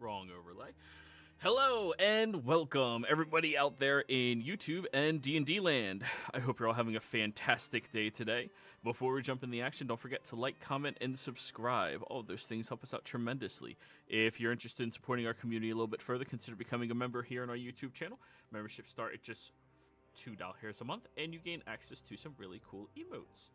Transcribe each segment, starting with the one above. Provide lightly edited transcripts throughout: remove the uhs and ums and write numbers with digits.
Wrong overlay. Hello and welcome everybody out there in YouTube and D&D land. I hope you're all having a fantastic day today. Before we jump in the action, don't forget to like, comment, and subscribe. All of those things help us out tremendously. If you're interested in supporting our community a little bit further, consider becoming a member here on our YouTube channel. Memberships start at just $2 a month, and you gain access to some really cool emotes.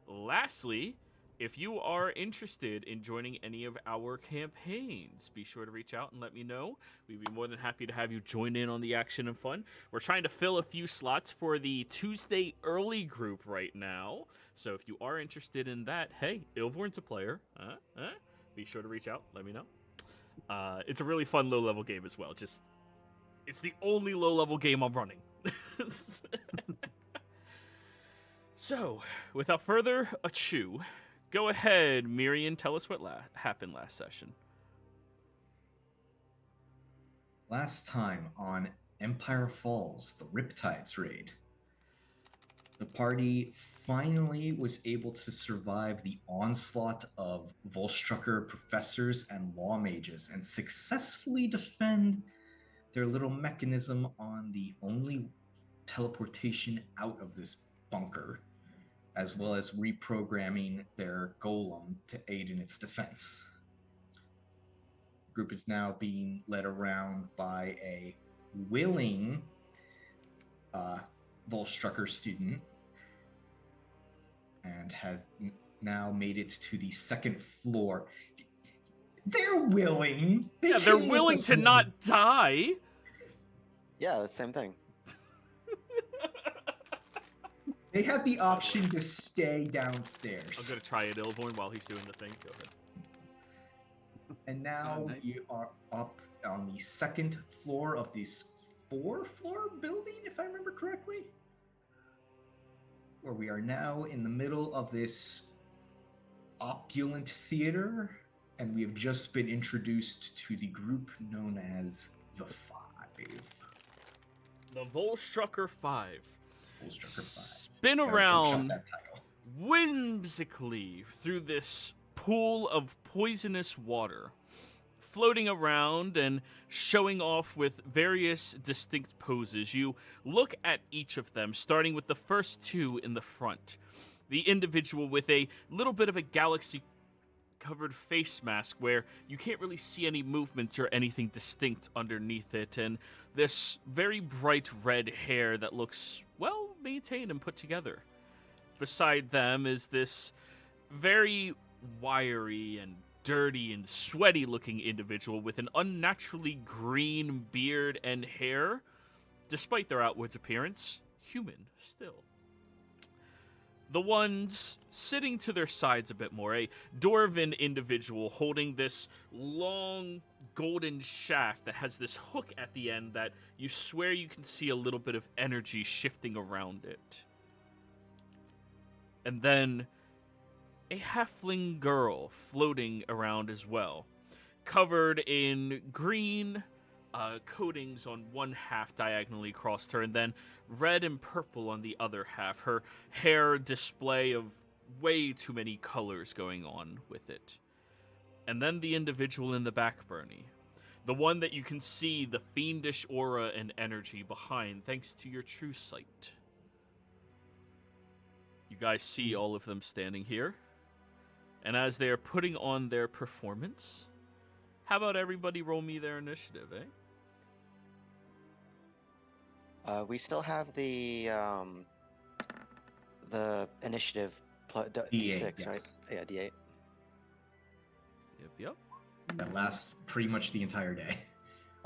Lastly, if you are interested in joining any of our campaigns, be sure to reach out and let me know. We'd be more than happy to have you join in on the action and fun. We're trying to fill a few slots for the Tuesday early group right now. So if you are interested in that, hey, Ilvorn's a player. Be sure to reach out. Let me know. It's a really fun low-level game as well. It's the only low-level game I'm running. So, without further ado, go ahead, Miriam, tell us what happened last session. Last time on Empire Falls, the Riptides raid, the party finally was able to survive the onslaught of Volstrucker professors and law mages and successfully defend their little mechanism on the only teleportation out of this bunker, as well as reprogramming their golem to aid in its defense. The group is now being led around by a willing Volstrucker student and has now made it to the second floor. They're willing. They're willing to not die. Yeah, the same thing. They had the option to stay downstairs. I'm going to try it, Ilvorn, while he's doing the thing. Go ahead. And now we are up on the second floor of this 4-floor building, if I remember correctly. Where we are now in the middle of this opulent theater, and we have just been introduced to the group known as the Five. The Volstrucker 5. Volstrucker 5. Spin around whimsically through this pool of poisonous water, floating around and showing off with various distinct poses. You look at each of them, starting with the first two in the front. The individual with a little bit of a galaxy-covered face mask where you can't really see any movements or anything distinct underneath it, and this very bright red hair that looks well maintained and put together. Beside them is this very wiry and dirty and sweaty looking individual with an unnaturally green beard and hair. Despite their outwards appearance, human still. The ones sitting to their sides a bit more, a dwarven individual holding this long golden shaft that has this hook at the end that you swear you can see a little bit of energy shifting around it. And then a halfling girl floating around as well, covered in green coatings on one half diagonally across her, and then red and purple on the other half. Her hair display of way too many colors going on with it. And then the individual in the back, Bernie. The one that you can see the fiendish aura and energy behind thanks to your true sight. You guys see all of them standing here. And as they are putting on their performance, how about everybody roll me their initiative, eh? We still have the initiative D6, yes. right? Yeah, D8. Yep. That lasts pretty much the entire day.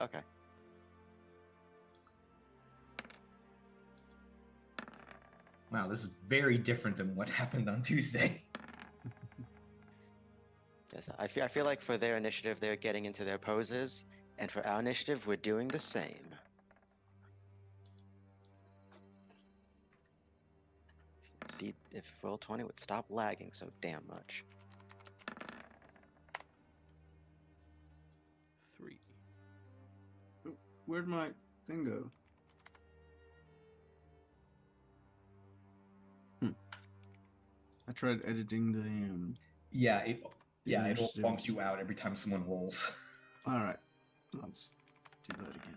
Okay. Wow, this is very different than what happened on Tuesday. Yes, I feel like for their initiative, they're getting into their poses, and for our initiative, we're doing the same. If roll 20 would stop lagging so damn much. 3. Where'd my thing go? I tried editing the Yeah, it initiative. bumps you out every time someone rolls. All right. Let's do that again.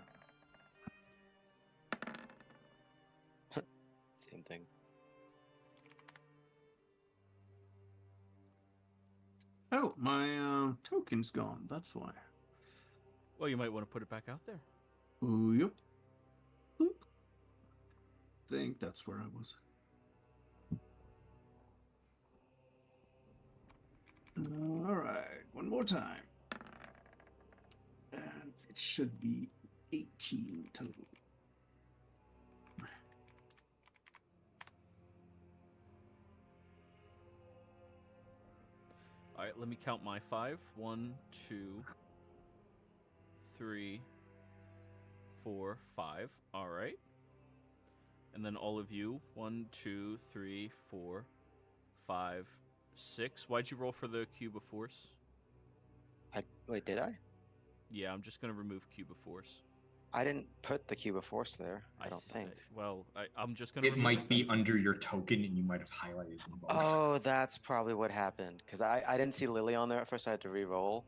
Same thing. Oh, my token's gone. That's why. Well, you might want to put it back out there. Oh, yep. Boop. Think that's where I was. All right, one more time. And it should be 18 total. All right, let me count my 5. 1, 2, 3, 4, 5. All right. And then all of you. 1, 2, 3, 4, 5, 6. Why'd you roll for the cube of force? Wait, did I? Yeah, I'm just going to remove cube of force. I didn't put the cube of force there. I don't think. I'm just going to It might be under your token, and you might have highlighted them both. Oh, that's probably what happened. Because I didn't see Lily on there at first. I had to re-roll,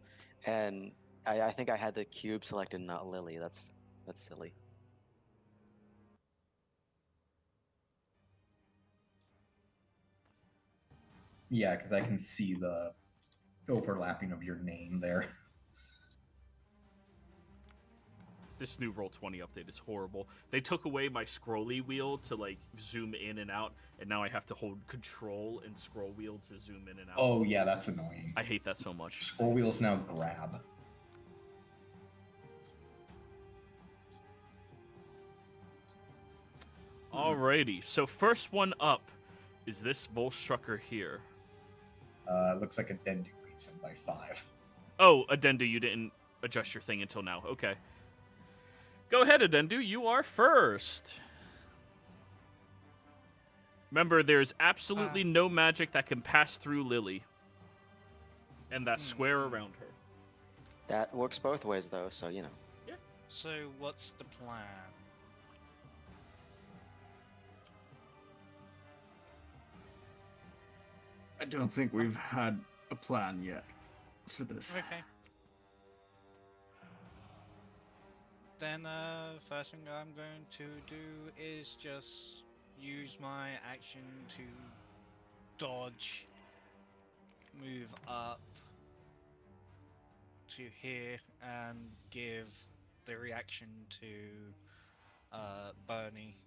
and I think I had the cube selected, not Lily. That's silly. Yeah, because I can see the overlapping of your name there. This new Roll20 update is horrible. They took away my scrolly wheel to like zoom in and out, and now I have to hold control and scroll wheel to zoom in and out. Oh yeah, that's annoying. I hate that so much. Scroll wheel's now grab. Alrighty, so first one up is this Volstrucker here. Looks like a Dendu beats him by 5. Oh, Adendu, you didn't adjust your thing until now. Okay. Go ahead, Adendu. You are first. Remember, there's absolutely no magic that can pass through Lily. And that square around her. That works both ways, though, so you know. Yeah. So what's the plan? I don't think we've had a plan yet for this. Okay. Then first thing I'm going to do is just use my action to dodge, move up to here, and give the reaction to Bernie.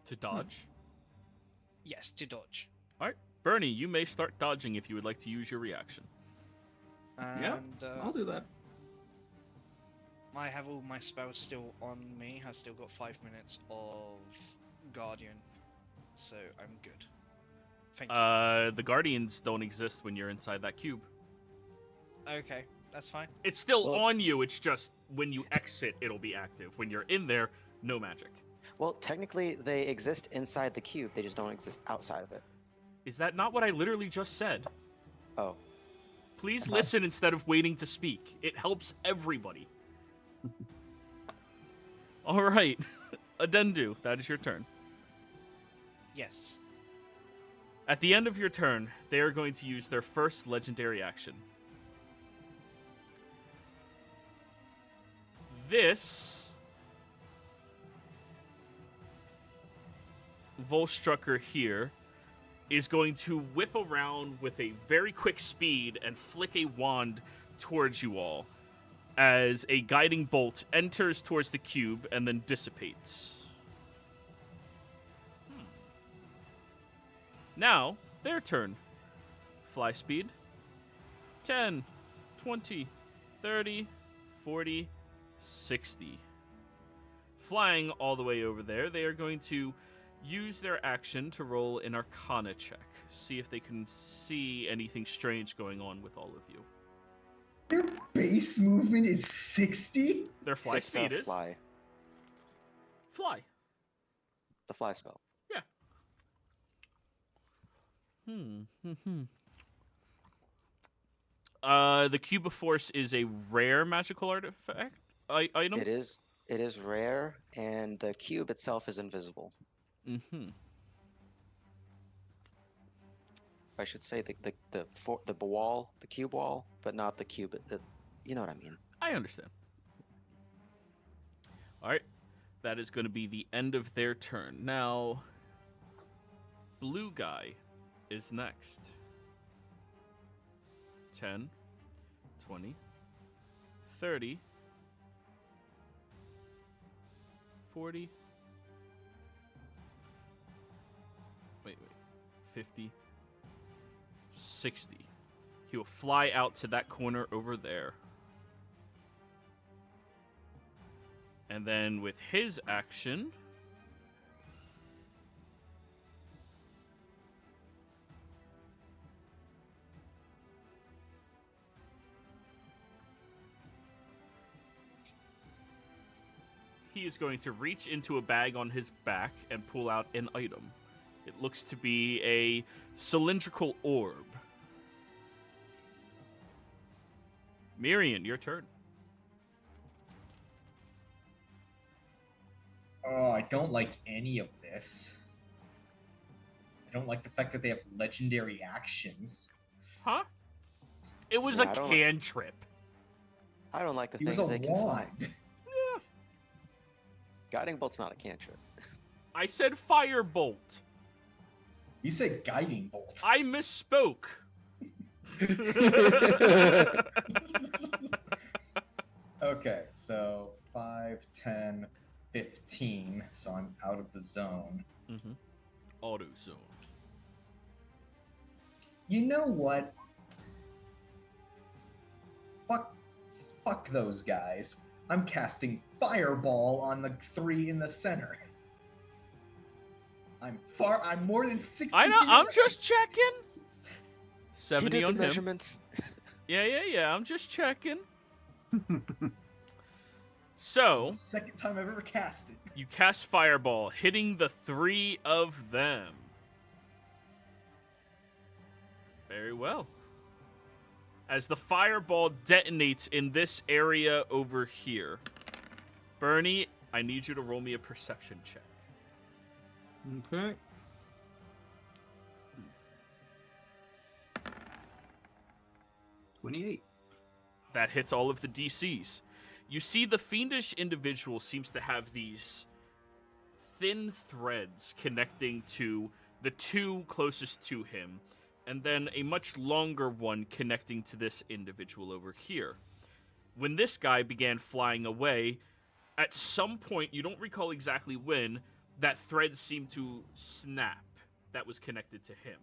To dodge? Yes, to dodge. Alright. Bernie, you may start dodging if you would like to use your reaction. And Yeah, I'll do that. I have all my spells still on me. I've still got 5 minutes of Guardian, so I'm good. Thank you. The Guardians don't exist when you're inside that cube. Okay, that's fine. It's still Well- on you, it's just when you exit, it'll be active. When you're in there, no magic. Well, technically, they exist inside the cube. They just don't exist outside of it. Is that not what I literally just said? Oh, Please listen instead of waiting to speak. It helps everybody. All right. Adendu, that is your turn. Yes. At the end of your turn, they are going to use their first legendary action. This Volstrucker here is going to whip around with a very quick speed and flick a wand towards you all as a guiding bolt enters towards the cube and then dissipates. Now, their turn. Fly speed. 10, 20, 30, 40, 60. Flying all the way over there, they are going to use their action to roll an Arcana check. See if they can see anything strange going on with all of you. Their base movement is 60? Their fly it's speed the is fly. fly. The fly spell. The Cube of Force is a rare magical artifact item. It is. It is rare, and the cube itself is invisible. I should say the wall, the cube wall, but not the cube You know what I mean. I understand. All right. That is going to be the end of their turn. Now, blue guy is next. 10, 20, 30, 40. Wait. 50, 60. He will fly out to that corner over there. And then with his action, he is going to reach into a bag on his back and pull out an item. It looks to be a cylindrical orb. Mirian, your turn. Oh, I don't like any of this. I don't like the fact that they have legendary actions. Huh? It was Yeah, a I don't- cantrip. I don't like the He was things a they can fly. wand. Guiding bolt's not a cantrip. I said firebolt. You said guiding bolt. I misspoke. Okay, so 5, 10, 15. So I'm out of the zone. Mm-hmm. Auto zone. You know what? Fuck those guys. I'm casting Fireball on the 3 in the center. I'm more than 60 I know. feet I'm away. just checking. He 70 did on the him. measurements. Yeah. I'm just checking. This So is the second time I've ever cast it. you cast Fireball, hitting the 3 of them. Very well. As the Fireball detonates in this area over here. Bernie, I need you to roll me a perception check. Okay. $28. That hits all of the DCs. You see the fiendish individual seems to have these thin threads connecting to the 2 closest to him, and then a much longer one connecting to this individual over here. When this guy began flying away, at some point, you don't recall exactly when, that thread seemed to snap that was connected to him.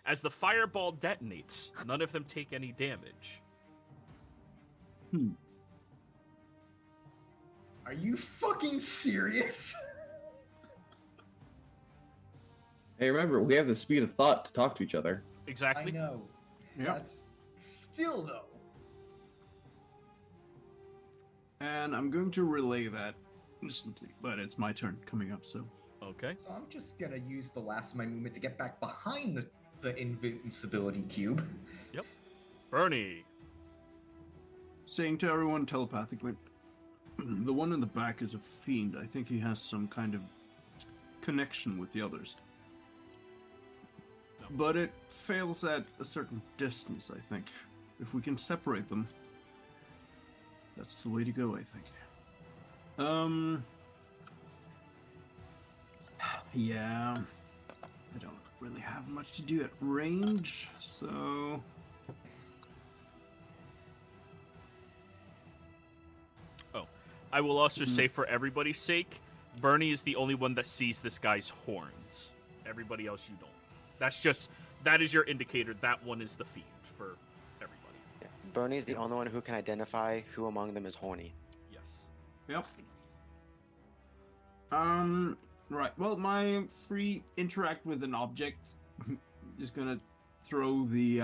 As the fireball detonates, none of them take any damage. Are you fucking serious? Hey, remember, we have the speed of thought to talk to each other. I Exactly. know. Yep. That's still though. And I'm going to relay that instantly, but it's my turn coming up, so. Okay. So I'm just gonna use the last of my movement to get back behind the invincibility cube. Bernie. Saying to everyone telepathically, the one in the back is a fiend. I think he has some kind of connection with the others. No. But it fails at a certain distance, I think. If we can separate them, that's the way to go, I think. Yeah. I don't really have much to do at range, so... I will also say, for everybody's sake, Bernie is the only one that sees this guy's horns. Everybody else, you don't. That is your indicator. That one is the fiend for everybody. Yeah. Bernie's the only one who can identify who among them is horny. Yes. Yep. Right. Well, my free interact with an object. Just gonna throw the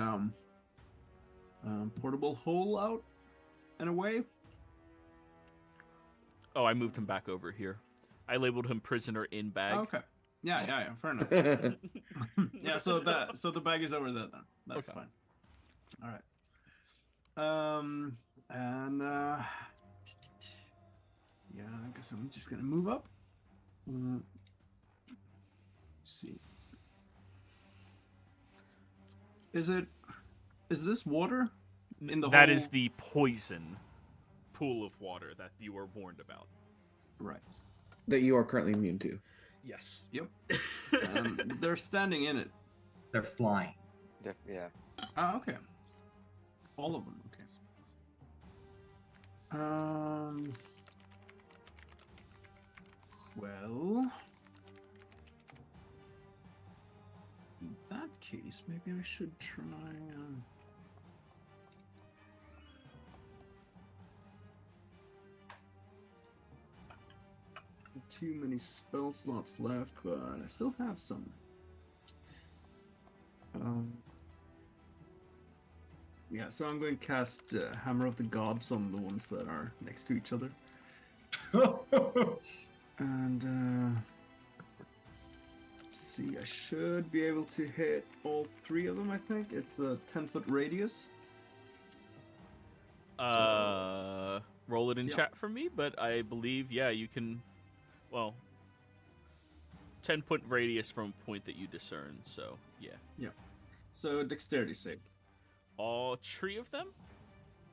portable hole out and away. Oh, I moved him back over here. I labeled him prisoner in bag. Okay. Yeah. Fair enough. Yeah. So the bag is over there then. That's Okay. fine. All right. And yeah, I guess I'm just gonna move up. Let's see. Is this water? In the That whole... is the poison pool of water that you were warned about. Right. That you are currently immune to. Yes. Yep. They're standing in it. They're flying. Yeah. Ah, okay. All of them. Okay. Well, in that case, maybe I should try. Too many spell slots left, but I still have some. Yeah, so I'm going to cast Hammer of the Gods on the ones that are next to each other. And let's see, I should be able to hit all 3 of them, I think. It's a 10-foot radius. Roll it in Yeah. chat for me, but I believe, yeah, you can, well, 10-foot radius from a point that you discern, so, yeah. Yeah. So, dexterity save. All 3 of them?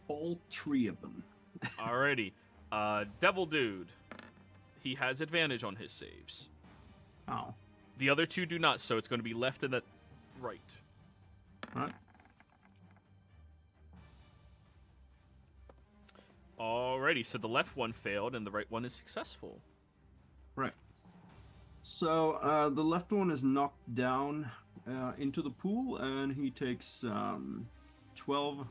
All 3 of them. Alrighty. Devil Dude. He has advantage on his saves. Oh. The other 2 do not, so it's going to be left and the right. Right. Alrighty, so the left one failed and the right one is successful. Right. So, the left one is knocked down into the pool, and he takes 12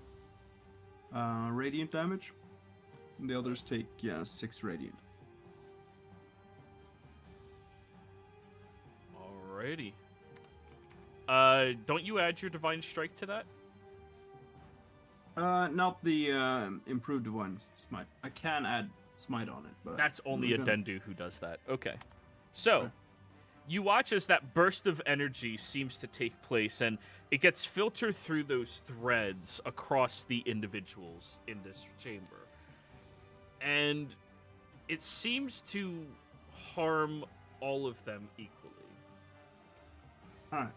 radiant damage. And the others take 6 radiant. Alrighty. Don't you add your Divine Strike to that? Not the improved divine smite. I can add smite on it, but That's only a we're gonna- Dendu who does that. Okay. So, Okay. you watch as that burst of energy seems to take place, and it gets filtered through those threads across the individuals in this chamber. And it seems to harm all of them equally. Alright.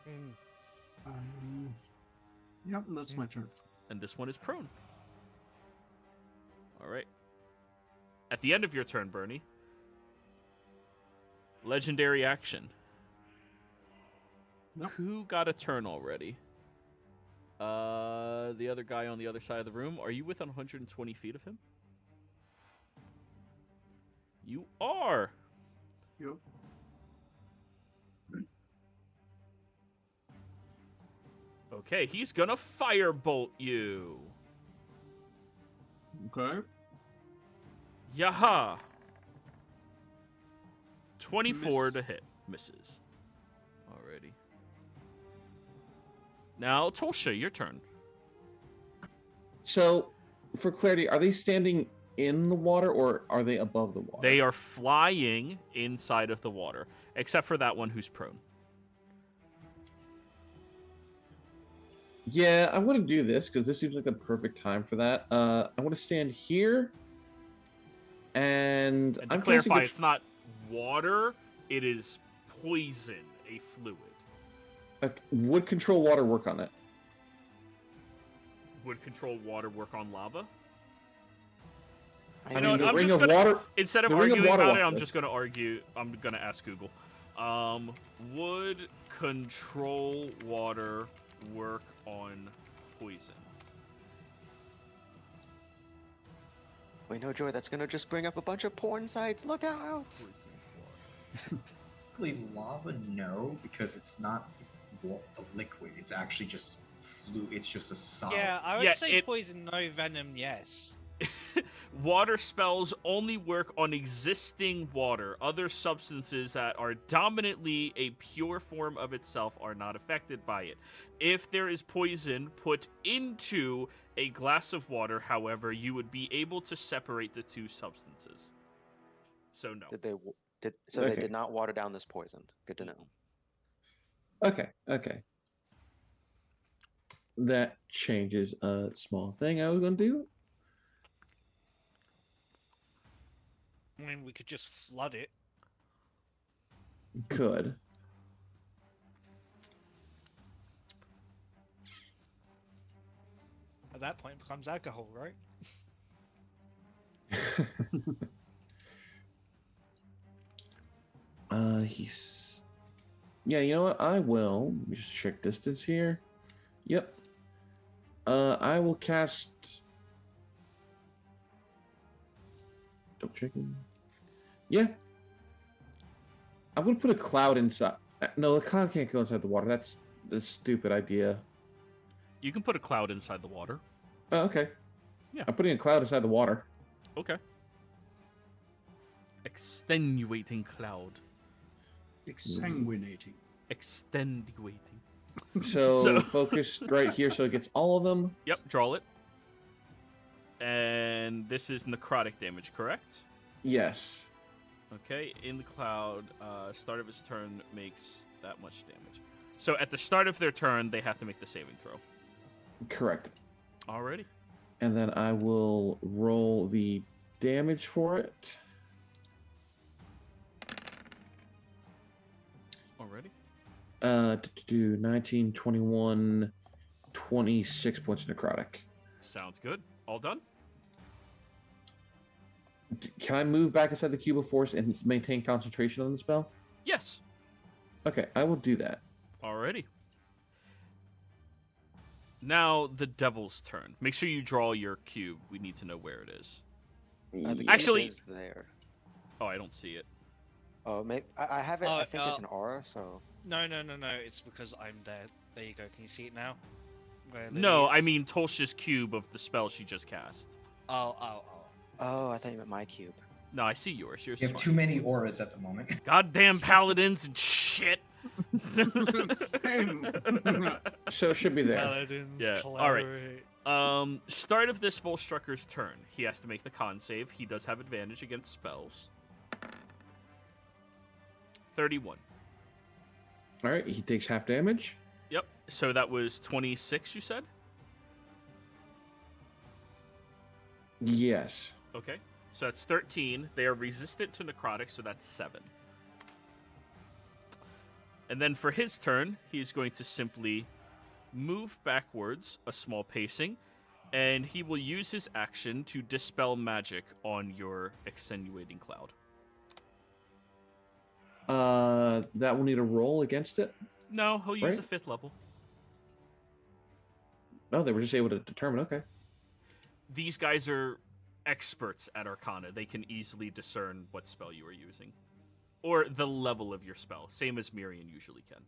Mm. Yep, that's my turn. And this one is prone. Alright. At the end of your turn, Bernie, legendary action. Nope. Who got a turn already? The other guy on the other side of the room. Are you within 120 feet of him? You are. Yep. Okay, he's gonna firebolt you. Okay. Yaha. 24 Miss. to hit. Misses. Alrighty. Now, Tolsha, your turn. So, for clarity, are they standing in the water or are they above the water? They are flying inside of the water, except for that one who's prone. Yeah, I want to do this because this seems like the perfect time for that. I want to stand here, and And to I'm clarify, casting it's not water, it is poison, a fluid. would control water work on it? Would control water work on lava? I You know mean, what, the I'm ring just of gonna- water. Instead of The Ring of arguing Water about it, Walk I'm does. just gonna argue. I'm gonna ask Google. Would control water work on poison? Wait, no, Joy, that's gonna just bring up a bunch of porn sites. Look out! Actually, lava, no, because it's not a liquid. It's actually just fluid. It's just a solid. Yeah, I would Yeah, say it- poison, no venom, yes. Water spells only work on existing water. Other substances that are dominantly a pure form of itself are not affected by it. If there is poison put into a glass of water, however, you would be able to separate the two substances. So no. They Okay. did not water down this poison. Good to know. Okay. That changes a small thing I was going to do. I mean, we could just flood it. Could. that point, it becomes alcohol, right? He's. Yeah, you know what? I will. Let me just check distance here. Yep. I will cast. Double checking. Yeah. I'm gonna put a cloud inside. No, the cloud can't go inside the water. That's a stupid idea. You can put a cloud inside the water. Oh, okay. Yeah. I'm putting a cloud inside the water. Okay. Extenuating cloud. Exsanguinating. Extenuating. So focus right here so it gets all of them. Yep, draw it. And this is necrotic damage, correct? Yes. Okay, in the cloud, start of his turn makes that much damage. So at the start of their turn, they have to make the saving throw. Correct. Alrighty. And then I will roll the damage for it. Alrighty. Do 19, 21, 26 points of necrotic. Sounds good. All done? Can I move back inside the cube of force and maintain concentration on the spell? Yes. Okay, I will do that. Alrighty. Now the devil's turn. Make sure you draw your cube. We need to know where it is. The cube Actually- is there. Oh, I don't see it. Oh, I have it. Oh, I think it's an aura. So No. It's because I'm dead. There you go. Can you see it now? Where No, Lily I is? mean Tolsha's cube of the spell she just cast. Oh. oh, I thought you meant my cube. No, I see yours. Yours You is have fine. too many auras at the moment. Goddamn paladins and shit. So it should be there. Paladins, Yeah, all right. cleric. Start of this Volstrucker's turn. He has to make the con save. He does have advantage against spells. 31. All right, he takes half damage. Yep. So that was 26, you said? Yes. Okay. So that's 13. They are resistant to necrotic, so that's 7. And then for his turn, he's going to simply move backwards a small pacing, and he will use his action to dispel magic on your extenuating cloud. That will need a roll against it. No, he'll use Right. a 5th level. Oh, they were just able to determine. Okay. These guys are experts at Arcana. They can easily discern what spell you are using. Or the level of your spell, same as Mirian usually can.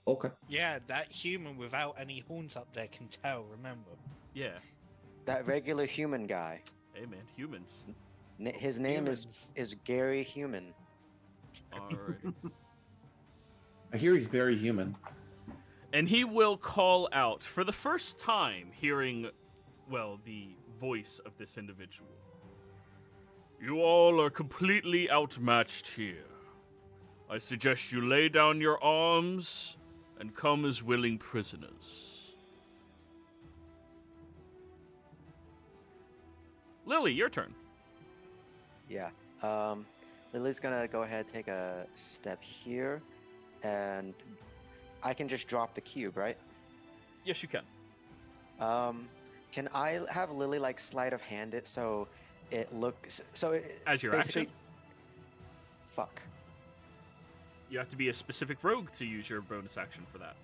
Okay. Yeah, that human without any horns up there can tell. Remember. Yeah. That regular human guy. Hey man, humans. His name Humans. is Gary Human. Alright. I hear he's very human. And he will call out for the first time, hearing, well, the voice of this individual. You all are completely outmatched here. I suggest you lay down your arms and come as willing prisoners. Lily, your turn. Yeah. Lily's gonna go ahead, take a step here, and I can just drop the cube, right? Yes, you can. Can I have Lily like sleight of hand it so it looks so it, As your basically- action, Fuck. you have to be a specific rogue to use your bonus action for that.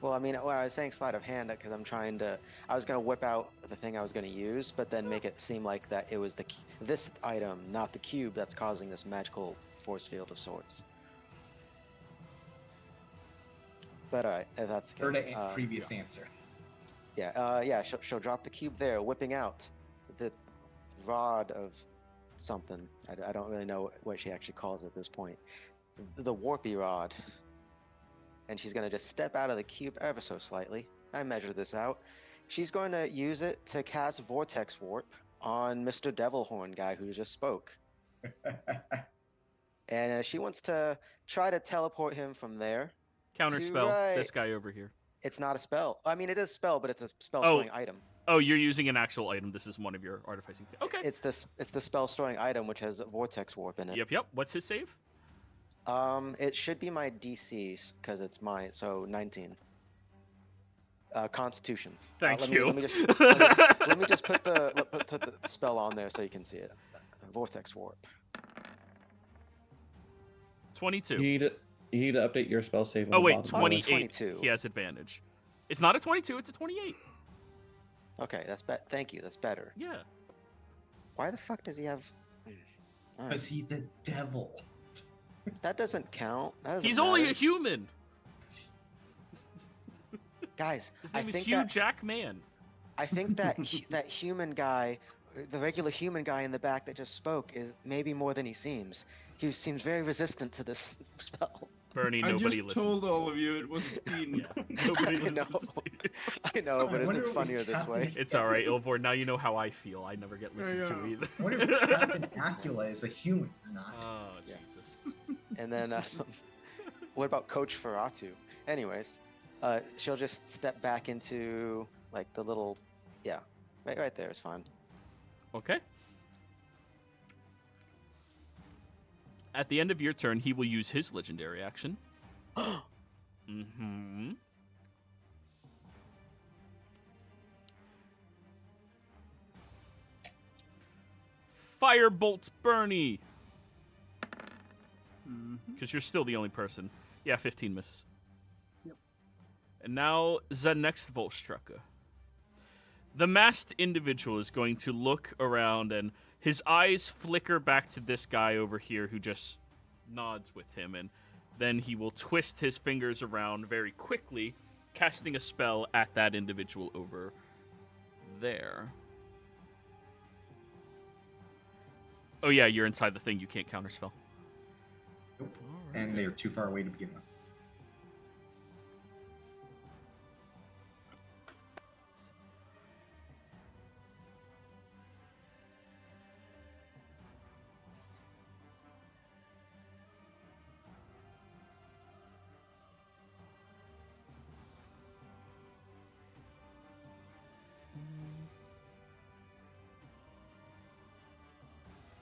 Well, I mean, when I was saying sleight of hand, because I was gonna whip out the thing I was gonna use, but then make it seem like that it was this item, not the cube, that's causing this magical force field of sorts. But alright, if that's the Heard case, a previous answer. yeah, she'll drop the cube there, whipping out the rod of something. I don't really know what she actually calls it at this point. The warpy rod. And she's going to just step out of the cube ever so slightly. I measured this out. She's going to use it to cast Vortex Warp on Mr. Devilhorn guy who just spoke. And she wants to try to teleport him from there. Counter spell. right. This guy over here. It's not a spell. I mean, it is a spell, but it's a spell Oh. storing item. Oh, you're using an actual item. This is one of your artificing. Okay. It's the spell storing item which has Vortex Warp in it. Yep. What's his save? It should be my DC because it's mine, so 19. Constitution. Thank let you. Me, let me just let me just put the spell on there so you can see it. Vortex warp. 22. You need to update your spell save. On Oh the wait, bottom left. 28. 22. He has advantage. It's not a 22. It's a 28. Okay, that's thank you. That's better. Yeah. Why the fuck does he have? Alright. Because he's a devil. That doesn't count. That doesn't He's only a matter. human. Guys, His I name is think Hugh that Jackman. I think that that human guy, the regular human guy in the back that just spoke, is maybe more than he seems. He seems very resistant to this spell. Bernie, I nobody just listens. told to all of you it was a fiend. Yeah. Nobody I know. listens to you. I know, but I wonder it's what funnier this Captain- way. It's all right, Ilvor. Now you know how I feel. I never get listened Yeah. to either. I wonder if Captain Acula is a human or not. Oh, Yeah. Jesus. And then, what about Coach Ferratu? Anyways, she'll just step back into like the little, yeah, right there is fine. Okay. At the end of your turn, he will use his legendary action. Mm-hmm. Firebolt Bernie. Because you're still the only person. Yeah, 15 misses. Yep. And now the next Volstrucker. The masked individual is going to look around and his eyes flicker back to this guy over here who just nods with him, and then he will twist his fingers around very quickly, casting a spell at that individual over there. Oh yeah, you're inside the thing. You can't counterspell. Nope. And they're too far away to begin with.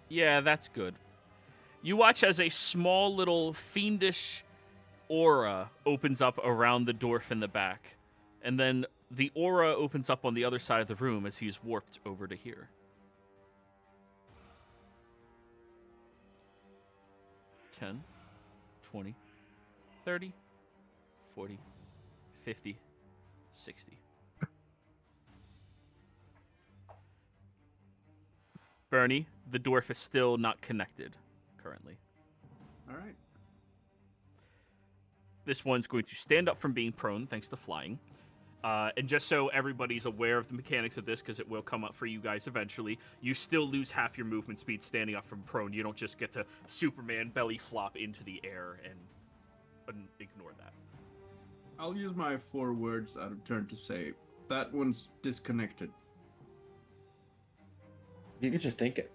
Yeah, that's good. You watch as a small little fiendish aura opens up around the dwarf in the back. And then the aura opens up on the other side of the room as he's warped over to here. 10, 20, 30, 40, 50, 60. Bernie, the dwarf is still not connected currently. All right. This one's going to stand up from being prone thanks to flying. And just so everybody's aware of the mechanics of this, because it will come up for you guys eventually, you still lose half your movement speed standing up from prone. You don't just get to Superman belly flop into the air and ignore that. I'll use my 4 words out of turn to say that one's disconnected. You could just think it.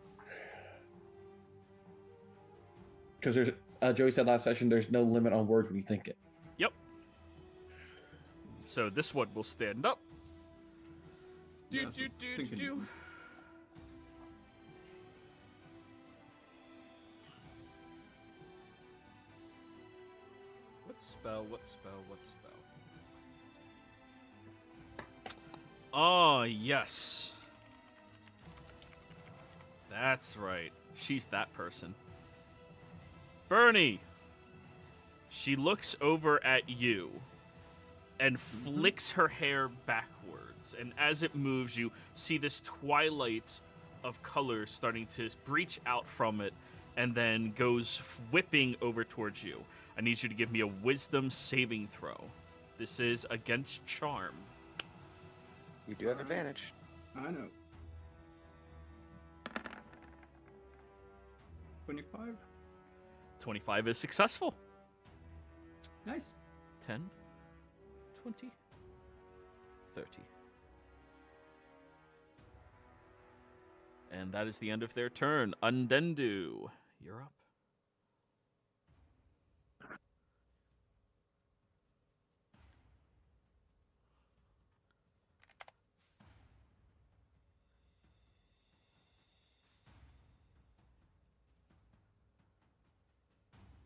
Because there's, Joey said last session, there's no limit on words when you think it. Yep. So this one will stand up. Yeah, so thinking- What spell? What spell? What spell? Oh, yes. That's right. She's that person. Bernie! She looks over at you and flicks her hair backwards. And as it moves, you see this twilight of color starting to breach out from it and then goes whipping over towards you. I need you to give me a wisdom saving throw. This is against charm. You do have advantage. I know. 25. 25 is successful. Nice. 10, 20, 30. And that is the end of their turn. Undendu, you're up.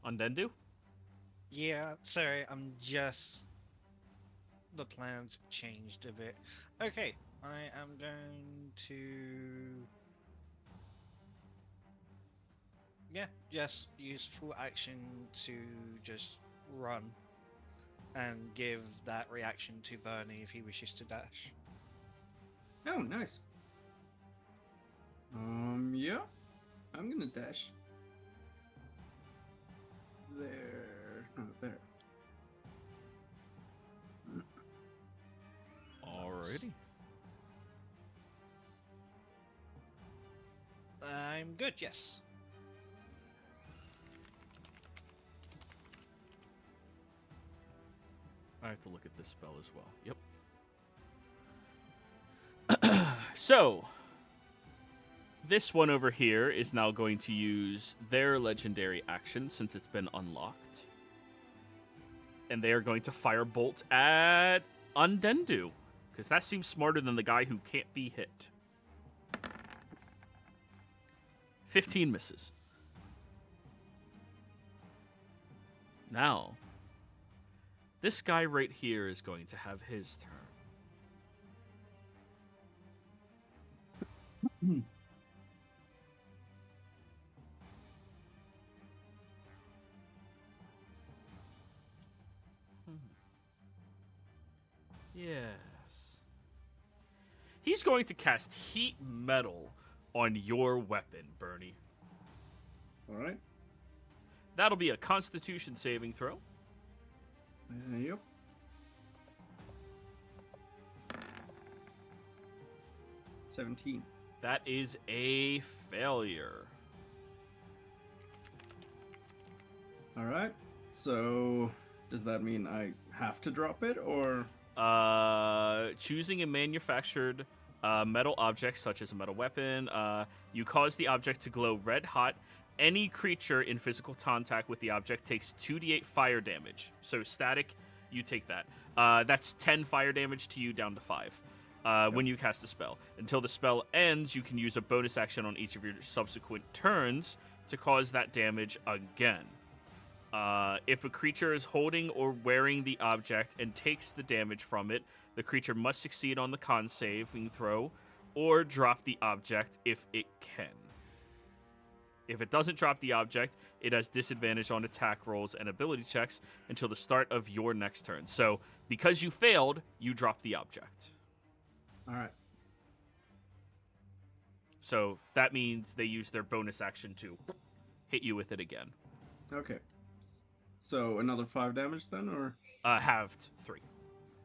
Undendu? Yeah, sorry, I'm just the plans changed a bit. Okay, I am going to... Yeah, just use full action to just run and give that reaction to Bernie if he wishes to dash. Oh, nice. Yeah. I'm gonna dash. There. No, there. Alrighty. I'm good, yes. I have to look at this spell as well. Yep. So, this one over here is now going to use their legendary action since it's been unlocked. And they are going to fire bolt at Undendu, because that seems smarter than the guy who can't be hit. 15 misses. Now, this guy right here is going to have his turn. Yes. He's going to cast Heat Metal on your weapon, Bernie. Alright. That'll be a Constitution saving throw. Yep. $17. That is a failure. Alright. So, does that mean I have to drop it, or? Choosing a manufactured metal object, such as a metal weapon, you cause the object to glow red hot. Any creature in physical contact with the object takes 2d8 fire damage. So static, you take that. That's 10 fire damage to you, down to 5 when you cast a spell. Until the spell ends, you can use a bonus action on each of your subsequent turns to cause that damage again. If a creature is holding or wearing the object and takes the damage from it, the creature must succeed on the con saving throw or drop the object if it can. If it doesn't drop the object, it has disadvantage on attack rolls and ability checks until the start of your next turn. So, because you failed, you drop the object. Alright. So, that means they use their bonus action to hit you with it again. Okay. So, another 5 damage then, or? Halved 3.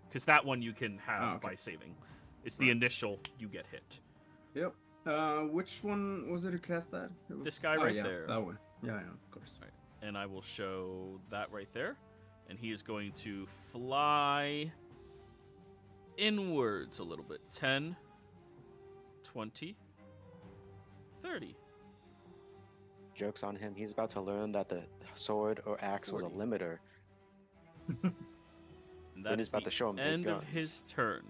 Because that one you can have okay. by saving. It's the initial, you get hit. Yep. Which one was it who cast that? It was... This guy right yeah, there. That one. Yeah, of course. Right. And I will show that right there. And he is going to fly inwards a little bit. 10, 20, 30. Joke's on him. He's about to learn that the sword or axe was a 40. limiter. And that is about the to show him big end of guns. his turn.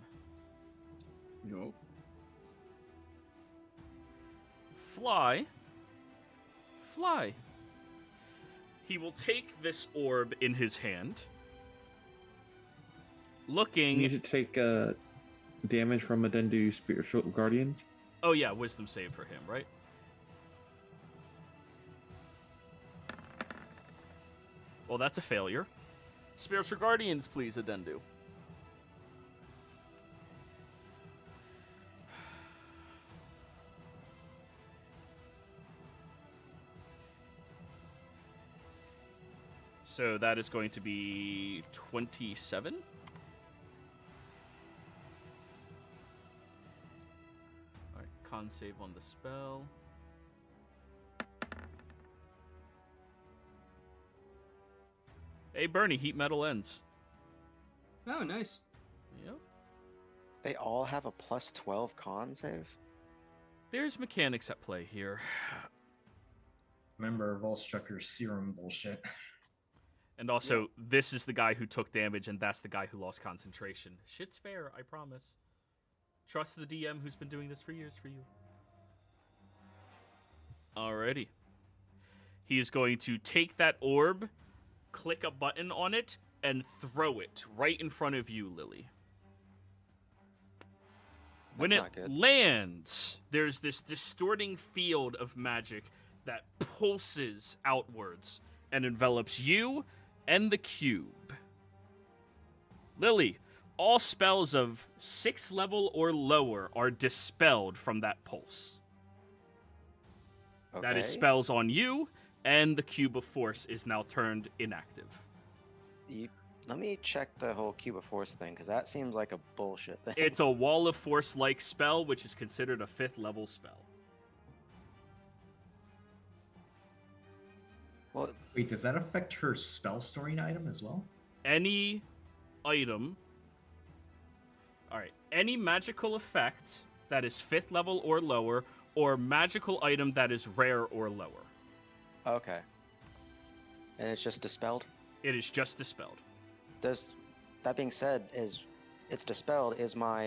Nope. Fly. He will take this orb in his hand. Looking. You should take damage from a Dendu Spiritual Guardian. Oh yeah, wisdom save for him, right? Well, that's a failure. Spiritual Guardians, please, Adendu. So that is going to be 27. All right, con save on the spell. Hey, Bernie, heat metal ends. Oh, nice. Yep. They all have a plus 12 con save? There's mechanics at play here. Remember Volstrucker's serum bullshit. And also, this is the guy who took damage, and that's the guy who lost concentration. Shit's fair, I promise. Trust the DM who's been doing this for years for you. Alrighty. He is going to take that orb, click a button on it, and throw it right in front of you, Lily. When That's it not good. lands, there's this distorting field of magic that pulses outwards and envelops you and the cube. Lily, all spells of 6th level or lower are dispelled from that pulse. Okay. That is spells on you, and the cube of force is now turned inactive. Let me check the whole Cube of Force thing, because that seems like a bullshit thing. It's a wall of force-like spell, which is considered a 5th level spell. Well, Wait, does that affect her spell storing item as well? Any item... Alright, any magical effect that is 5th level or lower, or magical item that is rare or lower. okay. And it's just dispelled? It is just dispelled. That being said, it's dispelled, is my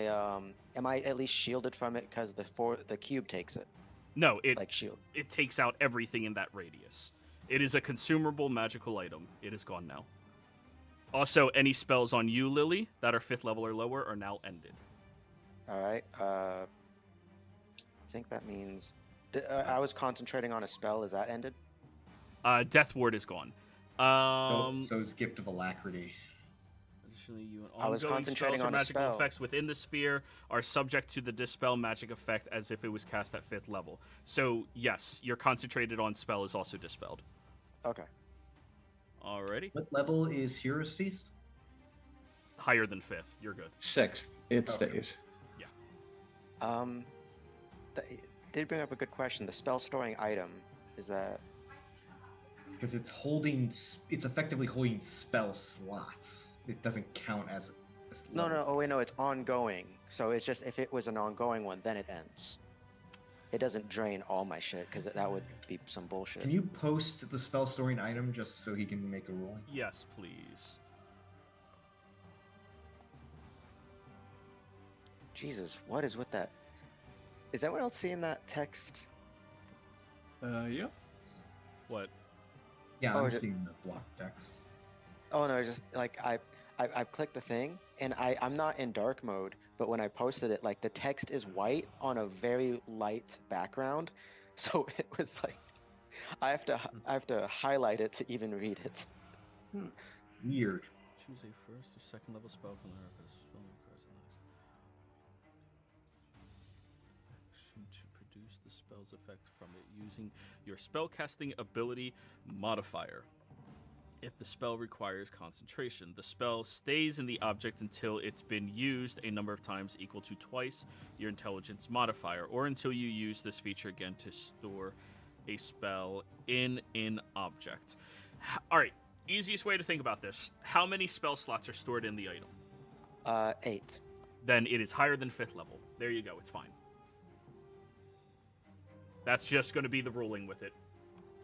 am I at least shielded from it because the cube takes it? No, it Like shield. it takes out everything in that radius. It is a consumable magical item. It is gone now. Also, any spells on you, Lily, that are 5th level or lower are now ended. Alright, I think that means I was concentrating on a spell, is that ended? Death Ward is gone. So is Gift of Alacrity. Additionally, you and I was ongoing concentrating spells or on a magical spell. effects within the sphere are subject to the dispel magic effect as if it was cast at 5th level. So, yes, your concentrated on spell is also dispelled. Okay. Alrighty. What level is Hero's Feast? Higher than 5th. You're good. 6th. It Okay. stays. That did bring up a good question. The spell storing item, is that... Because it's effectively holding spell slots. It doesn't count as a No, level. oh wait, no, it's ongoing. So it's just, if it was an ongoing one, then it ends. It doesn't drain all my shit, because that would be some bullshit. Can you post the spell storing item just so he can make a ruling? Yes, please. Jesus, what is with that? Is everyone else seeing that text? Yeah. What? Yeah, Oh, I'm is it- seeing the block text. Oh no, it's just like I clicked the thing, and I'm not in dark mode, but when I posted it, like the text is white on a very light background, so it was like I have to highlight it to even read it. Weird. Choose a 1st or 2nd level spell from the therapist. Action to produce the spell's effect from it using your spellcasting ability modifier. If the spell requires concentration, the spell stays in the object until it's been used a number of times equal to twice your intelligence modifier, or until you use this feature again to store a spell in an object. All right, easiest way to think about this. How many spell slots are stored in the item? 8. Then it is higher than 5th level. There you go, it's fine. That's just going to be the ruling with it.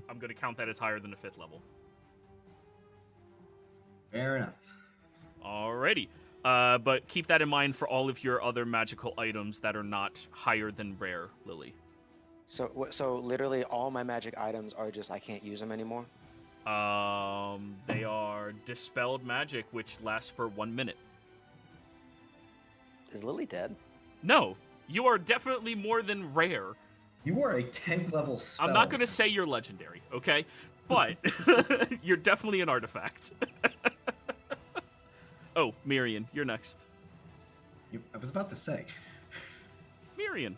I'm going to count that as higher than a 5th level. Fair enough. Alrighty. But keep that in mind for all of your other magical items that are not higher than rare, Lily. So literally all my magic items are just I can't use them anymore. They are dispelled magic, which lasts for 1 minute. Is Lily dead? No, you are definitely more than rare. You are a 10th level spell. I'm not going to say you're legendary, okay? But you're definitely an artifact. Oh, Mirian, you're next. I was about to say. Mirian.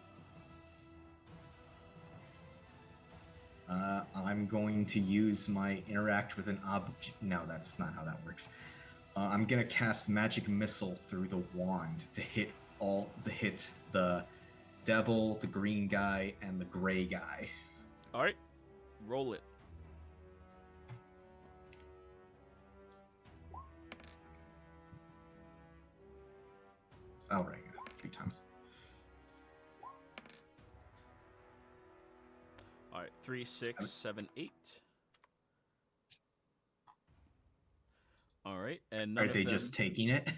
I'm going to use my interact with an object. No, that's not how that works. I'm gonna cast magic missile through the wand to hit the devil, the green guy, and the gray guy. All right, roll it. All right, 3 times. All right, 3, 6, 7, 8. All right, and none Are of they them... just taking it?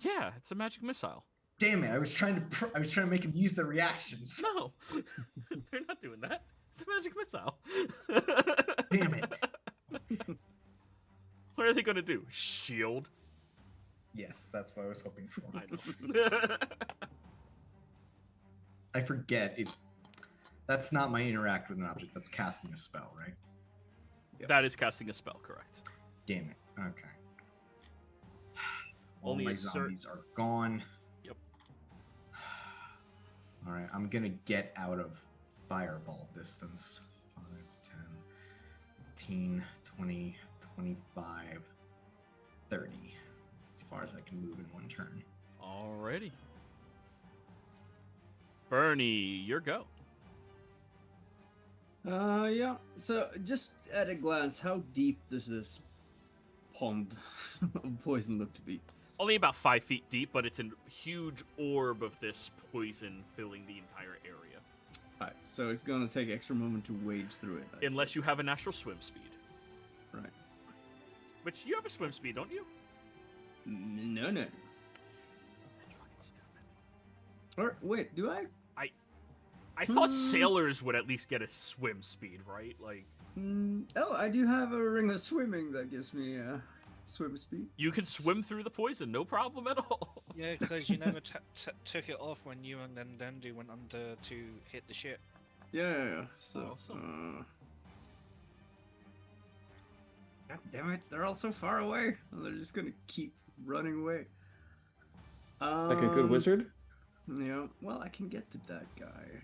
Yeah, it's a magic missile. Damn it! I was trying to make him use the reactions. No, they're not doing that. It's a magic missile. Damn it! What are they gonna do? Shield? Yes, that's what I was hoping for. I know. I forget. That's not my interact with an object. That's casting a spell, right? That is casting a spell, correct? Damn it. Okay. All Only my a cer- zombies are gone. Yep. All right, I'm gonna get out of fireball distance. 5, 10, 15, 20, 25, 30. That's as far as I can move in one turn. Alrighty. Bernie, your go. Yeah. So, just at a glance, how deep does this pond of poison look to be? Only about 5 feet deep, but it's a huge orb of this poison filling the entire area. Alright, so it's gonna take extra moment to wade through it. I Unless suppose. you have a natural swim speed. Right. Which you have a swim speed, don't you? No. That's fucking stupid. Or, wait, do I? I thought sailors would at least get a swim speed, right? Like, Oh, I do have a ring of swimming that gives me swim speed. you can swim through the poison, no problem at all. Yeah, because you never took it off when you and then Dendu went under to hit the ship. Yeah. So, Awesome. God damn it, they're all so far away. They're just gonna keep running away. Like a good wizard? Yeah, well, I can get to that guy.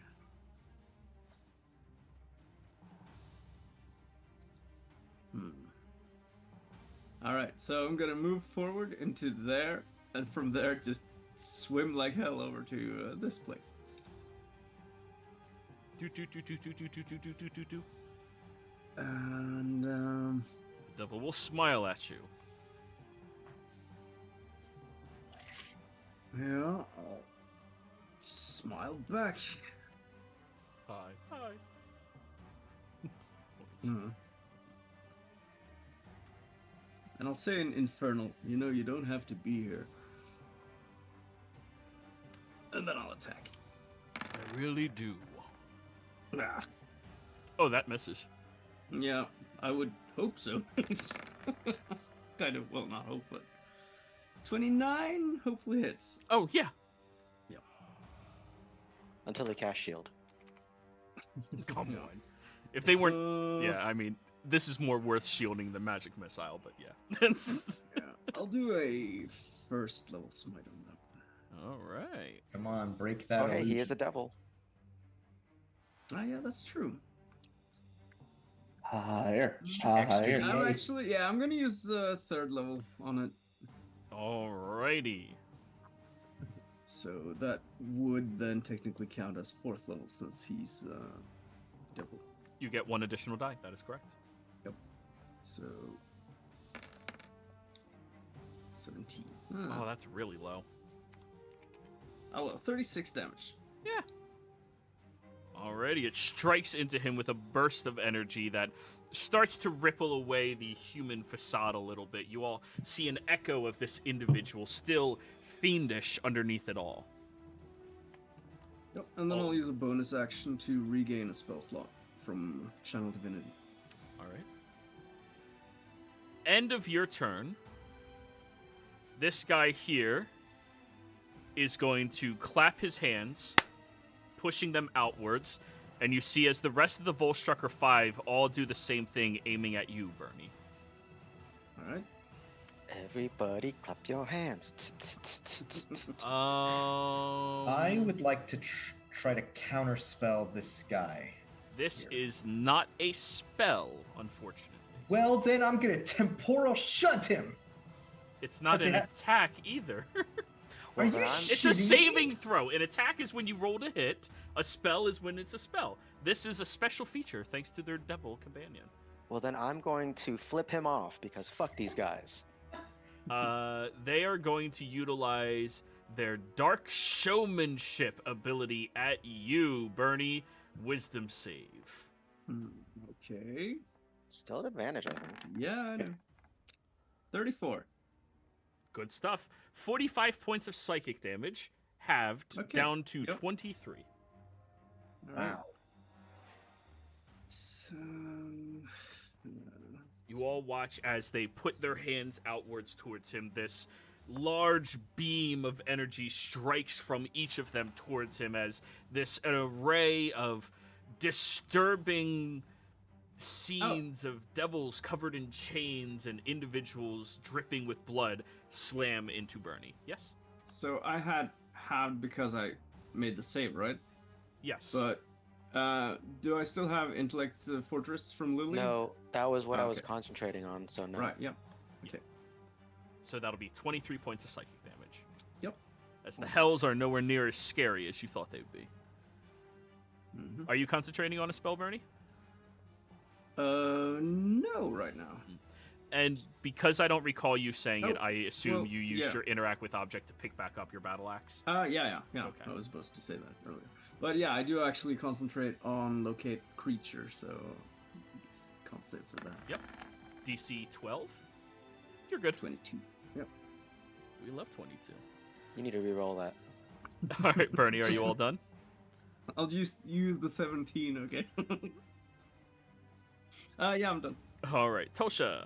Alright, so I'm gonna move forward into there, and from there just swim like hell over to this place. Do. And, The devil will smile at you. yeah, I'll smile back. Hi. Hmm. And I'll say in Infernal, you don't have to be here. And then I'll attack. I really do. Ah. Oh, that misses. Yeah, I would hope so. Kind of, well, not hope, but 29 hopefully hits. Oh, yeah. Until they cast shield. Come Yeah. on. If they weren't... Yeah, I mean, this is more worth shielding than magic missile, but yeah. Yeah, I'll do a first level smite on that. All right. Come on, break that. Okay, he illusion. is a devil. Ah, yeah, that's true. Higher. Extra Higher. D8. I'm actually, yeah, I'm gonna use third level on it. Alrighty. So that would then technically count as fourth level since he's devil. You get 1 additional die. That is correct. So 17. Oh, that's really low. Oh well, 36 damage. Yeah. Alrighty, it strikes into him with a burst of energy that starts to ripple away the human facade a little bit. You all see an echo of this individual, still fiendish underneath it all. Yep, and then Oh. I'll use a bonus action to regain a spell slot from Channel Divinity. Alright. End of your turn. This guy here is going to clap his hands, pushing them outwards, and you see as the rest of the Volstrucker 5 all do the same thing, aiming at you, Bernie. Alright. Everybody clap your hands. I would like to try to counterspell this guy. This is not a spell, unfortunately. Well, then I'm gonna temporal shunt him. It's not Does an it ha- attack either. Are you then I'm- It's a shitting me? saving throw. An attack is when you roll to hit. A spell is when it's a spell. This is a special feature thanks to their devil companion. Well, then I'm going to flip him off because fuck these guys. They are going to utilize their dark showmanship ability at you, Bernie. Wisdom save. Okay. Still at advantage, I think. Yeah, I know. 34. Good stuff. 45 points of psychic damage, halved, Okay. down to Yep. 23. Alright. Wow. So. You You all watch as they put their hands outwards towards him. This large beam of energy strikes from each of them towards him as an array of disturbing scenes of devils covered in chains and individuals dripping with blood slam into Bernie. Yes? So I had because I made the save, right? Yes. But do I still have Intellect Fortress from Lily? No, that was what I was Okay. concentrating on, so no. Right, yeah. Okay. So that'll be 23 points of psychic damage. Yep. As the hells are nowhere near as scary as you thought they would be. Mm-hmm. Are you concentrating on a spell, Bernie? No, right now. And because I don't recall you saying it, Oh, I assume well, you used yeah. your interact with object to pick back up your battle axe. Yeah. Okay. I was supposed to say that earlier. But yeah, I do actually concentrate on locate creature, so I can't save for that. Yep. DC 12? You're good. 22. Yep. We love 22. You need to re-roll that. All right, Bernie, are you all done? I'll just use the 17, okay? Yeah, I'm done. All right, Tosha.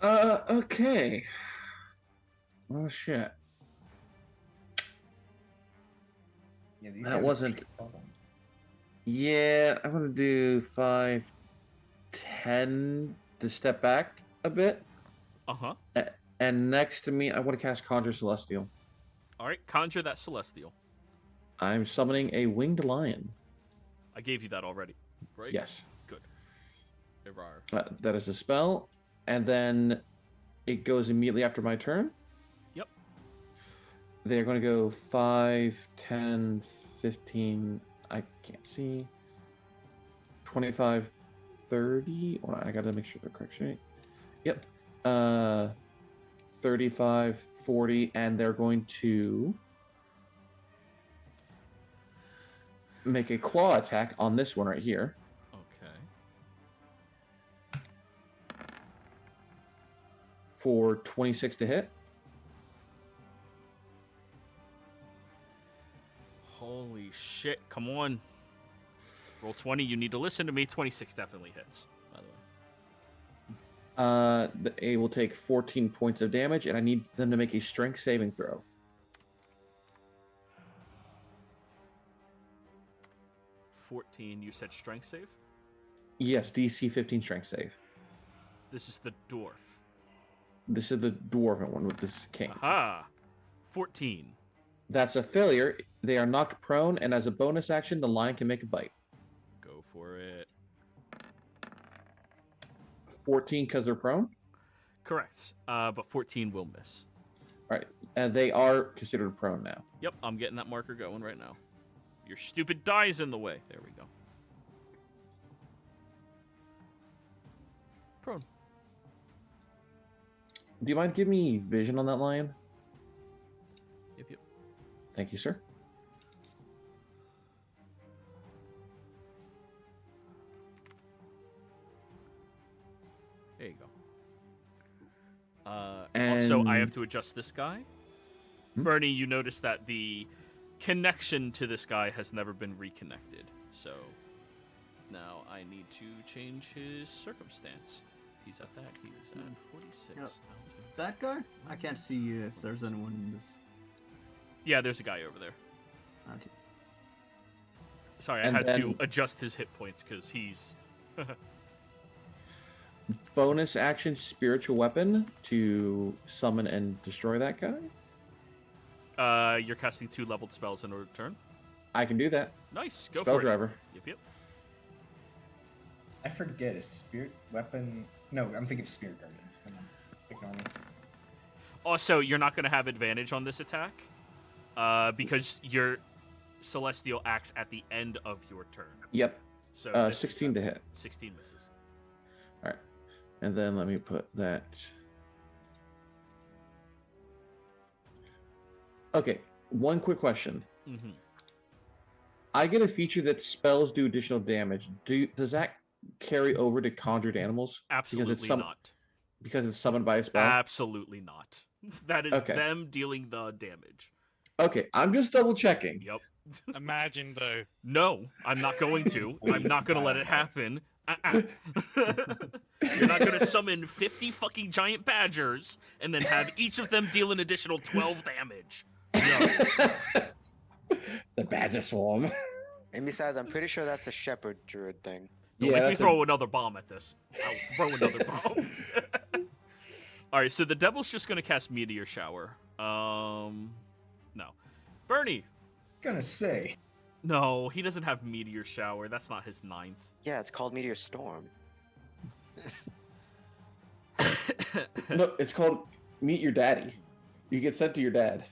Okay. Oh shit. Yeah, these That guys are wasn't- pretty problem. Yeah, I'm gonna do 5, 10 to step back a bit. Uh-huh. And next to me, I want to cast Conjure Celestial. All right, conjure that celestial. I'm summoning a winged lion. I gave you that already, right? Yes. Good. There are. That is a spell. And then it goes immediately after my turn. Yep. They're going to go 5, 10, 15. I can't see. 25, 30. Hold on, I got to make sure they're correct shape. Yep. 35, 40. And they're going to make a claw attack on this one right here. Okay. For 26 to hit. Holy shit, come on. Roll 20, you need to listen to me. 26 definitely hits, by the way. They will take 14 points of damage, and I need them to make a strength saving throw. 14, you said strength save? Yes, DC 15 strength save. This is the dwarf. This is the dwarven one with this cane. Aha! 14. That's a failure. They are knocked prone, and as a bonus action, the lion can make a bite. Go for it. 14 because they're prone. Correct. But 14 will miss. All right, and they are considered prone now. Yep, I'm getting that marker going right now. Your stupid die's in the way. There we go. Prone. Do you mind giving me vision on that lion? Yep. Thank you, sir. There you go. Also, I And- have to adjust this guy. Hmm? Bernie, you notice that the connection to this guy has never been reconnected. So now I need to change his circumstance. He's at that. He is at 46. Yep. That guy? I can't see if there's anyone in this. Yeah, there's a guy over there. Okay. Sorry, I And had to then- adjust his hit points because he's... Bonus action spiritual weapon to summon and destroy that guy. You're casting 2 leveled spells in order to turn. I can do that. Nice. Go Spell for driver. it. Yep. I forget, is spirit weapon... No, I'm thinking of spirit guardians. Ignore me. Also, you're not going to have advantage on this attack because your celestial acts at the end of your turn. Yep. So this is 16 to hit. 16 misses. All right. And then let me put that. Okay. One quick question. Mm-hmm. I get a feature that spells do additional damage. Does that carry over to conjured animals? Absolutely some- not. Because it's summoned by a spell? Absolutely not. That is Okay. them dealing the damage. Okay, I'm just double checking. Yep. Imagine though. No, I'm not going to. I'm not going to let it happen. You're not gonna summon 50 fucking giant badgers and then have each of them deal an additional 12 damage. No. The badger swarm. And besides, I'm pretty sure that's a shepherd druid thing. Don't make me that's throw another bomb at this. I'll throw another bomb. Alright, so the devil's just gonna cast Meteor Shower. No. Bernie! Gonna say. No, he doesn't have Meteor Shower. That's not his 9th. Yeah, it's called Meteor Storm. No, it's called Meet Your Daddy. You get sent to your dad.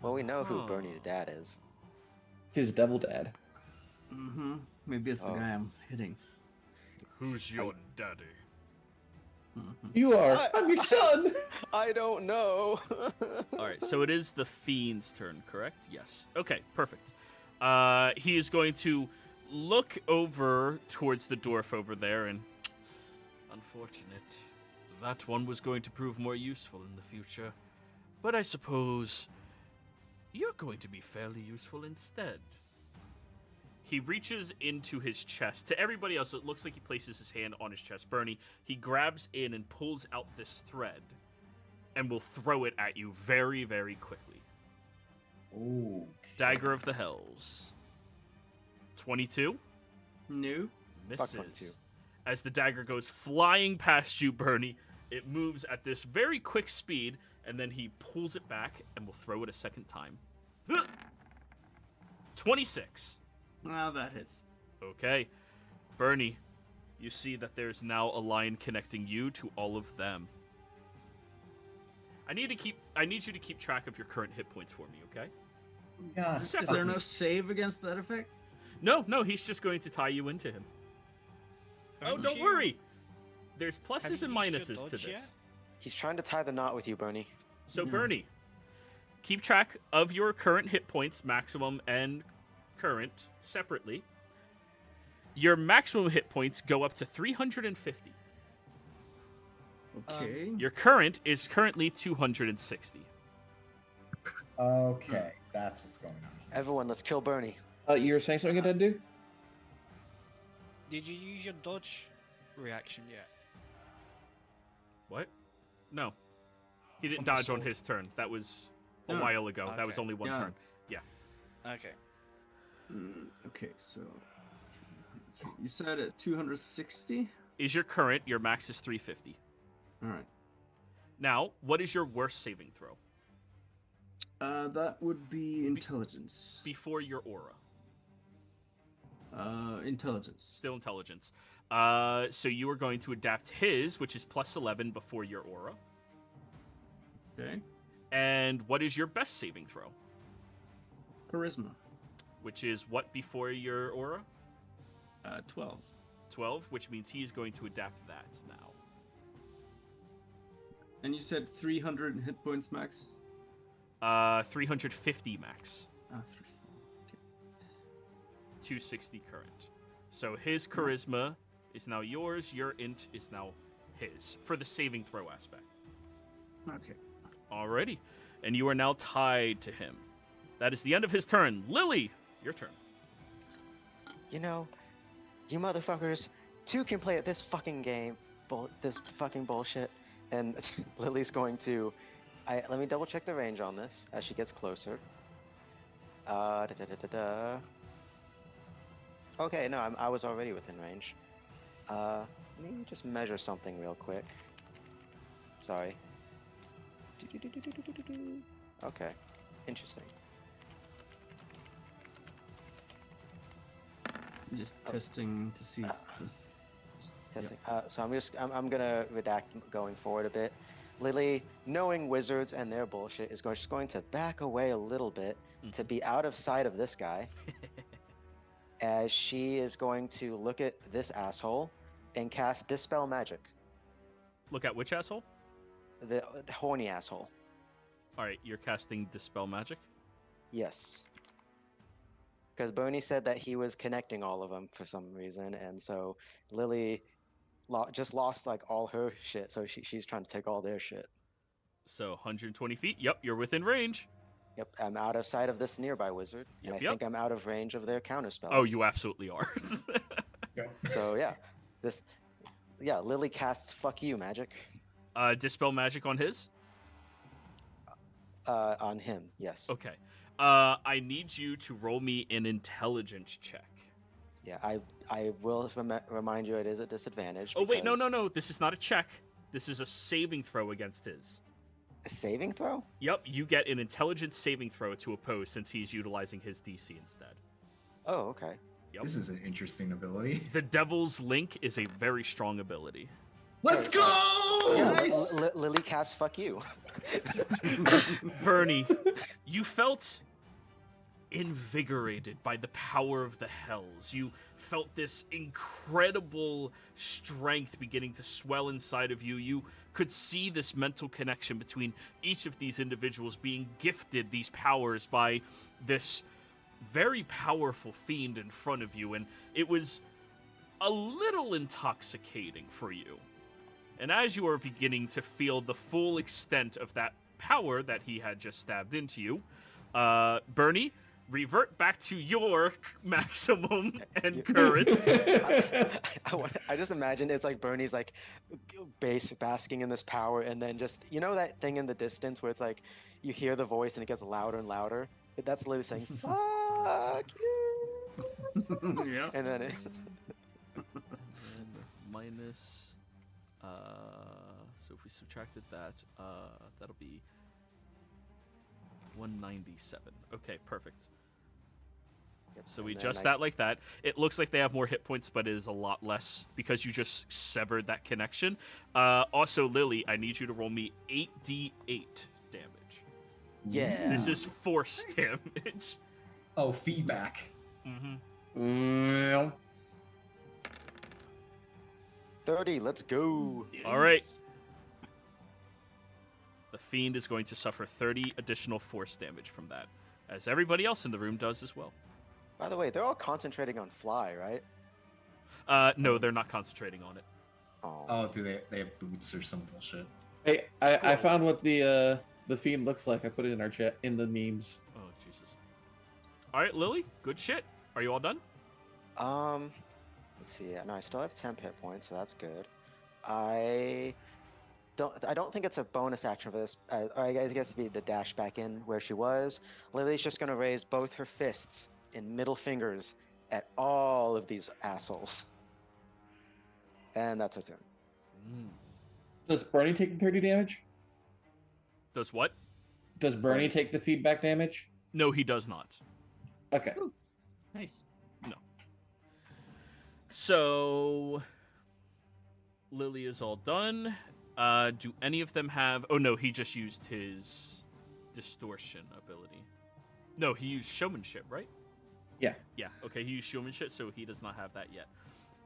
Well, we know who Oh. Bernie's dad is. His devil dad. Mm-hmm. Maybe it's the Oh. guy I'm hitting. Who's your daddy? Mhm. You are. I'm your son. I don't know. Alright, so it is the Fiend's turn, correct? Yes. Okay, perfect. He is going to look over towards the dwarf over there and... Unfortunate. That one was going to prove more useful in the future. But I suppose... you're going to be fairly useful instead. He reaches into his chest. To everybody else, it looks like he places his hand on his chest. Bernie, he grabs in and pulls out this thread and will throw it at you very, very quickly. Ooh. Dagger of the Hells. 22? No. Fuck Misses. 22. As the dagger goes flying past you, Bernie, it moves at this very quick speed, and then he pulls it back and will throw it a second time. 26. Well, that hits. Okay. Bernie, you see that there's now a line connecting you to all of them. I need you to keep track of your current hit points for me, okay? God. Is there no save against that effect? No, he's just going to tie you into him. Oh, Haven't don't you- worry. There's have pluses you and used your minuses to dodge yet? this. He's trying to tie the knot with you, Bernie. So, Yeah. Bernie, keep track of your current hit points, maximum and current, separately. Your maximum hit points go up to 350. Okay. Your current is currently 260. Okay, that's what's going on here. Everyone, let's kill Bernie. You were saying something I didn't do? Did you use your dodge reaction yet? What? No. He didn't From the dodge on sword. his turn. That was a No. while ago. That was Okay. only one Yeah. turn. Okay. Okay, so you said at 260. Is your current, your max is 350. All right. Now, what is your worst saving throw? That would be intelligence. Before your aura. Intelligence. Still intelligence. So you are going to adapt his, which is plus 11 before your aura. Okay. And what is your best saving throw? Charisma. Which is what before your aura? 12. 12, which means he is going to adapt that now. And you said 300 hit points max? 350 max. 260 current. So his charisma is now yours, your int is now his, for the saving throw aspect. Okay. Alrighty. And you are now tied to him. That is the end of his turn. Lily, your turn. You know, you motherfuckers, two can play at this fucking game, this fucking bullshit, and Lily's going to. Let me double check the range on this as she gets closer. Okay, no, I was already within range. Let me just measure something real quick. Sorry. Okay, interesting. I'm just testing to see if this. Testing. So I'm gonna redact going forward a bit. Lily, knowing wizards and their bullshit, is just going to back away a little bit to be out of sight of this guy. As she is going to look at this asshole and cast Dispel Magic. Look at which asshole? The horny asshole. Alright, you're casting Dispel Magic. Yes. Because Bernie said that he was connecting all of them for some reason, and so Lily just lost like all her shit, so she's trying to take all their shit. So 120 feet. Yep, you're within range. Yep, I'm out of sight of this nearby wizard, and I Yep. think I'm out of range of their counter spells. Oh, you absolutely are. So yeah, Lily casts "fuck you" magic Dispel magic on his. on him. Yes. Okay. I need you to roll me an intelligence check. Yeah, I will remind you it is a disadvantage. Oh wait, no. because- This is not a check. This is a saving throw against his. A saving throw? Yep, you get an intelligence saving throw to oppose since he's utilizing his DC instead. Oh, okay. Yep. This is an interesting ability. The Devil's Link is a very strong ability. Let's go! Yeah, Nice. Lily casts "fuck you." Bernie, you felt invigorated by the power of the hells. You felt this incredible strength beginning to swell inside of you. You could see this mental connection between each of these individuals being gifted these powers by this very powerful fiend in front of you, and it was a little intoxicating for you. And as you are beginning to feel the full extent of that power that he had just stabbed into you, Bernie, revert back to your maximum endurance. I just imagine it's like Bernie's like basking in this power, and then just that thing in the distance where it's like you hear the voice and it gets louder and louder. That's Lily saying "fuck you," Yeah. and then it, And minus, so if we subtracted that, that'll be 197. Okay, perfect. Yep, So and we then adjust that like that. It looks like they have more hit points, but it is a lot less because you just severed that connection. Also, Lily, I need you to roll me 8d8 damage. Yeah. This is force damage. Oh, feedback. Mm-hmm. 30. Let's go. All right. The fiend is going to suffer 30 additional force damage from that, as everybody else in the room does as well. By the way, they're all concentrating on fly, right? No, they're not concentrating on it. Oh. Oh, do they have boots or some bullshit? Hey, I found what the fiend looks like. I put it in our chat in the memes. Oh, Jesus. All right, Lily, good shit. Are you all done? Let's see. No, I still have 10 hit points, so that's good. I don't think it's a bonus action for this. I guess it'd be to dash back in where she was. Lily's just gonna raise both her fists in middle fingers at all of these assholes. And that's her turn. Does Bernie take the 30 damage? Does what? Does Bernie take the feedback damage? No, he does not. Okay. Nice. So, Lily is all done. Do any of them have... Oh, no, he just used his distortion ability. No, he used showmanship, right? Yeah. Yeah, okay, he used showmanship, so he does not have that yet.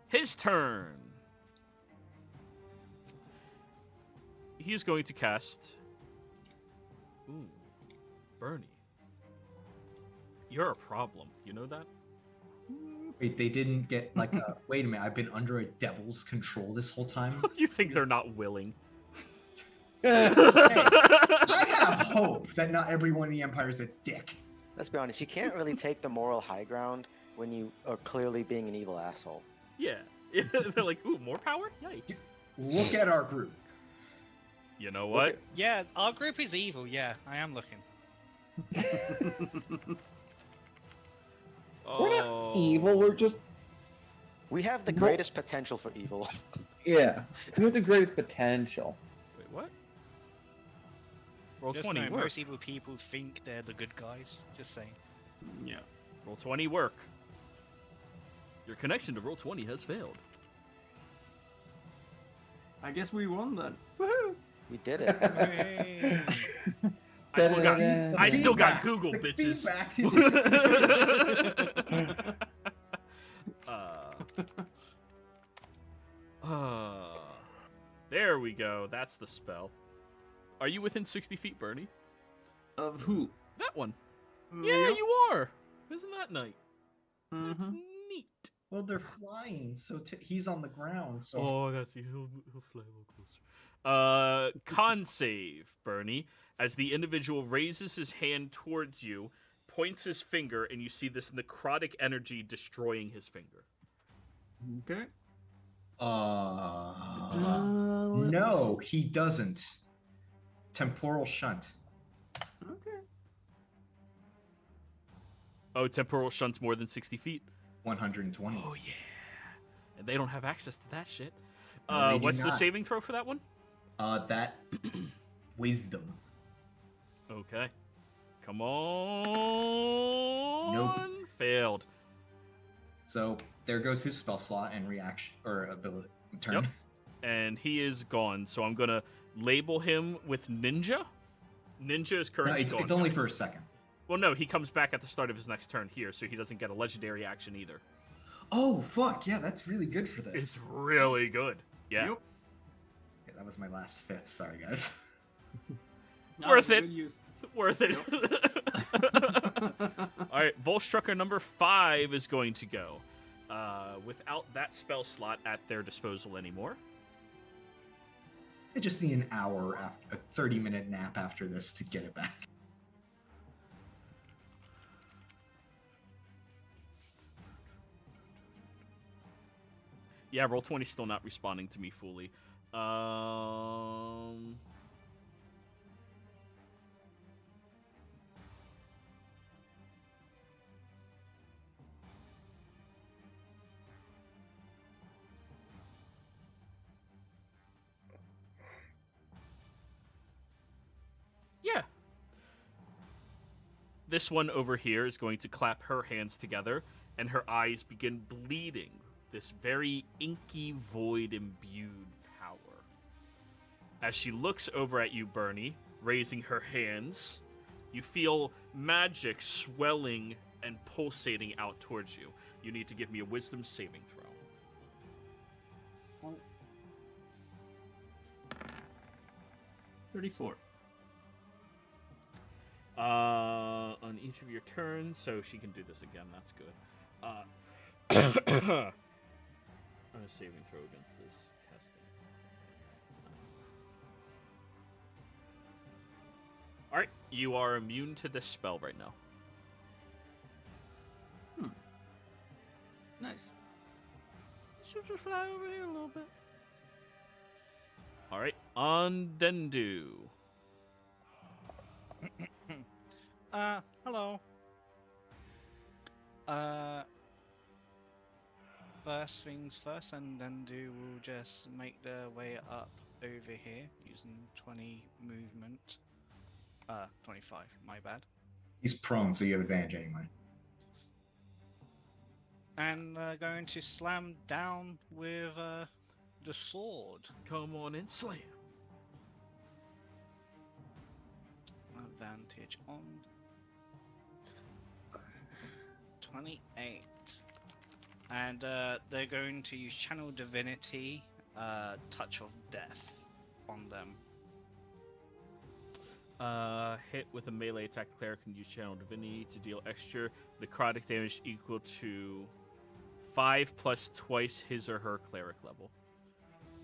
His turn. He is going to cast... Ooh, Bernie. You're a problem. You know that? Wait, they didn't get like a. Wait a minute, I've been under a devil's control this whole time. You think they're not willing? I have hope that not everyone in the Empire is a dick. Let's be honest, you can't really take the moral high ground when you are clearly being an evil asshole. Yeah. They're like, ooh, more power? Yay. Look at our group. You know what? Yeah, our group is evil. Yeah, I am looking. We're not evil, we're just... We have the No. greatest potential for evil. Yeah. We have the greatest potential. Wait, what? Roll Just 20 know, work. most evil people think they're the good guys. Just saying. Yeah. Roll 20 work. Your connection to roll 20 has failed. I guess we won then. Woohoo! We did it. Hooray. I still got Feedback. Google, The bitches. feedback is- There we go. That's the spell. Are you within 60 feet, Bernie? Of who? That one. Yeah, you are. Isn't that nice? That's Mhm. neat. Well, they're flying, so he's on the ground. So Oh, that's he'll fly a little closer. Con save, Bernie, as the individual raises his hand towards you, points his finger, and you see this necrotic energy destroying his finger. Okay. No, he doesn't. Temporal shunt. Okay. Oh, temporal shunt's more than 60 feet. 120. Oh yeah, and they don't have access to that shit. No, they do What's the not. saving throw for that one? That wisdom. Okay, come on. Nope. Failed. So there goes his spell slot and reaction or ability turn. Yep. And he is gone. So I'm gonna label him with Ninja. Ninja is No, currently gone. it's only guys. for a second. Well, no, he comes back at the start of his next turn here, so he doesn't get a legendary action either. Oh fuck yeah, that's really good for this. It's really good. Yeah. Yep. Yeah, that was my last fifth. Sorry guys. No, Worth good it. use. Worth it. All right, Volstrucker number 5 is going to go without that spell slot at their disposal anymore. I just need an hour after a 30-minute nap after this to get it back. Yeah, Roll20 still not responding to me fully. Yeah. This one over here is going to clap her hands together, and her eyes begin bleeding. This very inky void imbued power. As she looks over at you, Bernie, raising her hands, you feel magic swelling and pulsating out towards you. You need to give me a wisdom saving throw. 34. On each of your turns, so she can do this again. That's good. On a saving throw against this casting. All right, you are immune to this spell right now. Nice. Should just fly over here a little bit. All right, on Dendu. Hello. First things first, and then will just make their way up over here using 20 movement. 25, my bad. He's prone, so you have advantage anyway. And going to slam down with the sword. Come on and slam. Advantage on 28. And they're going to use Channel Divinity, Touch of Death on them. Hit with a melee attack, the cleric can use Channel Divinity to deal extra necrotic damage equal to 5 plus twice his or her cleric level.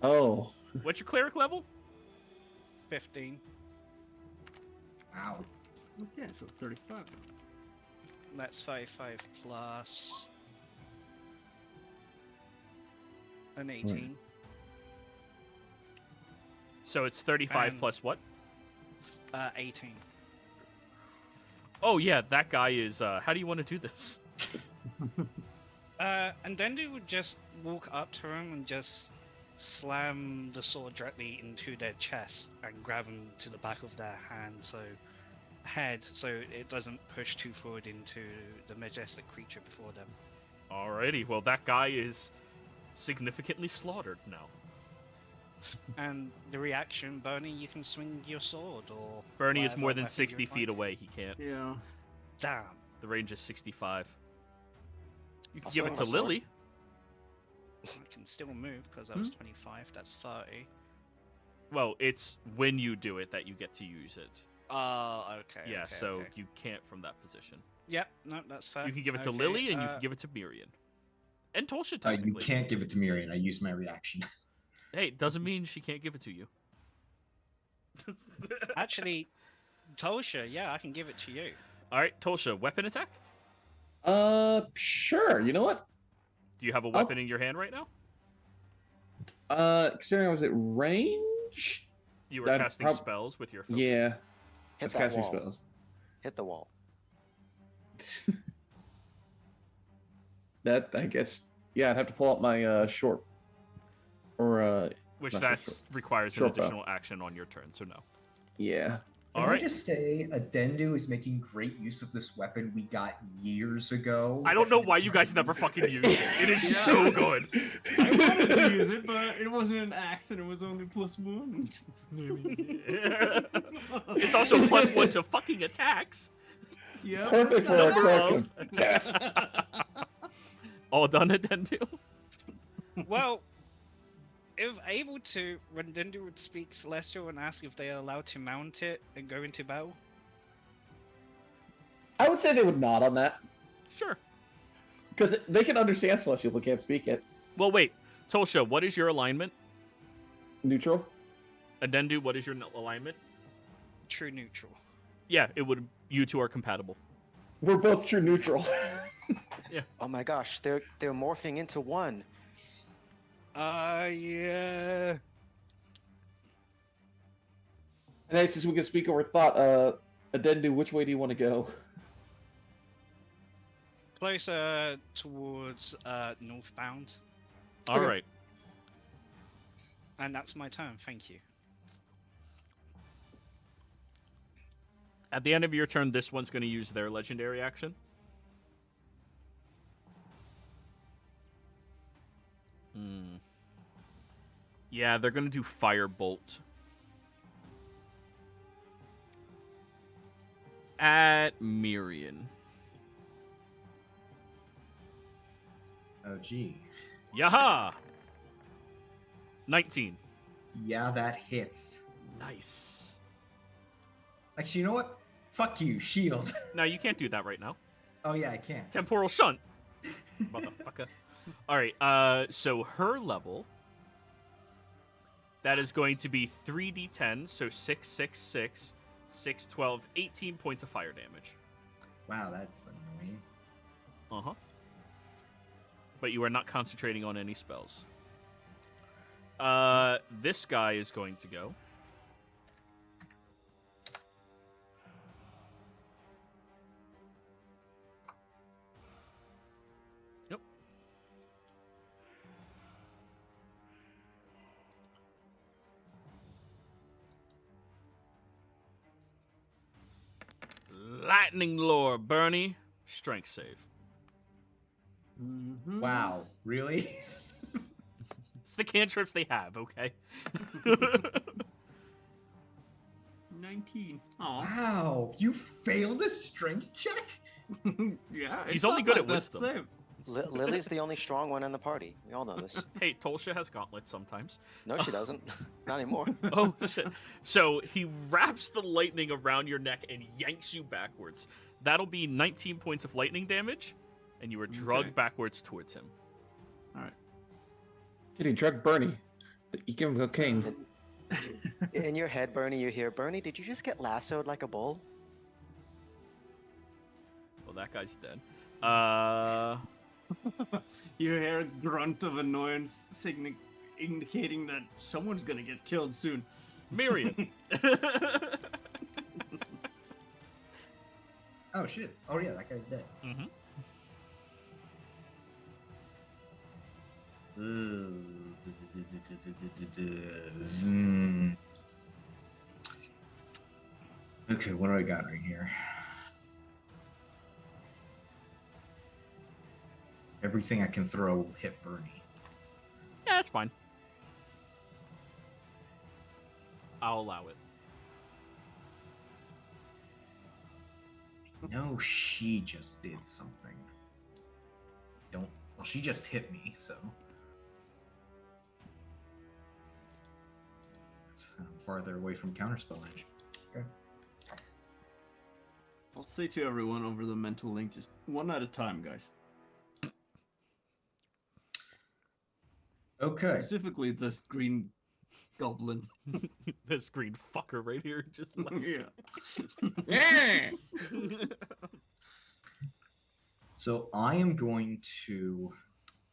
Oh. What's your cleric level? 15. Ow. Okay, so 35. That's 35 plus an 18. So it's 35 And- plus what? 18. Oh yeah, that guy is. How do you want to do this? And Dendu would just walk up to him and just slam the sword directly into their chest and grab them to the back of their head, so it doesn't push too forward into the majestic creature before them. Alrighty, well that guy is significantly slaughtered now. And the reaction, Bernie, you can swing your sword, or Bernie is whatever more than method 60 you'd feet like. away. He can't. Yeah. Damn. The range is 65. You can I'll give it swing to my sword. Lily. I can still move because that was 25. That's 30. Well, it's when you do it that you get to use it. Oh, okay. Yeah, okay, so okay. you can't from that position. Yep, no, that's fair. You can give it to Okay, Lily and you can give it to Miriam. And Tolsha, You technically. can't give it to Miriam. I used my reaction. Hey, doesn't mean she can't give it to you. Actually, Tolsha, yeah, I can give it to you. All right, Tolsha, weapon attack? Sure. You know what? Do you have a weapon in your hand right now? Considering I was at range. You were casting spells with your focus. Yeah. Hit That's that casting wall. spells. Hit the wall. That, I guess, yeah, I'd have to pull out my short, or Which not that short. requires an Short bow. additional action on your turn, so no. Yeah. All Can right. I just say, Adendu is making great use of this weapon we got years ago. I don't know why you guys never fucking used it. It is Yeah. so good. I wanted to use it, but it wasn't an axe and it was only +1. It's also +1 to fucking attacks. Yeah. Perfect for a Number correction. All done at Dendu. Well, if able to, when Dendu would speak Celestial and ask if they are allowed to mount it and go into battle. I would say they would nod on that. Sure. Because they can understand Celestial but can't speak it. Well, wait. Tolsha, what is your alignment? Neutral? Adendu, what is your alignment? True neutral. Yeah, it would. You two are compatible. We're both true neutral. Oh my gosh, they're morphing into one. Yeah. And then since we can speak over thought, Adendu, which way do you want to go? Closer towards northbound. All Okay. right. And that's my turn, thank you. At the end of your turn, this one's going to use their legendary action. Yeah, they're going to do Firebolt. At Mirian. Oh, gee. Yaha! 19. Yeah, that hits. Nice. Actually, you know what? Fuck you, shield. Now, you can't do that right now. Oh, yeah, I can. Temporal Shunt. Motherfucker. Alright, so her level... That is going to be 3d10, so 6, 6, 6, 6, 12, 18 points of fire damage. Wow, that's annoying. Uh-huh. But you are not concentrating on any spells. This guy is going to go. Yep. Lightning Lore, Bernie. Strength save. Mm-hmm. Wow, really? It's the cantrips they have, okay? 19. Aw. Wow, you failed a strength check? Yeah. He's it's only not good my at best wisdom. save. Lily's the only strong one in the party. We all know this. Hey, Tolsha has gauntlets sometimes. No, she doesn't. Not anymore. Oh, shit. So he wraps the lightning around your neck and yanks you backwards. That'll be 19 points of lightning damage, and you are drugged Okay. backwards towards him. All right. Did he drug Bernie? You give him cocaine. In your head, Bernie, you hear, Bernie, did you just get lassoed like a bull? Well, that guy's dead. You hear a grunt of annoyance indicating that someone's gonna get killed soon. Miriam. Oh, shit. Oh, yeah, that guy's dead. Mhm. Mm. Okay, what do I got right here? Everything I can throw hit Bernie. Yeah, that's fine. I'll allow it. No, she just did something. Don't. Well, she just hit me, so. I'm farther away from counterspell range. Okay. I'll say to everyone over the mental link, just one at a time, guys. Okay. Specifically, this green goblin. This green fucker right here just Yeah. So I am going to.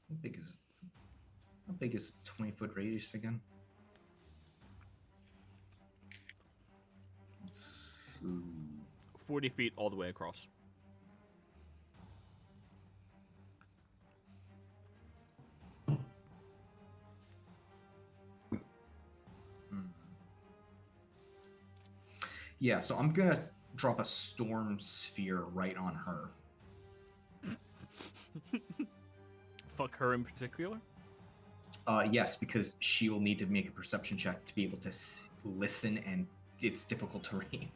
How big is 20-foot radius again? 40 feet all the way across. Yeah, so I'm gonna drop a storm sphere right on her. Fuck her in particular? Yes, because she will need to make a perception check to be able to listen, and it's difficult terrain.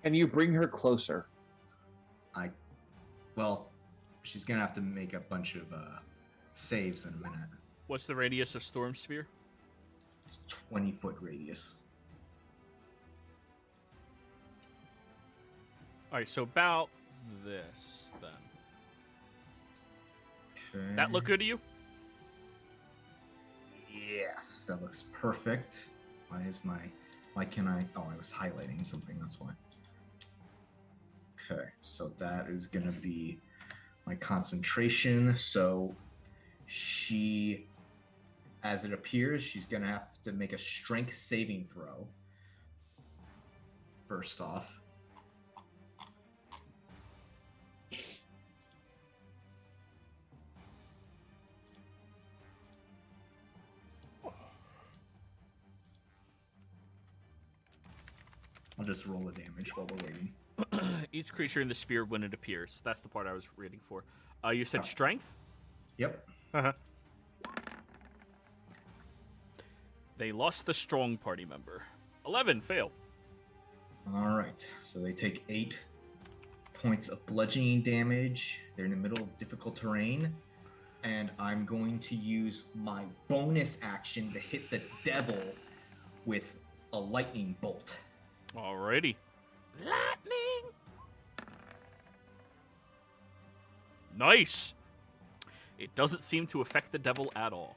Can you bring her closer? Well, she's gonna have to make a bunch of saves in a minute. What's the radius of Storm Sphere? 20-foot radius. Alright, so about this, then. Okay. That look good to you? Yes, that looks perfect. Why can I? Oh, I was highlighting something, that's why. Okay, so that is gonna be my concentration. So she, as it appears, she's gonna have to make a strength saving throw. First off. I'll just roll the damage while we're waiting. Each creature in the sphere when it appears. That's the part I was reading for. You said Oh. strength? Yep. Uh-huh. They lost the strong party member. 11, fail. All right, so they take 8 points of bludgeoning damage. They're in the middle of difficult terrain, and I'm going to use my bonus action to hit the devil with a lightning bolt. Alrighty. Lightning! Nice! It doesn't seem to affect the devil at all.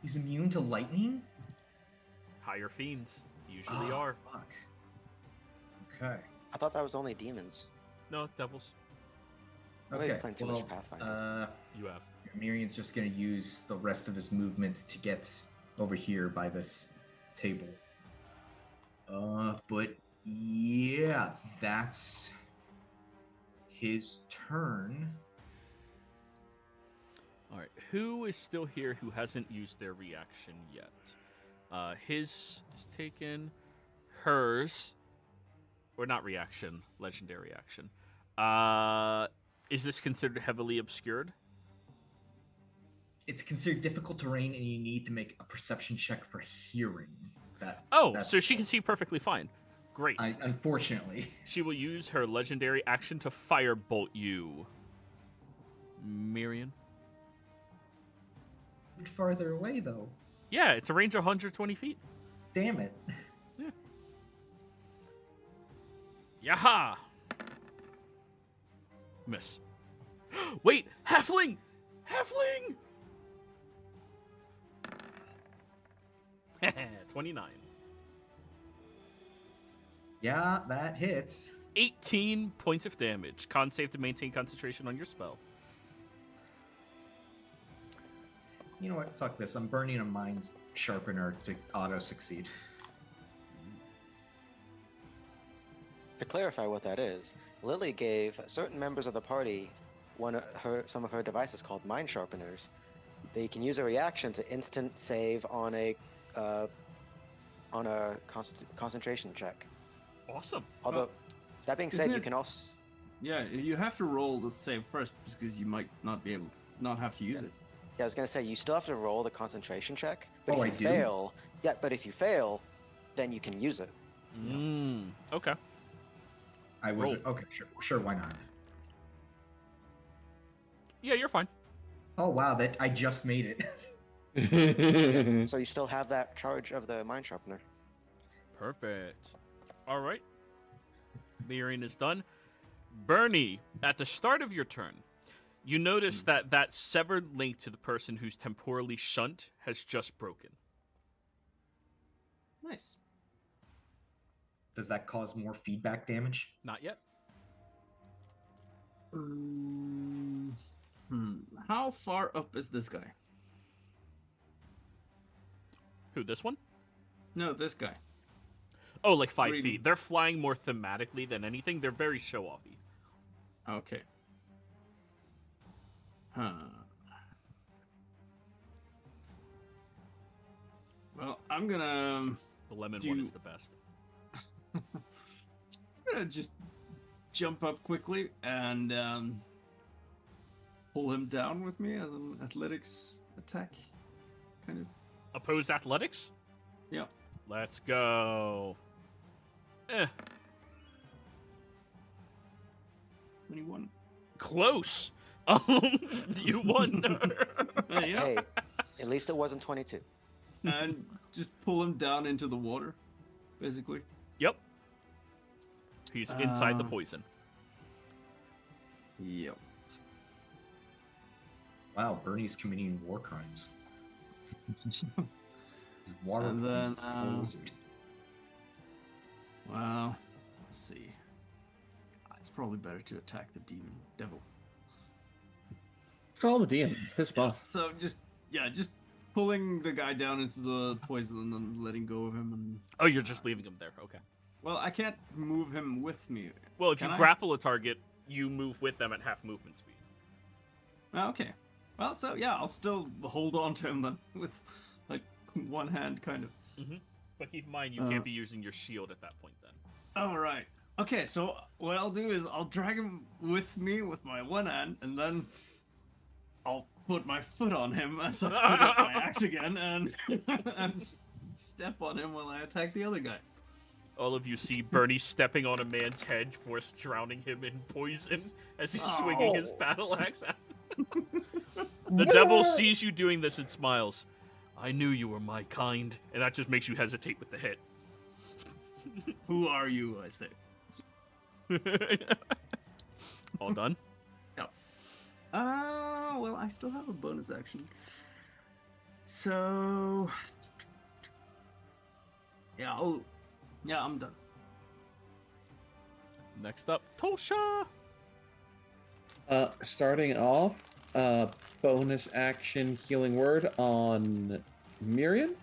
He's immune to lightning? Higher fiends usually Oh, are. Fuck. Okay. I thought that was only demons. No, devils. I thought you were Okay. playing too much Pathfinder. You have. Mirian's just going to use the rest of his movement to get over here by this table. But yeah, that's his turn. Alright, who is still here who hasn't used their reaction yet? His is taken. Hers. Or not reaction, legendary action. Is this considered heavily obscured? It's considered difficult terrain, and you need to make a perception check for hearing. That's So she can see perfectly fine. Great. Unfortunately. She will use her legendary action to firebolt you. Miriam? Much farther away, though. Yeah, it's a range of 120 feet. Damn it. Yaha! Miss. Wait! Halfling! Halfling! 29. Yeah, that hits. 18 points of damage. Con save to maintain concentration on your spell. You know what? Fuck this. I'm burning a mind sharpener to auto-succeed. To clarify what that is, Lily gave certain members of the party some of her devices called mind sharpeners. They can use a reaction to instant save on a concentration check. Awesome. Although, that being said, isn't you it- can also Yeah, you have to roll the save first because you might not have to use it. Yeah, I was gonna say you still have to roll the concentration check. But Oh, if I you do? fail, but if you fail, then you can use it. Okay. I was Roll. okay. Sure. Why not? Yeah, you're fine. Oh wow, that I just made it. So you still have that charge of the mind sharpener. Perfect. All right. Miriam is done. Bernie, at the start of your turn, You notice that that severed link to the person who's temporally shunt has just broken. Nice. Does that cause more feedback damage? Not yet. How far up is this guy? Who, this one? No, this guy. Oh, like 5 Reading. feet. They're flying more thematically than anything. They're very show-offy. Okay. Huh. Well, I'm gonna The lemon one is the best. just jump up quickly and pull him down with me as an athletics attack, kind of. Opposed athletics? Yeah. Let's go. 21. Close. You won. Yeah. Hey, at least it wasn't 22. And just pull him down into the water, basically. Yep. He's inside the Uh, poison. Yep. Wow, Bernie's committing war crimes. His water And then, poison. Well, let's see. It's probably better to attack the devil. Call him a DM. Piss him off. So just pulling the guy down into the poison and then letting go of him. And Oh, you're just leaving him there. Okay. well, I can't move him with me. Well, if Can you I? grapple a target, you move with them at half movement speed. Oh, okay. Well, so yeah, I'll still hold on to him then with like one hand, kind of. But keep in mind, you can't be using your shield at that point then. All right. Okay, so what I'll do is I'll drag him with me with my one hand, and then I'll put my foot on him as I put up my axe again, and step on him while I attack the other guy. All of you see Bernie stepping on a man's head, force drowning him in poison as he's swinging his battle axe at him. The devil sees you doing this and smiles. I knew you were my kind, and that just makes you hesitate with the hit. Who are you? I say. All done? No. Well, I still have a bonus action. So, yeah, I'm done. Next up, Tosha. Starting off, bonus action healing word on Miriam.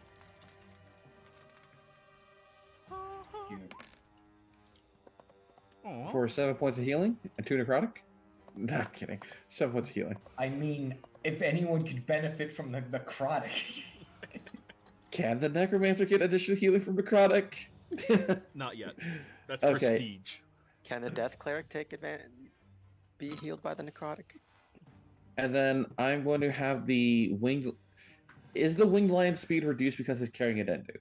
Aw. For 7 points of healing and 2 necrotic. Not kidding. 7 points of healing. I mean, if anyone could benefit from the necrotic. Can the necromancer get additional healing from necrotic? Not yet. That's Okay. prestige. Can the Death Cleric take advantage? Be healed by the necrotic? And then I'm going to have the winged. Is the winged lion speed reduced because it's carrying a dendu?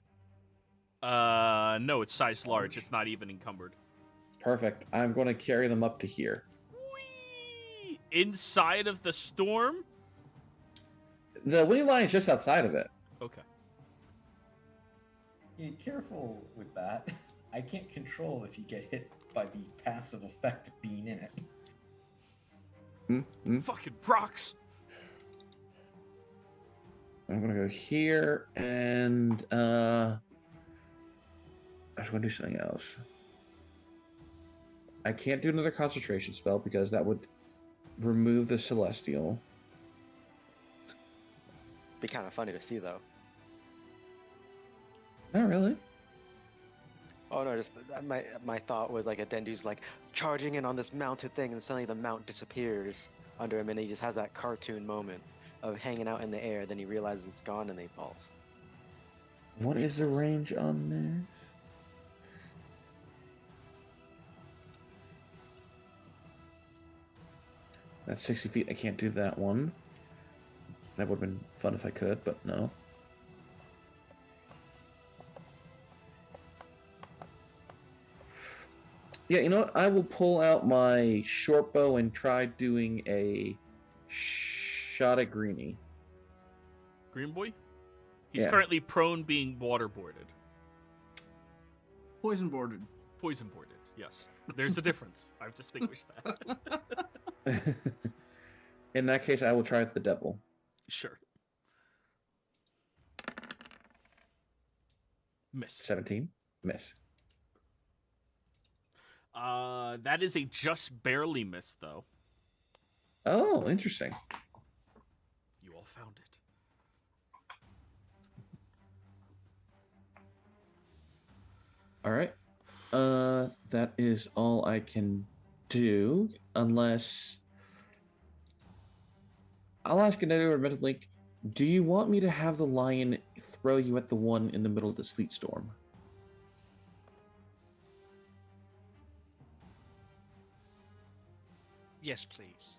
No, it's size large. It's not even encumbered. Perfect. I'm going to carry them up to here. Whee! Inside of the storm? The winged lion's just outside of it. Okay. Be careful with that. I can't control if you get hit by the passive effect of being in it. Fucking rocks! I'm gonna go here and I was gonna do something else. I can't do another concentration spell because that would remove the celestial. Be kind of funny to see though. Not really. Oh no, just my thought was like a Dendu's like charging in on this mounted thing, and suddenly the mount disappears under him, and he just has that cartoon moment of hanging out in the air. Then he realizes it's gone, and then he falls. What is the range on this? That's 60 feet. I can't do that one. That would have been fun if I could, but no. Yeah, you know what? I will pull out my short bow and try doing a shot at Greenie. Green boy? He's Yeah. currently prone being waterboarded. Poison boarded. Poison boarded, yes. There's a difference. I've distinguished that. In that case, I will try with the devil. Sure. Miss. 17. Miss. That is a just barely miss, though. Oh, interesting. You all found it. All right. That is all I can do, unless I'll ask another Reddit link. Do you want me to have the lion throw you at the one in the middle of the sleet storm? Yes, please.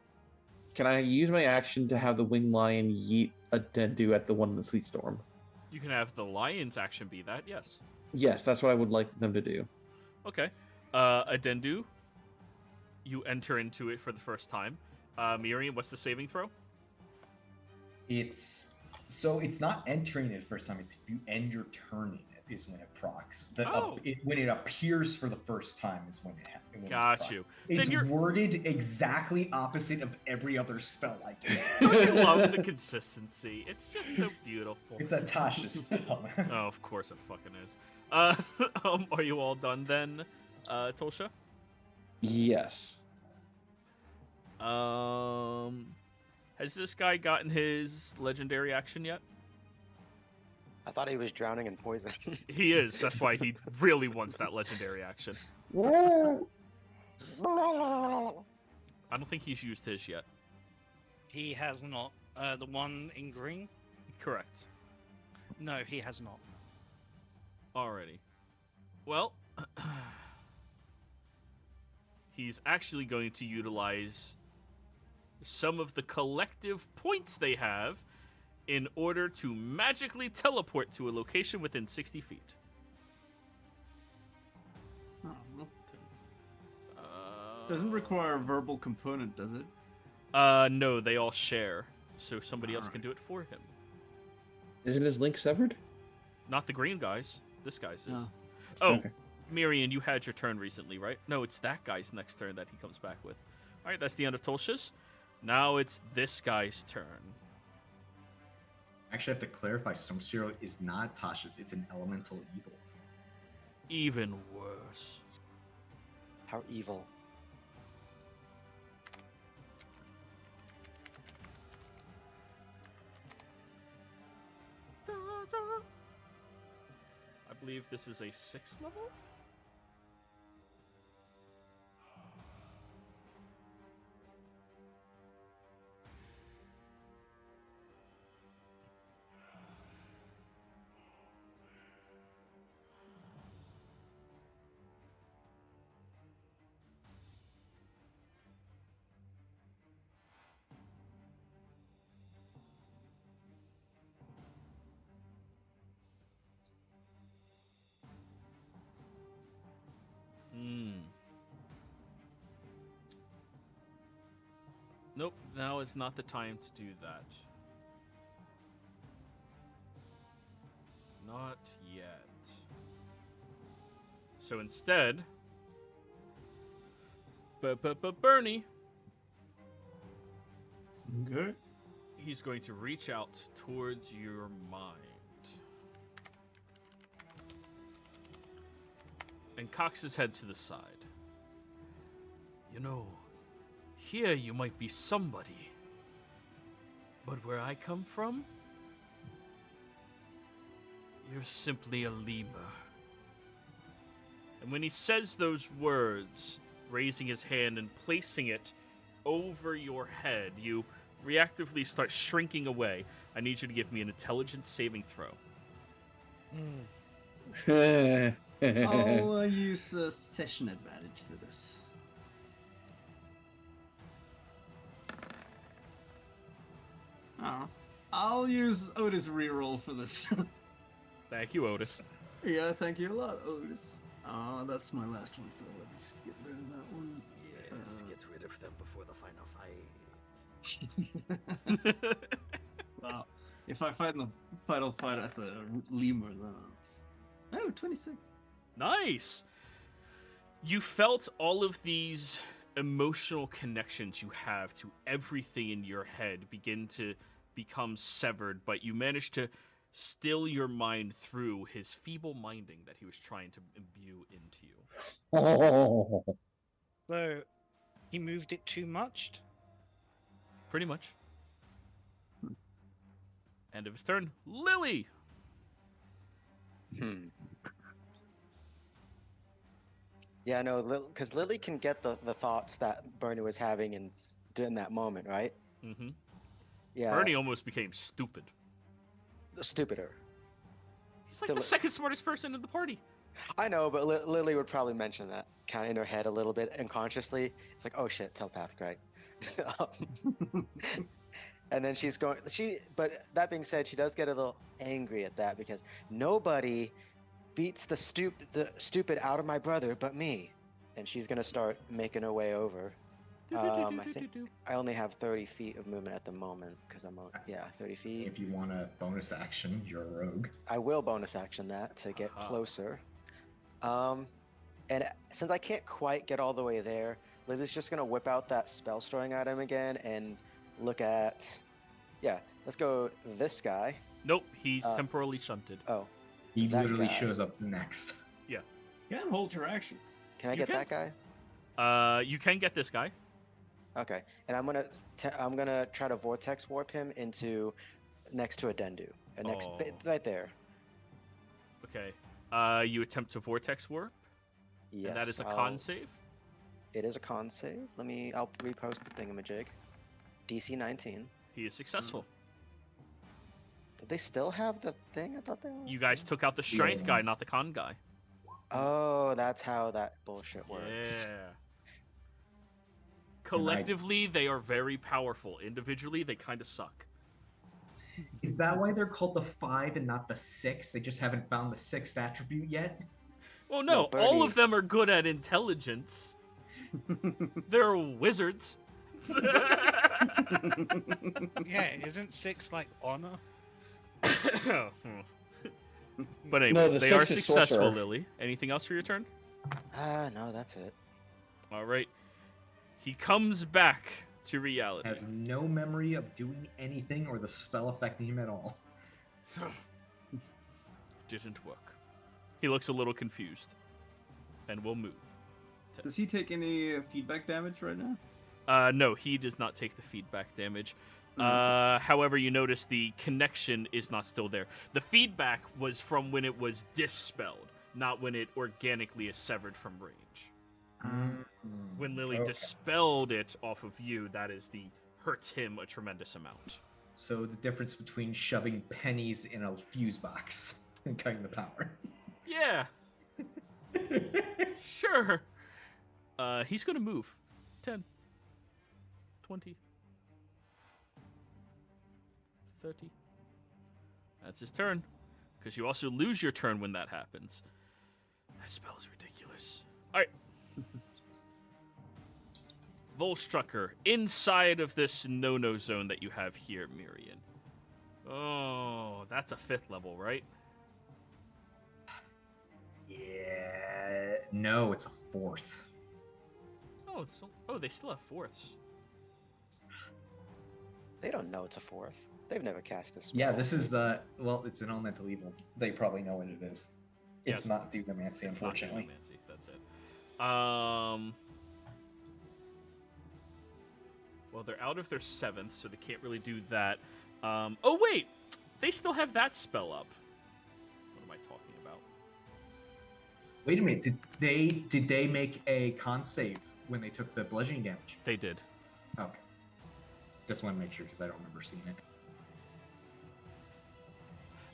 Can I use my action to have the winged lion yeet a Dendu at the one in the sleet storm? You can have the lion's action be that, yes. Yes, that's what I would like them to do. Okay. Adendu, you enter into it for the first time. Miriam, what's the saving throw? It's not entering it the first time. It's if you end your turn in it is when it procs. When it appears for the first time is when it Got you. It's Then you're... worded exactly opposite of every other spell I do. Don't you love the consistency? It's just so beautiful. It's a Tasha's spell. Oh, of course it fucking is. Are you all done then, Tolsha? Yes. Has this guy gotten his legendary action yet? I thought he was drowning in poison. He is. That's why he really wants that legendary action. I I don't think he's used his yet. He has not. The one in green? Correct. No, he has not. Alrighty. Well, he's actually going to utilize some of the collective points they have in order to magically teleport to a location within 60 feet. Oh, well, doesn't require a verbal component, does it? No, they all share, so somebody else can do it for him. Isn't his link severed? Not the green guys. This guy's is. No. Oh, Okay. Miriam, you had your turn recently, right? No, it's that guy's next turn that he comes back with. All right, that's the end of Tolsha's. Now it's this guy's turn. Actually, I have to clarify, Storm Zero is not Tasha's. It's an elemental evil. Even worse. How evil. I believe this is a 6th level? Nope, now is not the time to do that. Not yet. So instead, Bernie, Okay. he's going to reach out towards your mind. And cocks his head to the side. You know, here you might be somebody. But where I come from, you're simply a lemur. And when he says those words, raising his hand and placing it over your head, you reactively start shrinking away. I need you to give me an intelligence saving throw. I'll use session advantage for this. Oh, I'll use Otis reroll for this. Thank you, Otis. Yeah, thank you a lot, Otis. That's my last one, so let's get rid of that one. Yes, get rid of them before the final fight. Wow. If I fight in the final fight as a lemur, then it's... Oh, 26. Nice! You felt all of these emotional connections you have to everything in your head begin to become severed, but you manage to still your mind through his feeble minding that he was trying to imbue into you. Oh. So he moved it too much. Pretty much. End of his turn. Lily! Yeah, no, because Lily can get the thoughts that Bernie was having in that moment, right? Mm-hmm. Yeah. Bernie almost became stupid. The stupider. He's like the second smartest person in the party. I know, but Lily would probably mention that kind of in her head a little bit unconsciously. It's like, oh shit, telepathic, right? And then but that being said, she does get a little angry at that because nobody beats the stupid out of my brother but me. And she's gonna start making her way over. I think I only have 30 feet of movement at the moment because I'm 30 feet. If you want a bonus action, you're a rogue. I will bonus action that to get closer. And since I can't quite get all the way there, Lily's just gonna whip out that spell storing item again and look at. Yeah, let's go this guy. Nope, he's temporarily shunted. Oh, He that literally guy. shows up next. Yeah. You can hold your action. Can I You get can. that guy? You can get this guy. Okay, and I'm gonna try to vortex warp him into next to a Dendu, right there. Okay. You attempt to vortex warp. Yes. And that is a con save. It is a con save. I'll repost the thingamajig. DC 19. He is successful. Did they still have the thing? I thought they were. You guys took out the strength guy, not the con guy. Oh, that's how that bullshit works. Yeah. Collectively, they are very powerful. Individually, they kind of suck. Is that why they're called the 5 and not the 6? They just haven't found the 6th attribute yet? Well, no, Bernie- all of them are good at intelligence. They're wizards. Yeah, isn't 6 like honor? But anyways, the they are 6 is successful, sorcerer. Lily. Anything else for your turn? No, that's it. All right. He comes back to reality. Has no memory of doing anything or the spell affecting him at all. Didn't work. He looks a little confused. And we'll move. Does he take any feedback damage right now? No, he does not take the feedback damage. Okay. However, you notice the connection is not still there. The feedback was from when it was dispelled, not when it organically is severed from range. When Lily dispelled it off of you, that is hurts him a tremendous amount. So the difference between shoving pennies in a fuse box and cutting the power. Yeah. Sure. He's gonna move. 10, 20, 30. That's his turn. Because you also lose your turn when that happens. That spell is ridiculous. Alright. Volstrucker, inside of this no-no zone that you have here, Mirian. Oh, that's a 5th level, right? Yeah. No, it's a 4th. Oh, they still have 4ths. They don't know it's a 4th. They've never cast this spell. Yeah, this is well, it's an elemental evil. They probably know what it is. It's Yes. not Dunamancy, It's not unfortunately. Geomancy, that's it. Well, they're out of their 7th, so they can't really do that. Oh, wait! They still have that spell up. What am I talking about? Wait a minute. Did they make a con save when they took the bludgeoning damage? They did. Okay. Just want to make sure because I don't remember seeing it.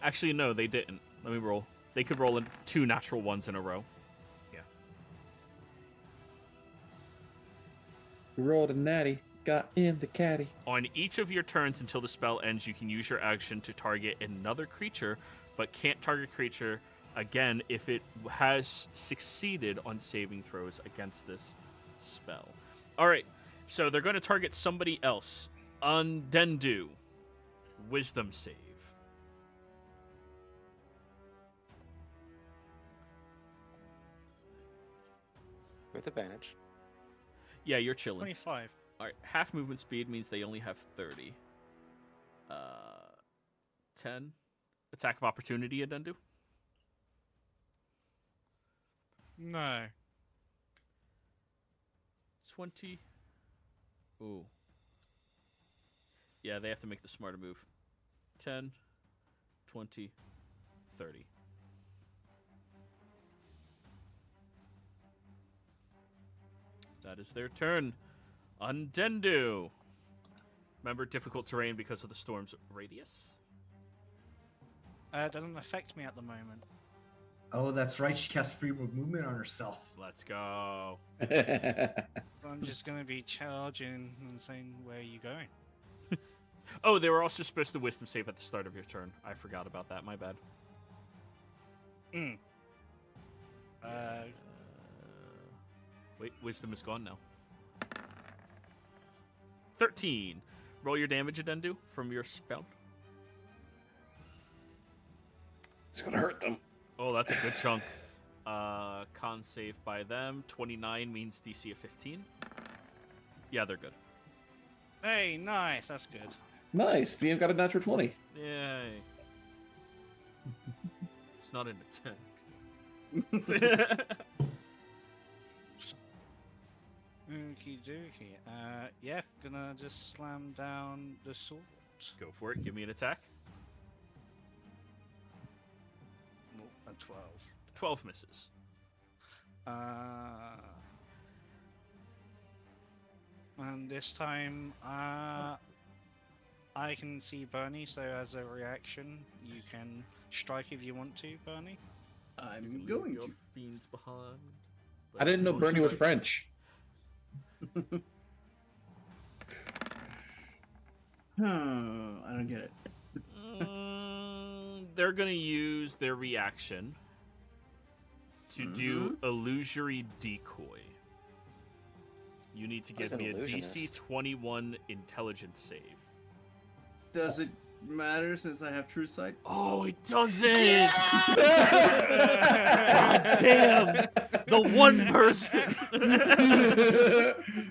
Actually, no, they didn't. Let me roll. They could roll 2 natural ones in a row. We rolled a natty, got in the caddy. On each of your turns until the spell ends, you can use your action to target another creature, but can't target creature again if it has succeeded on saving throws against this spell. All right, so they're going to target somebody else. Undendu. Wisdom save. With advantage. Yeah, you're chilling. 25. All right, half movement speed means they only have 30. 10. Attack of opportunity, Adendu. No. 20. Ooh. Yeah, they have to make the smarter move. 10, 20, 30. That is their turn. Undendu. Remember, difficult terrain because of the storm's radius? It doesn't affect me at the moment. Oh, that's right. She cast free movement on herself. Let's go. I'm just going to be charging and saying, where are you going? Oh, they were also supposed to wisdom save at the start of your turn. I forgot about that. My bad. Wait, wisdom is gone now. 13. Roll your damage, Adendu, from your spell. It's gonna hurt them. Oh, that's a good chunk. Con save by them. 29 means DC of 15. Yeah, they're good. Hey, nice. That's good. Nice. DM got a natural 20. Yay. It's not an attack. Okie dokie. Yeah, gonna just slam down the sword. Go for it. Give me an attack. Oh, a 12. 12 misses. And this time, I can see Bernie, so as a reaction, you can strike if you want to, Bernie. I'm going Your to. fiends behind. I didn't know Bernie was French. I don't get it. They're gonna use their reaction to do illusory decoy. You need to What is give an me a DC illusionist? 21 intelligence save. Does it matter since I have true sight? Oh, it doesn't! God damn! The one person!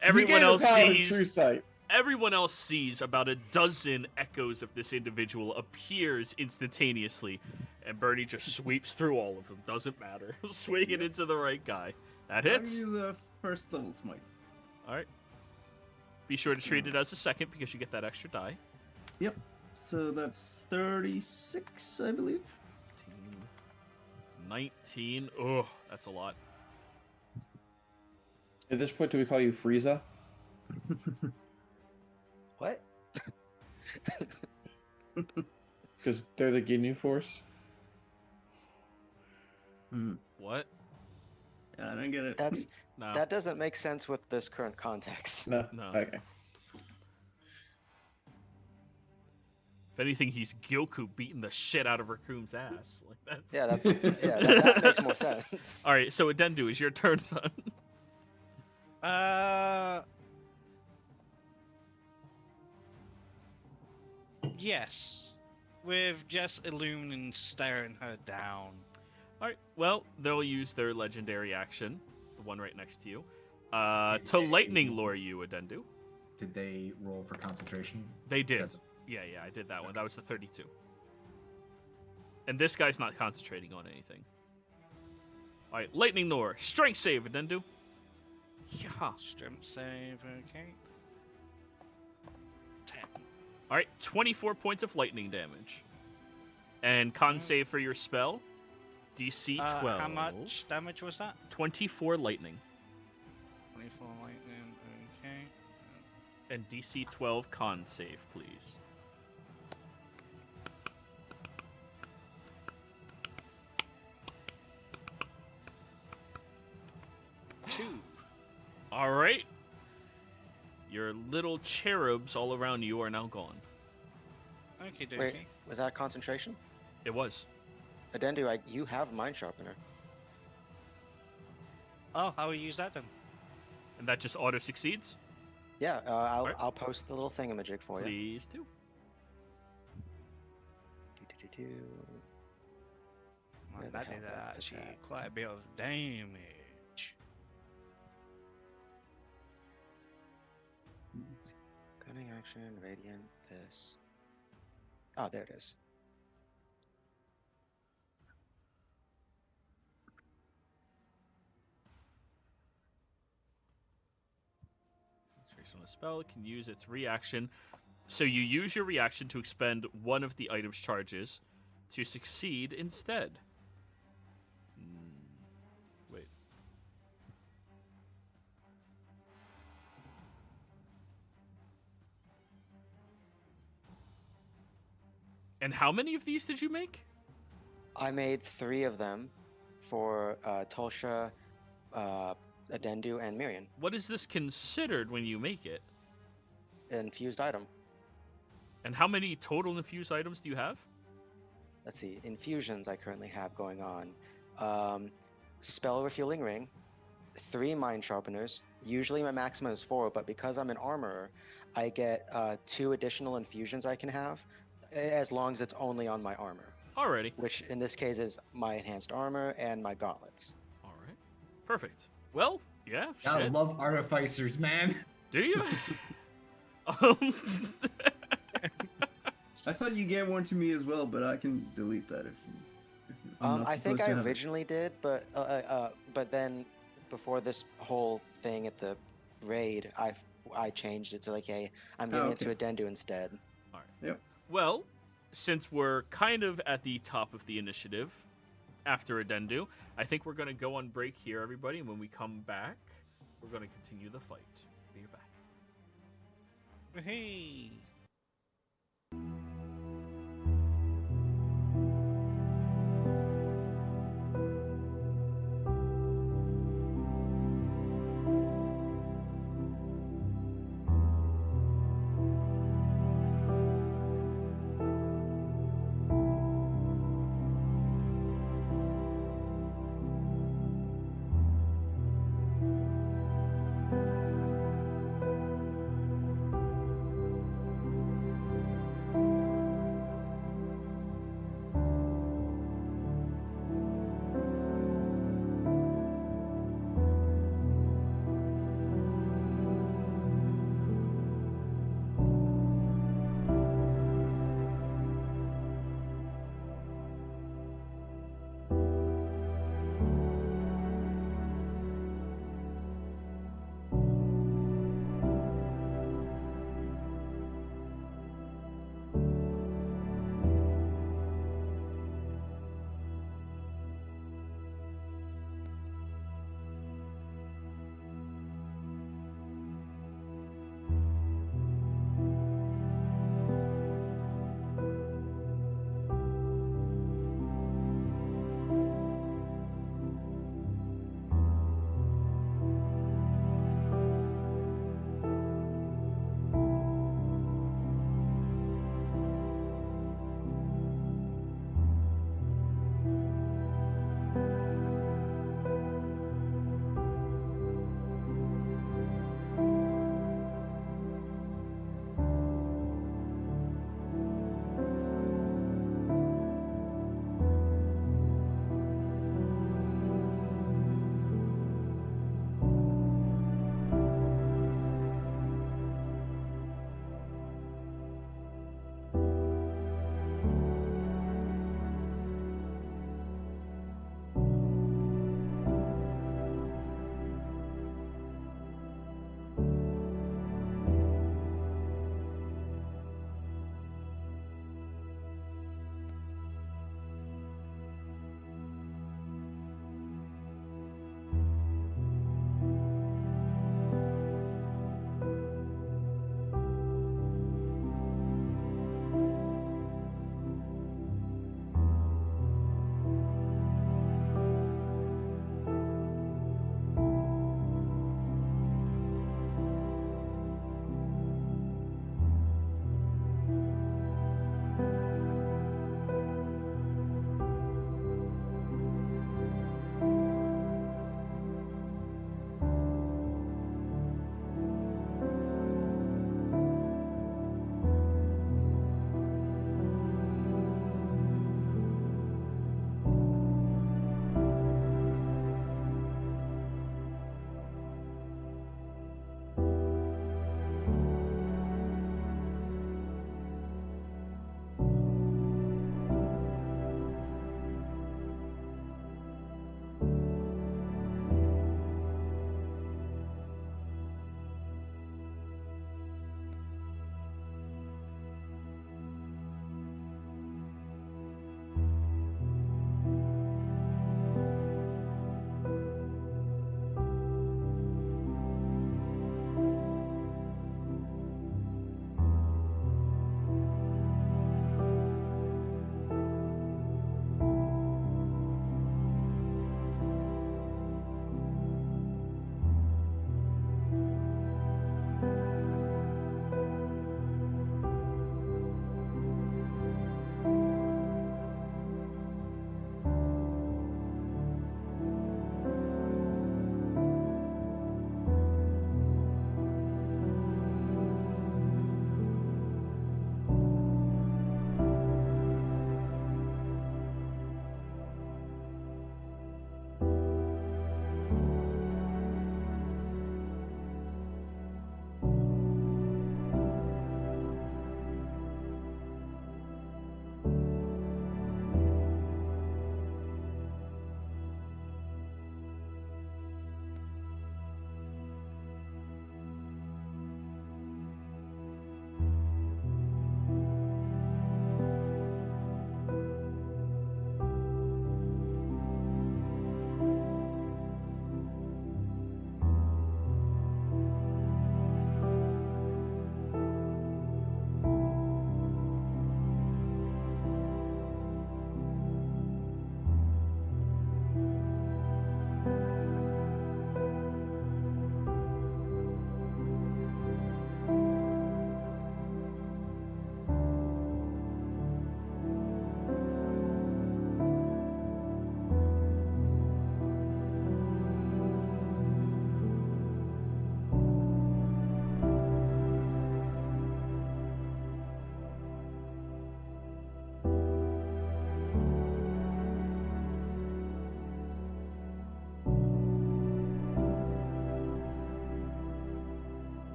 Everyone else True sees. sight. Everyone else sees about a dozen echoes of this individual appears instantaneously, and Bernie just sweeps through all of them. Doesn't matter. Swing it into the right guy. That hits. I'll use a first level smite. All right. Be sure to treat it as a second because you get that extra die. Yep. So that's 36, I believe. 19. Oh, that's a lot. At this point, do we call you Frieza? What? Because they're the Ginyu Force. What? Yeah, I don't get it. That's No. that doesn't make sense with this current context. No. No. Okay. If anything, he's Gyoku beating the shit out of Raccoon's ass. Like that's... Yeah, that makes more sense. All right, so Adendu, is your turn, son. Yes. With just illumining staring her down. All right, well, they'll use their legendary action, the one right next to you, to lightning lure you, Adendu. Did they roll for concentration? They did. That's- Yeah, I did that one. That was the 32. And this guy's not concentrating on anything. All right, lightning lure, strength save, Adendu. Yeah. Strength save, okay. 10. All right, 24 points of lightning damage. And con save for your spell, DC 12. How much damage was that? 24 lightning. 24 lightning, okay. And DC 12 con save, please. 2. All right. Your little cherubs all around you are now gone. Okay, dokie. Wait, was that concentration? It was. Adendu, you have Mind Sharpener. Oh, how will you use that then? And that just auto succeeds? Yeah, Alright. I'll post the little thingamajig for you. Please do. Do-do-do-do. Well, Where the that hell did did I put actually that? quite a bit of damage. Cunning action, radiant, this. Oh, there it is. Concentration on a spell can use its reaction. So you use your reaction to expend one of the item's charges to succeed instead. Wait. And how many of these did you make? I made 3 of them for Tolsha, Adendu, and Mirian. What is this considered when you make it? Infused item. And how many total infused items do you have? Let's see. Infusions I currently have going on. Spell Refueling Ring, 3 Mind Sharpeners. Usually my maximum is 4, but because I'm an armorer, I get 2 additional infusions I can have, as long as it's only on my armor. Alrighty. Which in this case is my enhanced armor and my gauntlets. Alright. Perfect. Well, yeah, I shit. love artificers, man. Do you? I thought you gave one to me as well, but I can delete that if I'm not I think supposed I to have it. originally did, but then before this whole thing at the raid, I changed it to like, hey, I'm giving it to Adendu instead. Alright. Yep. Well, since we're kind of at the top of the initiative after Adendu, I think we're going to go on break here, everybody. And when we come back, we're going to continue the fight. Be right back. Hey.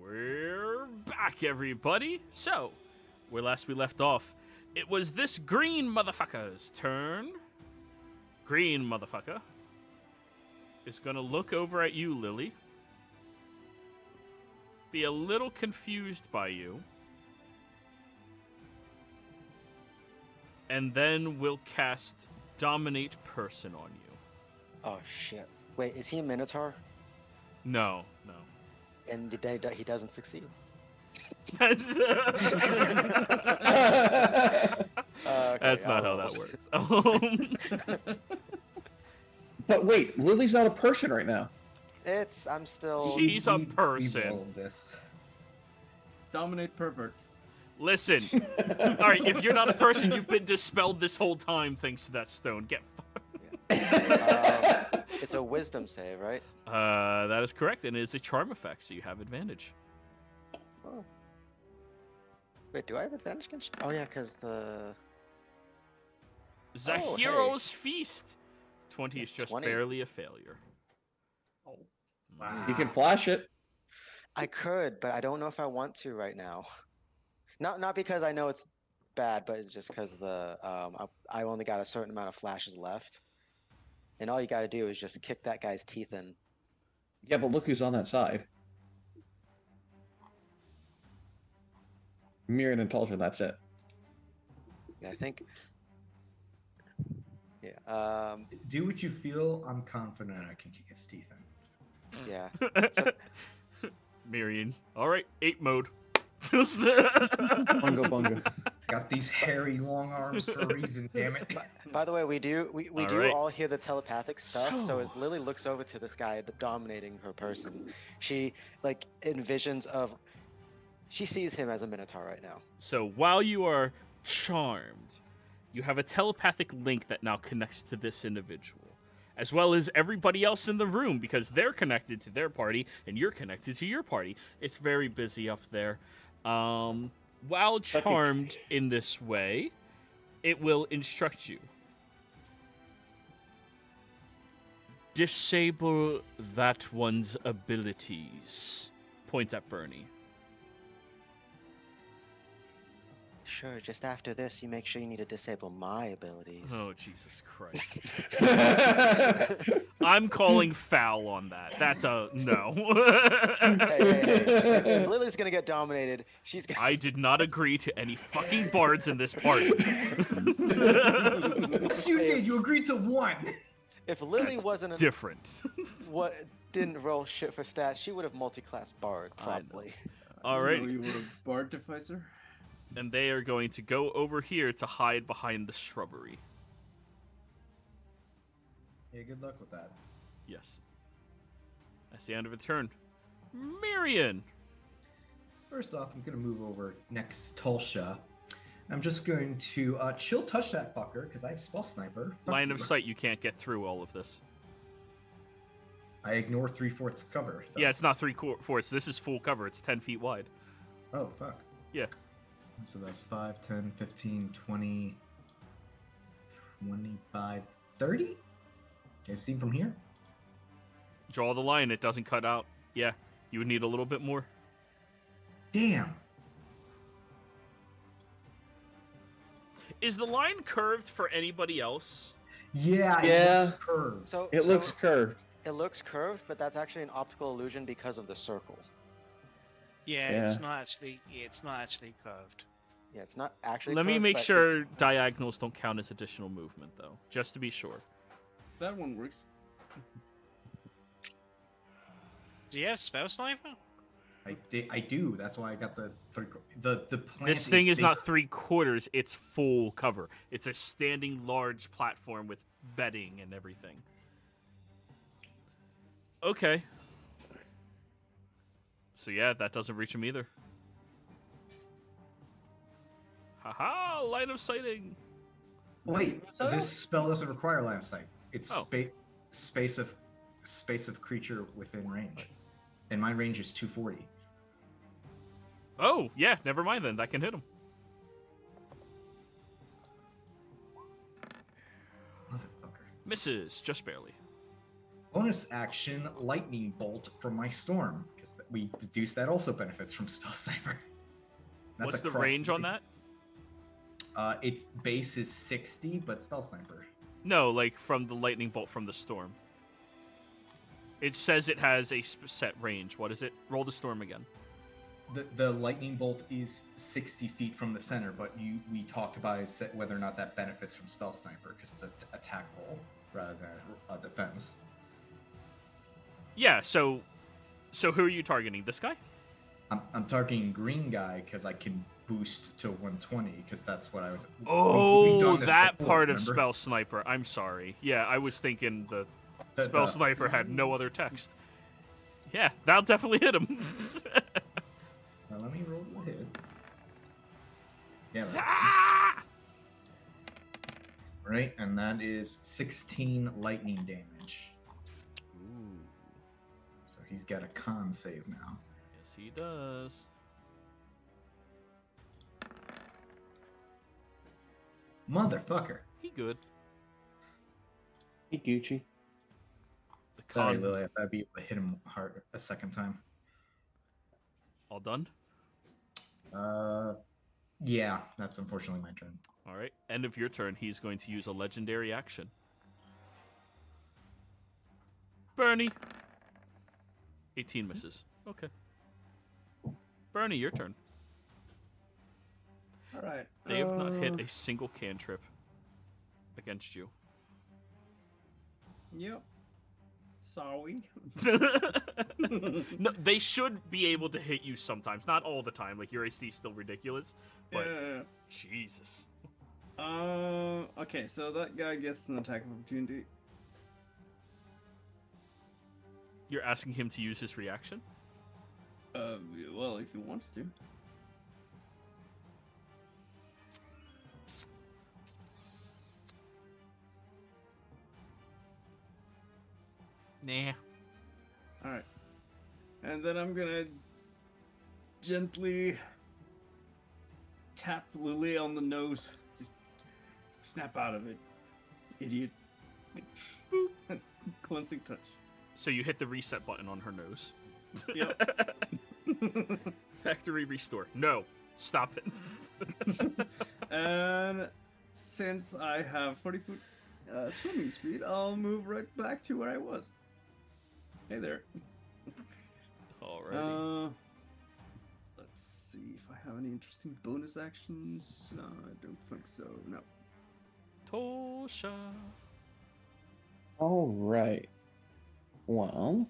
We're back, everybody. So, where last we left off, it was this green motherfucker's turn. Green motherfucker is gonna look over at you, Lily. Be a little confused by you. And then we'll cast Dominate Person on you. Oh shit! Wait, is he a Minotaur? No. And he doesn't succeed. That's, That's not how that works. But wait, Lily's not a person right now. I'm still. She's a We person. rolled this. Dominate pervert. Listen. All right, if you're not a person, you've been dispelled this whole time thanks to that stone. Get It's a wisdom save, right? That is correct, and it is a charm effect, so you have advantage. Oh. Wait, do I have advantage against? Oh yeah, because the. Zahiro's Feast. 20 is just 20. barely a failure. Oh, wow. You can flash it. I could, but I don't know if I want to right now. Not because I know it's bad, but it's just because the I only got a certain amount of flashes left, and all you got to do is just kick that guy's teeth in. Yeah, but look who's on that side. Myriad and Tulsa, that's it. Yeah, I think. Yeah. Do what you feel. I'm confident I can kick his teeth in. Yeah. So, Miriam. All right, ape mode. Bungo bungo. Got these hairy long arms for a reason. Damn it. by the way, we do All do right. all hear the telepathic stuff. So as So- Lily looks over to this guy dominating her person, she like envisions of. She sees him as a Minotaur right now. So while you are charmed, you have a telepathic link that now connects to this individual, as well as everybody else in the room, because they're connected to their party and you're connected to your party. It's very busy up there. While charmed in this way, it will instruct you. Disable that one's abilities. Points at Bernie. Sure, just after this, you make sure you need to disable my abilities. Oh, Jesus Christ. I'm calling foul on that. That's a no. Hey. If Lily's gonna get dominated, she's gonna. I did not agree to any fucking bards in this party. Yes, you did. You agreed to one. If Lily That's wasn't different. what didn't roll shit for stats, she would have multi-class bard I know. probably. All No, right. you were a bartificer. And they are going to go over here to hide behind the shrubbery. Yeah, good luck with that. Yes. That's the end of a turn. Miriam. First off, I'm going to move over next to Tulsha. I'm just going to chill touch that fucker because I have spell sniper. Fuck Line you. of sight, you can't get through all of this. I ignore 3/4 cover. though. Yeah, it's not 3/4. This is full cover. It's 10 feet wide. Oh, fuck. Yeah. So that's 5, 10, 15, 20, 25, 30? Can I see from here? Draw the line. It doesn't cut out. Yeah, you would need a little bit more. Damn. Is the line curved for anybody else? Yeah, Yeah. it looks curved. So It looks curved. It looks curved, but that's actually an optical illusion because of the circle. Yeah, Yeah. it's not actually curved. Yeah, it's not actually. Let me curved, make but it- sure diagonals don't count as additional movement, though, just to be sure. That one works. Do you have spell sniper? I do. That's why I got the plant. This thing is big. not 3/4. It's full cover. It's a standing large platform with bedding and everything. Okay. So yeah, that doesn't reach him either. Haha, line of sighting. Wait, this spell doesn't require line of sight. It's Oh. space of creature within range, and my range is 240. Oh, yeah, never mind then. That can hit him. Motherfucker. Misses, just barely. Bonus action, lightning bolt from my storm, because we deduce that also benefits from spell sniper. What's the across range on that? Its base is 60, but spell sniper. No, like from the lightning bolt from the storm. It says it has a set range. What is it? Roll the storm again. The lightning bolt is 60 feet from the center, but we talked about whether or not that benefits from spell sniper, because it's an attack roll rather than a defense. Yeah, so who are you targeting? This guy? I'm targeting green guy because I can boost to 120, because that's what I was. Oh, we've done this that before, part of remember? spell sniper. I'm sorry. Yeah, I was thinking the spell sniper had no other text. Yeah, that'll definitely hit him. Now let me roll the hit. Yeah. Ah! Right, and that is 16 lightning damage. Ooh, So he's got a con save now. yes, he does. Motherfucker. He good. Hey, Gucci. The Sorry, con Lily, I'd be able to hit him hard a second time. all done. Yeah, that's unfortunately my turn. All right. End of your turn. He's going to use a legendary action. Bernie. 18 misses. Okay. Bernie, your turn. All right. They have not hit a single cantrip against you. Yep. Sorry. No, they should be able to hit you sometimes. Not all the time. Like, your AC is still ridiculous. But, Yeah. Jesus. Okay, so that guy gets an attack of opportunity. You're asking him to use his reaction? Well, if he wants to. Nah. Alright. And then I'm gonna gently tap Lily on the nose. Just snap out of it. Idiot. Boop. Cleansing touch. So you hit the reset button on her nose. Yep. Factory restore. No. Stop it. And since I have 40-foot swimming speed, I'll move right back to where I was. Hey there. Alrighty. Let's see if I have any interesting bonus actions. I don't think so. No. Tosha. All right. Well,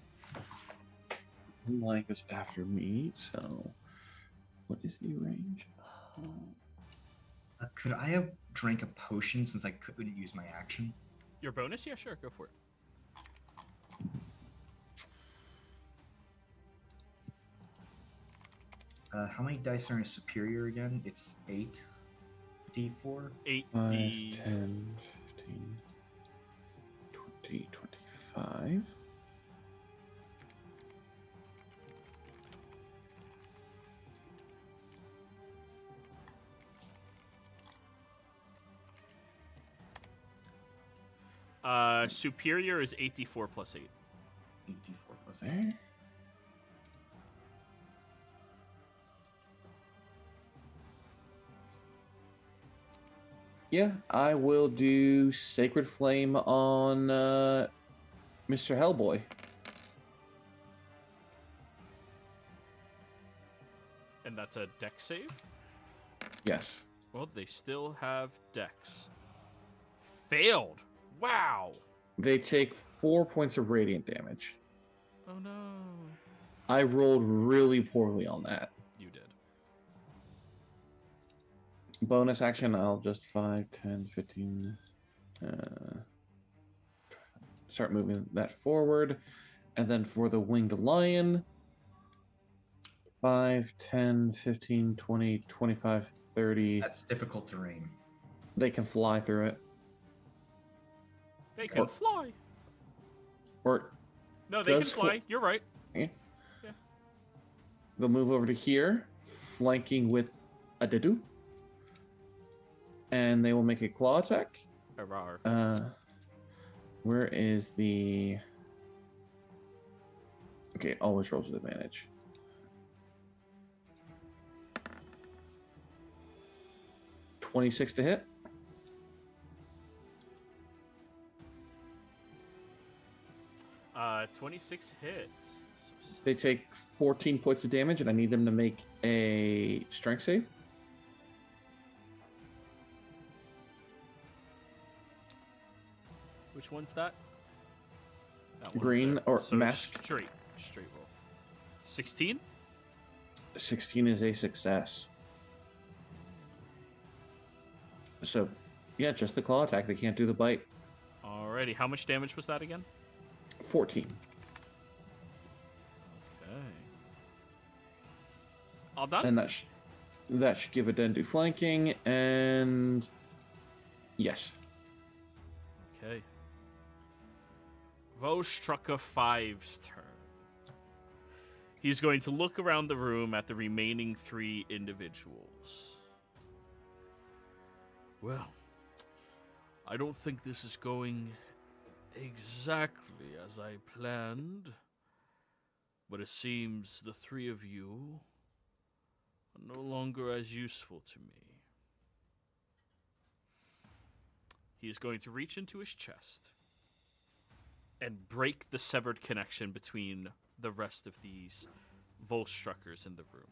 Mike is after me, so what is the range? Could I have drank a potion since I couldn't use my action? Your bonus? Yeah, sure. Go for it. How many dice are in a superior again? It's 8 d4. 8 5, D. 10, 15, 20, 25. Superior is 8d4 plus 8. 8d4 plus 8. There. Yeah, I will do Sacred Flame on Mr. Hellboy. And that's a dex save? Yes. Well, they still have dex. Failed. Wow. They take 4 points of radiant damage. Oh no. I rolled really poorly on that. You did. Bonus action, I'll just 5, 10, 15... start moving that forward. And then for the Winged Lion... 5, 10, 15, 20, 25, 30... That's difficult terrain. They can fly through it. They can fly. Or No, they can Does fly. You're right. they'll move over to here, flanking with a Dedu. And they will make a claw attack. Hurrah. Where is the Okay, always rolls with advantage. $26 to hit. 26 hits. They take 14 points of damage, and I need them to make a strength save. Which one's that? That one Green there. or So mask? Straight roll. 16? 16 is a success. So, yeah, just the claw attack. They can't do the bite. Alrighty, how much damage was that again? 14. Okay. All done? And that should give a den do flanking, and yes. Okay. Vostrucker 5's turn. He's going to look around the room at the remaining 3 individuals. Well, I don't think this is going exactly as I planned, but it seems the 3 of you are no longer as useful to me. He is going to reach into his chest and break the severed connection between the rest of these Volstruckers in the room.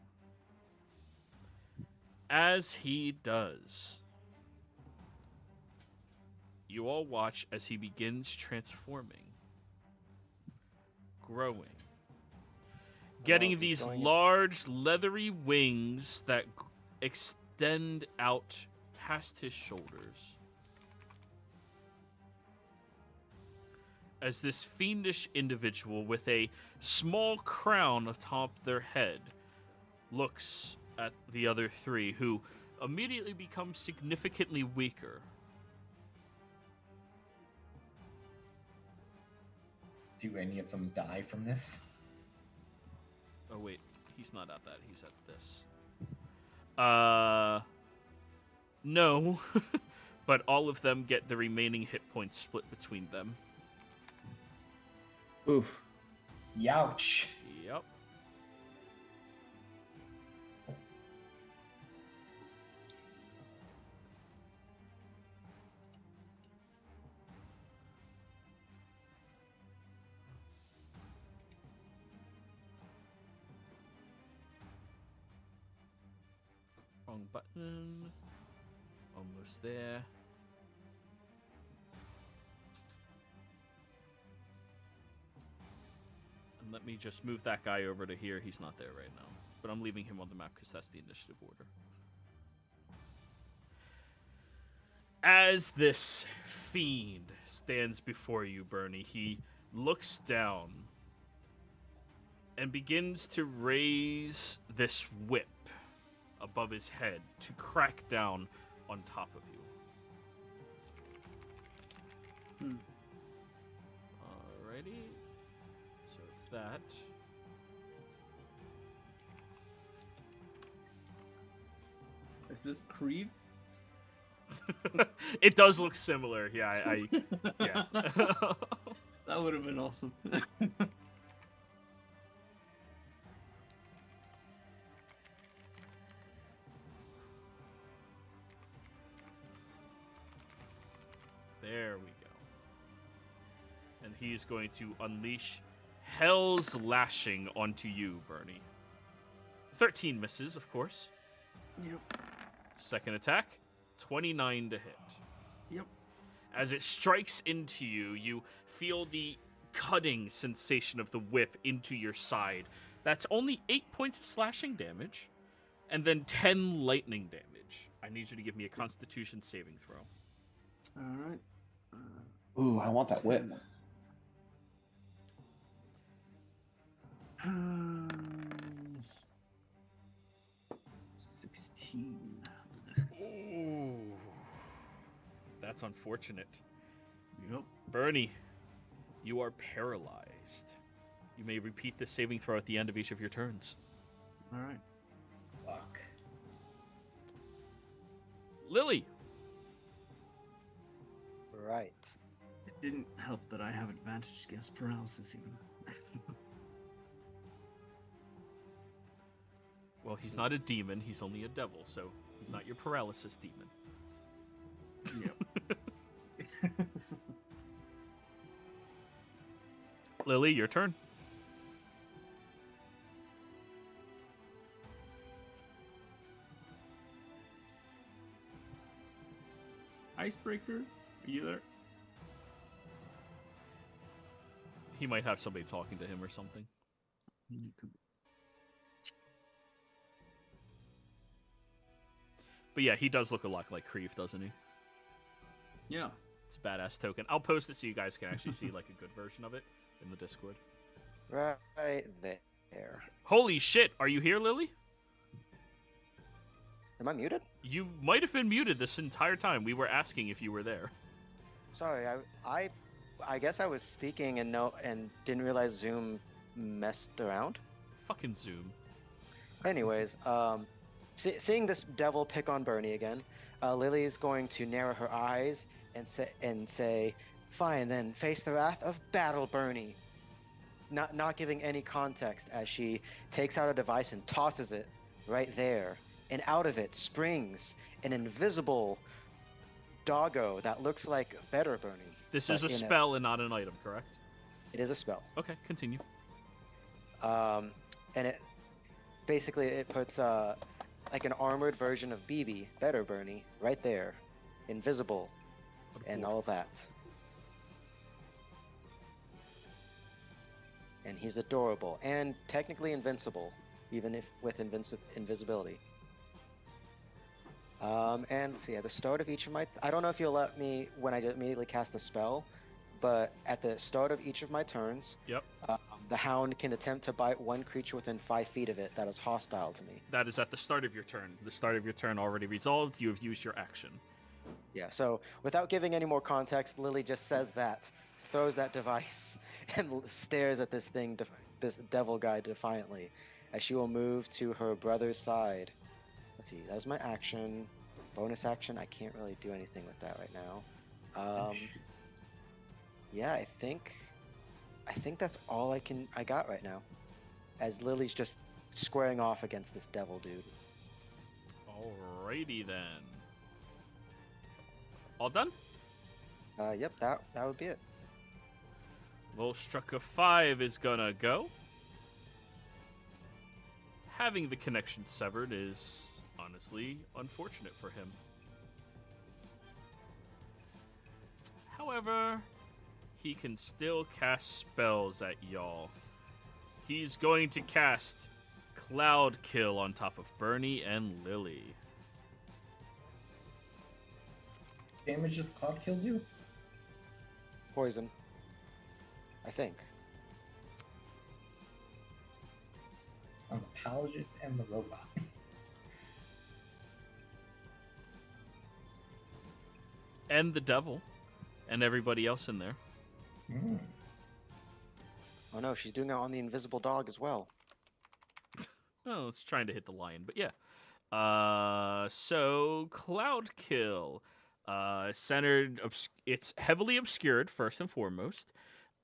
As he does, you all watch as he begins transforming, growing, getting he's these going- large leathery wings that extend out past his shoulders. As this fiendish individual with a small crown atop their head looks at the other 3, who immediately become significantly weaker. Do any of them die from this? Oh wait, he's not at that, he's at this. No. But all of them get the remaining hit points split between them. Oof. Youch. Yep. Wrong button. Almost there. And let me just move that guy over to here. He's not there right now. But I'm leaving him on the map because that's the initiative order. As this fiend stands before you, Bernie, he looks down and begins to raise this whip above his head to crack down on top of you. Alrighty. So it's that. Is this Creve? It does look similar. Yeah, yeah. That would have been awesome. There we go. And he's going to unleash Hell's Lashing onto you, Bernie. 13 misses, of course. Yep. Second attack, 29 to hit. Yep. As it strikes into you, you feel the cutting sensation of the whip into your side. That's only 8 points of slashing damage, and then 10 lightning damage. I need you to give me a Constitution saving throw. All right. Ooh, I want that whip. 16. Ooh. That's unfortunate. Yep. Bernie, you are paralyzed. You may repeat this saving throw at the end of each of your turns. All right. Fuck. Lily. Right. It didn't help that I have advantage against paralysis even. Well, he's not a demon. He's only a devil, so he's not your paralysis demon. Yep. Lily, your turn. Icebreaker, are you there? He might have somebody talking to him or something. But yeah, he does look a lot like Kreef, doesn't he? Yeah. It's a badass token. I'll post it so you guys can actually see like a good version of it in the Discord. Right there. Holy shit, are you here, Lily? Am I muted? You might have been muted this entire time. We were asking if you were there. Sorry, I guess I was speaking and didn't realize Zoom messed around. Fucking Zoom. Anyways, seeing this devil pick on Bernie again, Lily is going to narrow her eyes and say, "Fine, then face the wrath of battle, Bernie." Not giving any context as she takes out a device and tosses it right there, and out of it springs an invisible doggo that looks like better Bernie. This is a spell and not an item, correct? It is a spell. Okay, continue. And it basically puts like an armored version of BB, better Bernie, right there, invisible, and all that. And he's adorable and technically invincible, even if with invisibility. And let's see, at the start of each of my... I don't know if you'll let me when I immediately cast a spell, but at the start of each of my turns, Yep. The Hound can attempt to bite one creature within 5 feet of it that is hostile to me. That is at the start of your turn. The start of your turn already resolved. You have used your action. Yeah, so without giving any more context, Lily just says that, throws that device, and stares at this thing, this devil guy defiantly, as she will move to her brother's side. Let's see, that was my action. Bonus action, I can't really do anything with that right now. Yeah, I think that's all I got right now. As Lily's just squaring off against this devil dude. Alrighty then. All done? Yep, that would be it. Volstruck of 5 is gonna go. Having the connection severed is honestly unfortunate for him. However, he can still cast spells at y'all. He's going to cast Cloud Kill on top of Bernie and Lily. Damage does Cloud Kill do? Poison. I think. On the Paladin and the Robot. And the devil. And everybody else in there. Mm. Oh no, she's doing it on the invisible dog as well. Oh, it's trying to hit the lion, but yeah. So Cloud Kill, centered. It's heavily obscured first and foremost.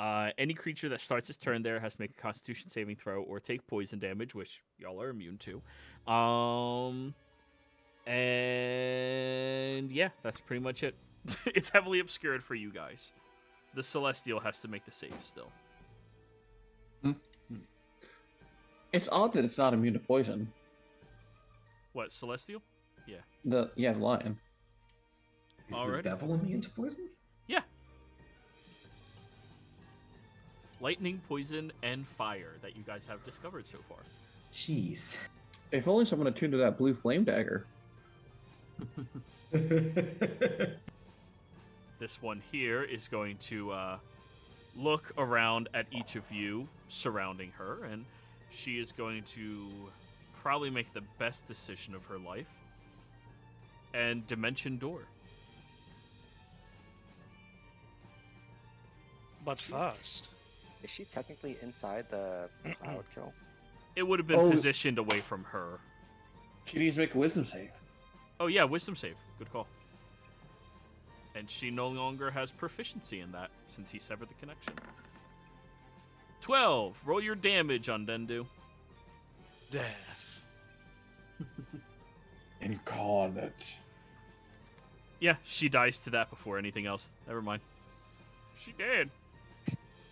Any creature that starts its turn there has to make a Constitution saving throw or take poison damage, which y'all are immune to. And yeah, that's pretty much it. It's heavily obscured for you guys. The Celestial has to make the save still. It's odd that it's not immune to poison. What, Celestial? Yeah. The lion. Is Alrighty. the devil immune to poison? Yeah. Lightning, poison, and fire that you guys have discovered so far. Jeez. If only someone attuned to that blue flame dagger. This one here is going to look around at each of you surrounding her, and she is going to probably make the best decision of her life. And Dimension Door. But first, Is she technically inside the Cloud Kill? It would have been Oh. positioned away from her. She needs to make a wisdom save. Oh yeah, wisdom save. Good call. And she no longer has proficiency in that since he severed the connection. 12. Roll your damage on Dendu. death. Incarnate. Yeah, she dies to that before anything else. Never mind. She did.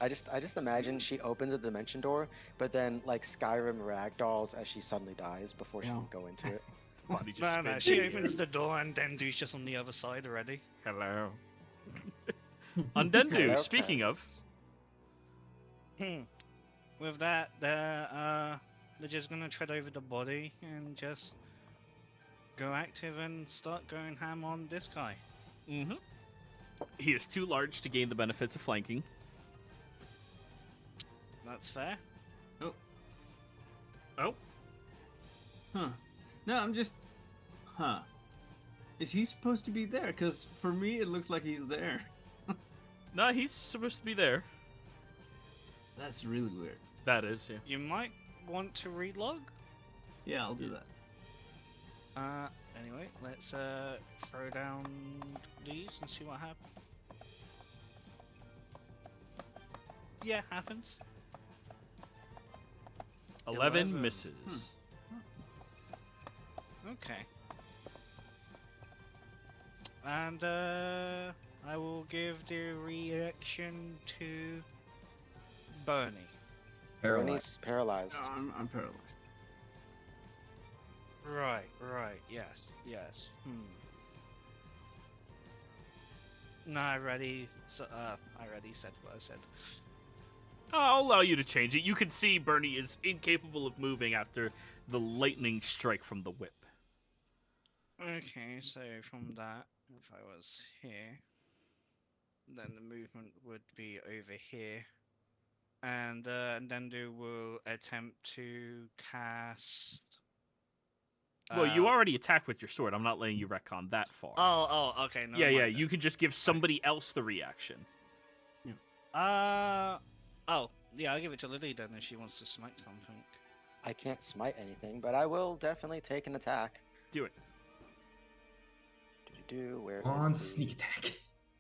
I just imagine she opens a dimension door, but then like Skyrim ragdolls as she suddenly dies before she Yeah. can go into it. Body just No, spins she in the opens air. the door and Dendu's just on the other side already. Hello. Undendu, Hello, speaking of, Terrence. With that, they're just gonna tread over the body and just go active and start going ham on this guy. he is too large to gain the benefits of flanking. That's fair. Oh, Huh. No, I'm just. Huh. Is he supposed to be there? Because for me, it looks like he's there. no, he's supposed to be there. That's really weird. That is, yeah. You might want to relog. Yeah, I'll do that. Anyway, let's throw down these and see what happens. Yeah, happens. 11 11. misses. Okay. And I will give the reaction to Bernie. Bernie's paralyzed. No, I'm paralyzed. Right, yes. No, I already said what I said. I'll allow you to change it. You can see Bernie is incapable of moving after the lightning strike from the whip. Okay, so from that, if I was here, then the movement would be over here. And Dendu will attempt to cast... Well, you already attacked with your sword. I'm not letting you retcon that far. Oh, okay. No, yeah. You could just give somebody else the reaction. Oh, yeah, I'll give it to Lily then if she wants to smite something. I can't smite anything, but I will definitely take an attack. Do it. Where On is the- sneak attack.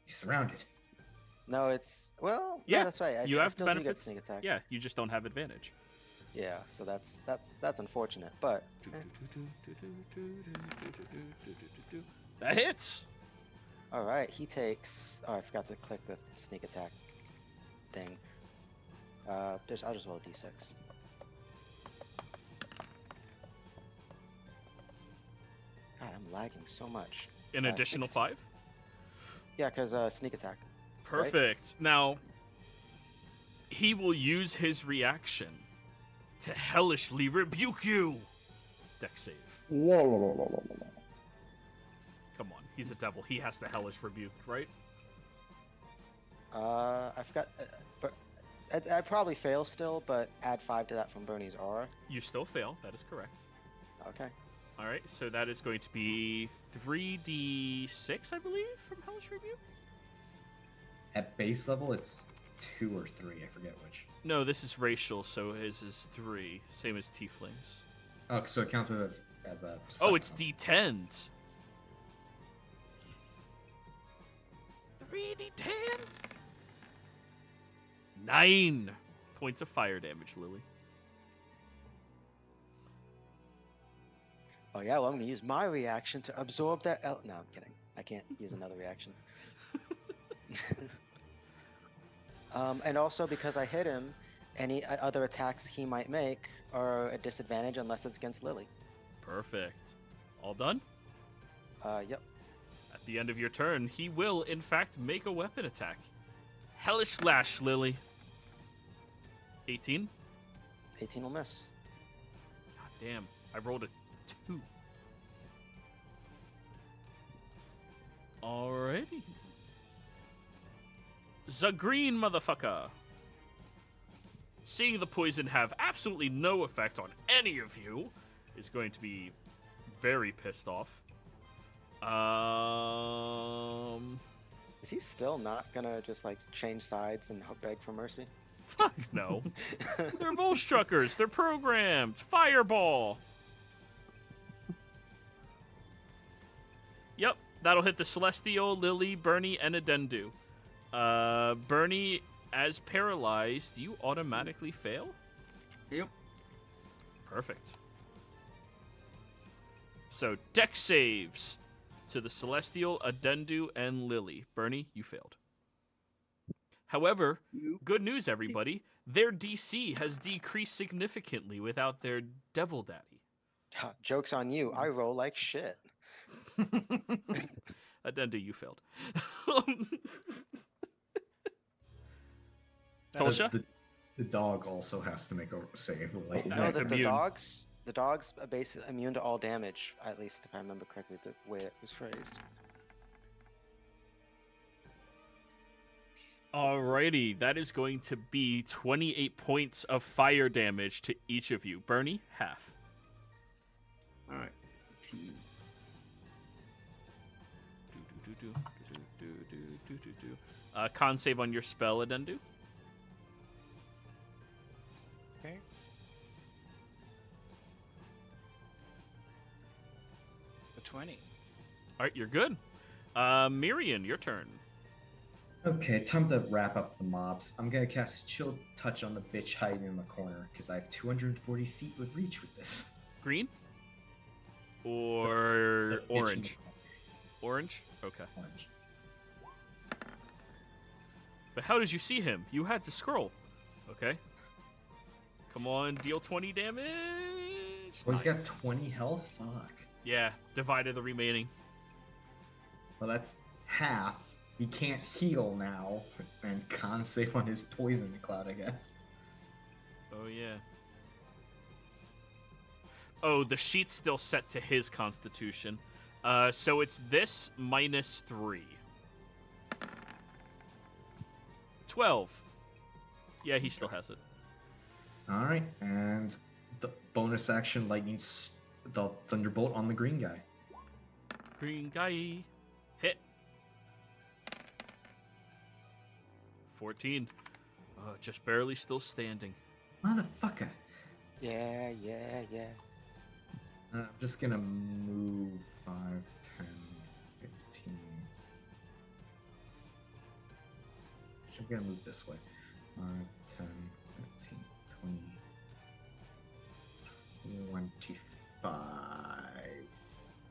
He's surrounded. No, it's well. Yeah, no, that's right. you I have still do get benefits. sneak attack. Yeah, you just don't have advantage. Yeah, so that's unfortunate, but That hits. all right. He takes. Oh, I forgot to click the sneak attack thing. I'll just roll a d6. God, I'm lagging so much. An additional 16. 5. Yeah, because sneak attack. Perfect. Now, he will use his reaction to hellishly rebuke you. Dex save. Come on, he's a devil. He has the hellish rebuke, right? I forgot, but I probably fail still, but add 5 to that from Bernie's aura. You still fail. That is correct. Okay. All right, so that is going to be 3d6, I believe, from hellish rebuke. At base level, it's 2 or 3. I forget which. No, this is racial, so his is 3, same as tieflings. Oh, so it counts as a. Oh, it's second. d10s. 3d10. 9 points of fire damage, Lily. Oh yeah, well I'm gonna use my reaction to absorb that. No, I'm kidding. I can't use another reaction. And also because I hit him, any other attacks he might make are a disadvantage unless it's against Lily. Perfect. All done? Yep. At the end of your turn, he will, in fact, make a weapon attack. Hellish Slash, Lily. 18? 18 will miss. God damn. I rolled a 2. Alrighty. The green motherfucker. Seeing the poison have absolutely no effect on any of you is going to be very pissed off. Is he still not gonna just like change sides and beg for mercy? Fuck no. They're Volstruckers. They're programmed. Fireball. Yep, that'll hit the Celestial, Lily, Bernie, and Adendu. Bernie, as paralyzed, you automatically fail? Yep. Perfect. So, dex saves to the Celestial, Adendu, and Lily. Bernie, you failed. However, good news, everybody. Their DC has decreased significantly without their Devil Daddy. Joke's on you. I roll like shit. Adendu, you failed. That's- Tolsha? The dog also has to make a save. Like, No, That's the immune. dogs are basically immune to all damage, at least if I remember correctly the way it was phrased. Alrighty, that is going to be 28 points of fire damage to each of you. Bernie, half. All right. Con save on your spell, Adendu. Okay. For 20. Alright, you're good. Mirian, your turn. Okay, time to wrap up the mobs. I'm gonna cast Chill Touch on the bitch hiding in the corner because I have 240 feet with reach with this. Green? The Or bitch in the orange? corner. Orange? Okay. Orange. But how did you see him? You had to scroll. Okay. Come on, deal 20 damage. Oh, he's Nice. got 20 health? Fuck. Yeah, divided the remaining. Well, that's half. He can't heal now. And con save on his poison cloud, I guess. Oh, yeah. Oh, the sheet's still set to his constitution. So it's this minus 3. 12. Yeah, he still has it. Alright, and the bonus action the Thunderbolt on the green guy. Green guy. Hit. 14. Just barely still standing. Motherfucker. Yeah. I'm just gonna move 5, 10, 15. I'm gonna move this way. 5, 10, 15, 20, 25.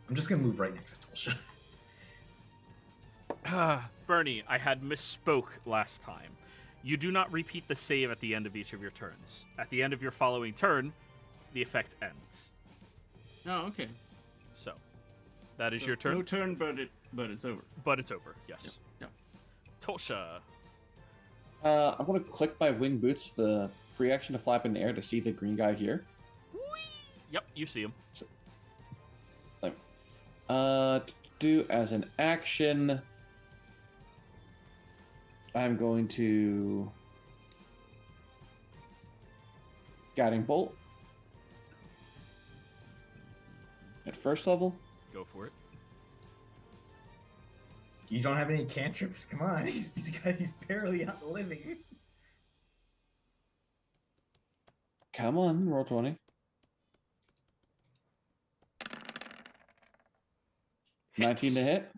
I'm just gonna move right next to Tolsha. Bernie, I had misspoke last time. You do not repeat the save at the end of each of your turns. At the end of your following turn, the effect ends. Oh, okay. So, that is So your turn. No turn, but it's over. But it's over, yes. Yep. Tolsha. I'm gonna click my wing boots, the free action to flap in the air to see the green guy here. Yep, you see him. To do as an action, I'm going to Guiding Bolt at first level. Go for it. You don't have any cantrips? Come on, he's barely out living. Come on, roll 20. Hits. 19 to hit.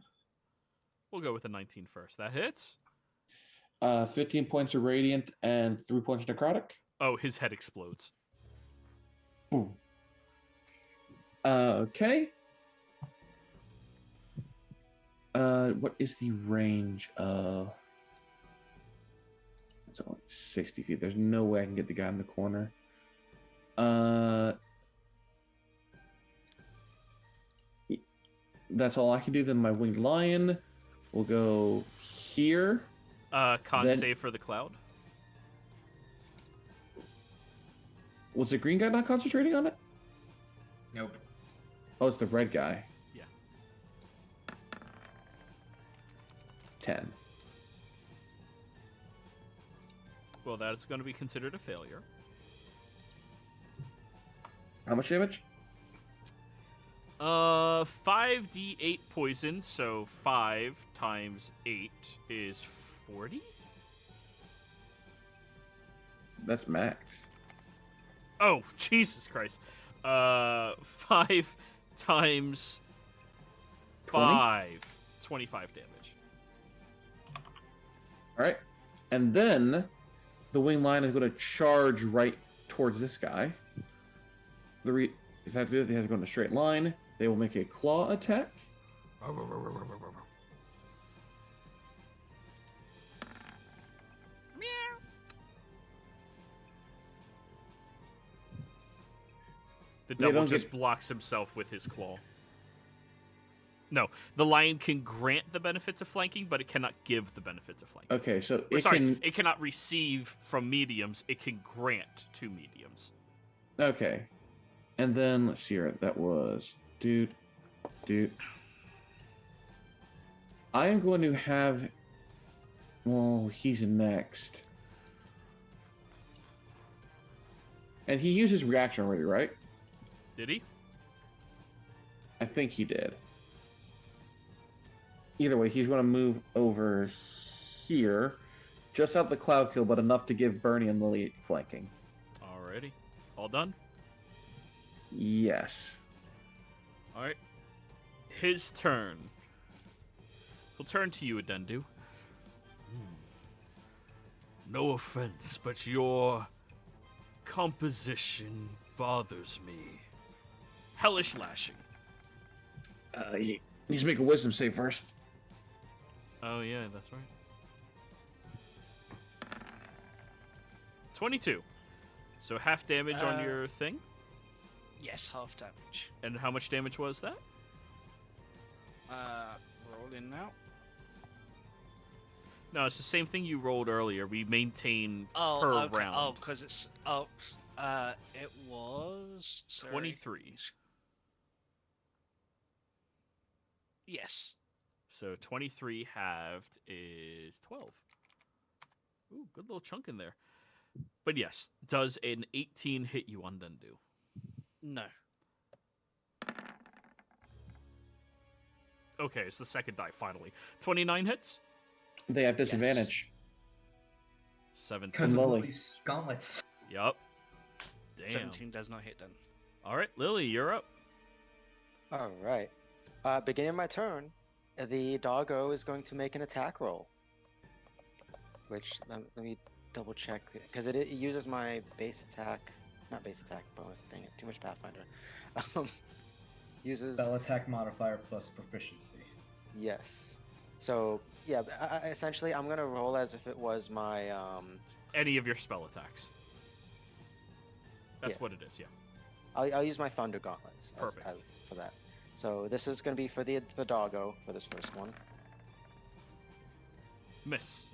We'll go with the 19 first. That hits. 15 points of radiant and 3 points of necrotic. Oh, his head explodes. Boom. Okay. What is the range of? It's only 60 feet. There's no way I can get the guy in the corner. That's all I can do. Then my winged lion will go here. Con Then- save for the cloud. Was the green guy not concentrating on it? Nope. Oh, it's the red guy. Yeah. 10. Well, that's going to be considered a failure. How much damage? 5d8 poison, so 5 times 8 is 40? That's max. Oh, Jesus Christ. 5 times 20? 5. 25 damage. All right. And then the wing line is going to charge right towards this guy. Because they have to go in a straight line. They will make a claw attack. The They devil don't just get- blocks himself with his claw. No, the lion can grant the benefits of flanking, but it cannot give the benefits of flanking. Okay, so Or, it sorry, can. it cannot receive from mediums. It can grant to mediums. Okay, and then let's see here. That was dude. I am going to have. Well, he's next, and he used his reaction already, right? Did he? I think he did. Either way, he's going to move over here, just out the cloud kill, but enough to give Bernie and Lily flanking. Alrighty. All done? Yes. Alright. His turn. He'll turn to you, Adendu. No offense, but your composition bothers me. Hellish lashing. He needs to make a wisdom save first. Oh yeah, that's right. 22. So half damage on your thing. Yes, half damage. And how much damage was that? Roll in now. No, it's the same thing you rolled earlier. We maintain Oh, per okay. round. Oh, because it's it was sorry. 23. Yes. So 23 halved is 12. Ooh, good little chunk in there. But yes, does an 18 hit you on Dendu? No. Okay, it's the second die, finally. 29 hits? They have disadvantage. 17. Because of Lily. Lily's gauntlets. Yup. Damn. 17 does not hit then. All right, Lily, you're up. All right. Beginning of my turn, the doggo is going to make an attack roll. Which, let me double check, because it uses my base attack, not base attack, bonus, dang it, too much Pathfinder. Uses, Spell attack modifier plus proficiency. yes. So, yeah, essentially I'm going to roll as if it was my, Any of your spell attacks. That's Yeah. what it is, yeah. I'll use my Thunder Gauntlets Perfect. as for that. So this is going to be for the doggo for this first one. Miss.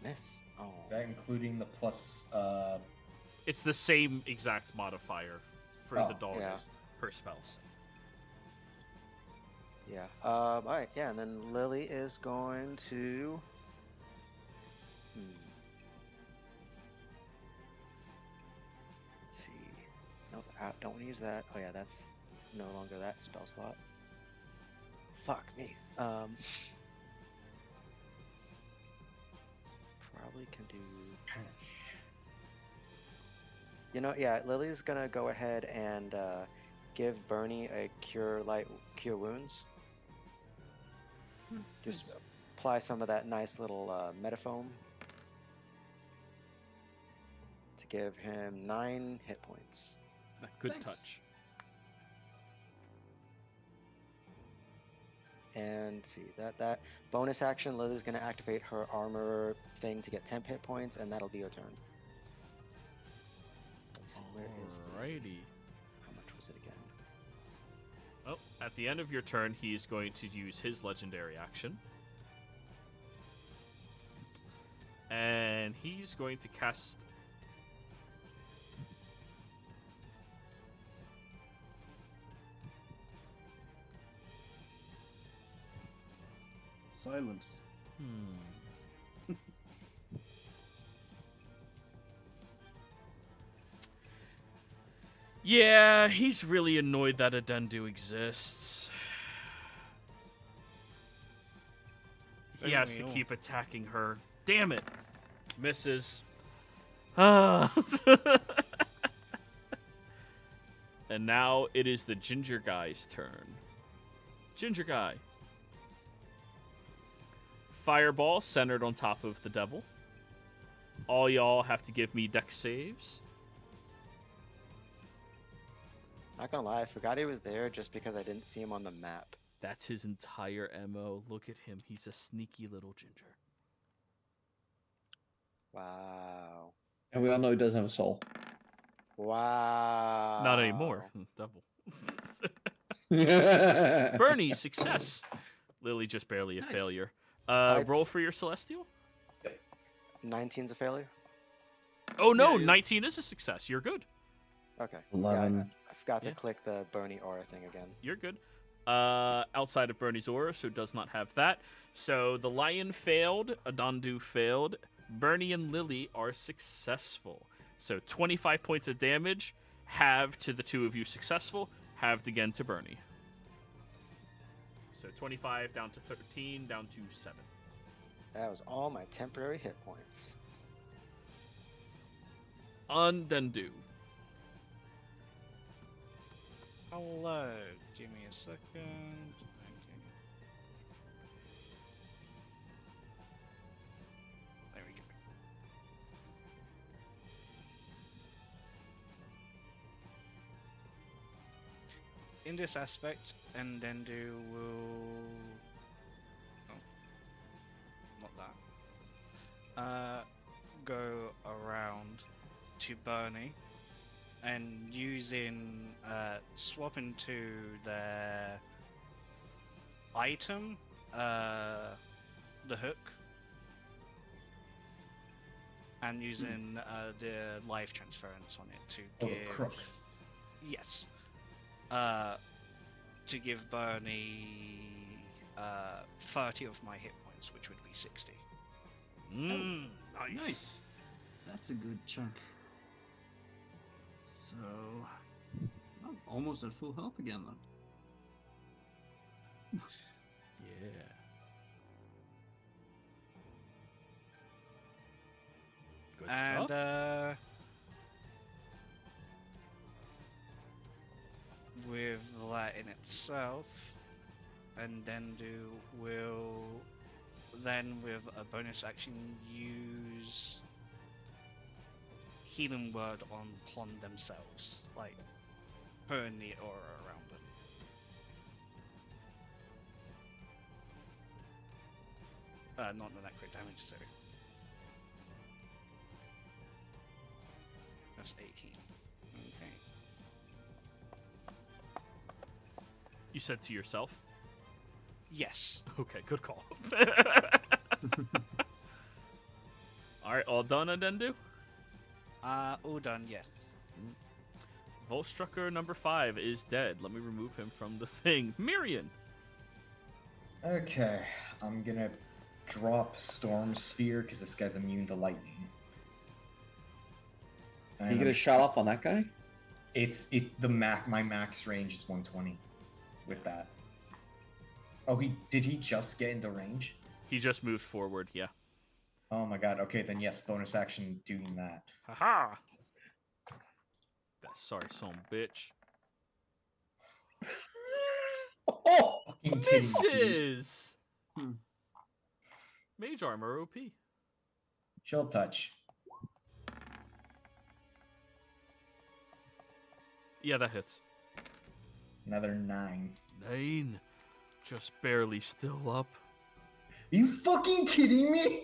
Miss. Oh. Is that including the plus? It's the same exact modifier for Oh, the dog yeah. as her spells. Yeah. All right. Yeah, and then Lily is going to. Let's see. Nope. Don't want to use that. Oh yeah, that's no longer that spell slot. Fuck me. Probably can do. You know, yeah. Lily's gonna go ahead and give Bernie a cure wounds. Just apply some of that nice little metafoam to give him 9 hit points. Good Thanks. touch. And see that bonus action, Lily's gonna activate her armor thing to get 10 hit points, and that'll be your turn. Let's see, where is Alrighty. how much was it again? Oh, at the end of your turn, he's going to use his legendary action. And he's going to cast... Silence. Yeah, he's really annoyed that Adendu exists. He has to Aren't we all? keep attacking her. Damn it. Misses. Ah. And now it is the Ginger Guy's turn. Ginger Guy. Fireball centered on top of the devil. All y'all have to give me dex saves. Not gonna lie, I forgot he was there just because I didn't see him on the map. That's his entire MO. Look at him. He's a sneaky little ginger. Wow. And we all know he doesn't have a soul. Wow. Not anymore. Double. Bernie. Bernie, success. Lily, just barely a Nice. failure. I'd- Roll for your Celestial. 19's a failure? Oh, no. Yeah, yeah. 19 is a success. You're good. Okay. 11. Yeah, I forgot Yeah. to click the Bernie aura thing again. You're good. Outside of Bernie's aura, so does not have that. So the lion failed, Adandu failed, Bernie and Lily are successful. So 25 points of damage, halved to the two of you successful, halved again to Bernie. So 25 down to 13, down to 7. That was all my temporary hit points. Undendu. Hello. Give me a second. Okay. There we go. In this aspect, Endendu will. Oh, not that. Go around to Bernie and using swapping to their item, the hook, and using the life transference on it to Oh, the give. crook. Yes. To give Bernie 30 of my hit points, which would be 60. Nice. Nice. That's a good chunk. So, I'm almost at full health again then. Yeah. Good And stuff. with that in itself, and then will then with a bonus action use healing word upon themselves, like putting the aura around them. Not the necrotic damage, sorry. That's 18. Okay. You said to yourself? Yes. Okay, good call. Alright, all done, Adendu? All done, yes. Volstrucker number 5 is dead. Let me remove him from the thing. Miriam! Okay, I'm gonna drop Storm Sphere because this guy's immune to lightning. And You get a shot off on that guy? my max range is 120 with that. Oh, did he just get into range? He just moved forward, yeah. Oh my god. Okay, then yes, bonus action doing that. Haha! That sorry son bitch. Oh, fucking kidding me. Misses! Hmm. Mage armor OP. Chill touch. Yeah, that hits. Another 9. 9. Just barely still up. Are you fucking kidding me?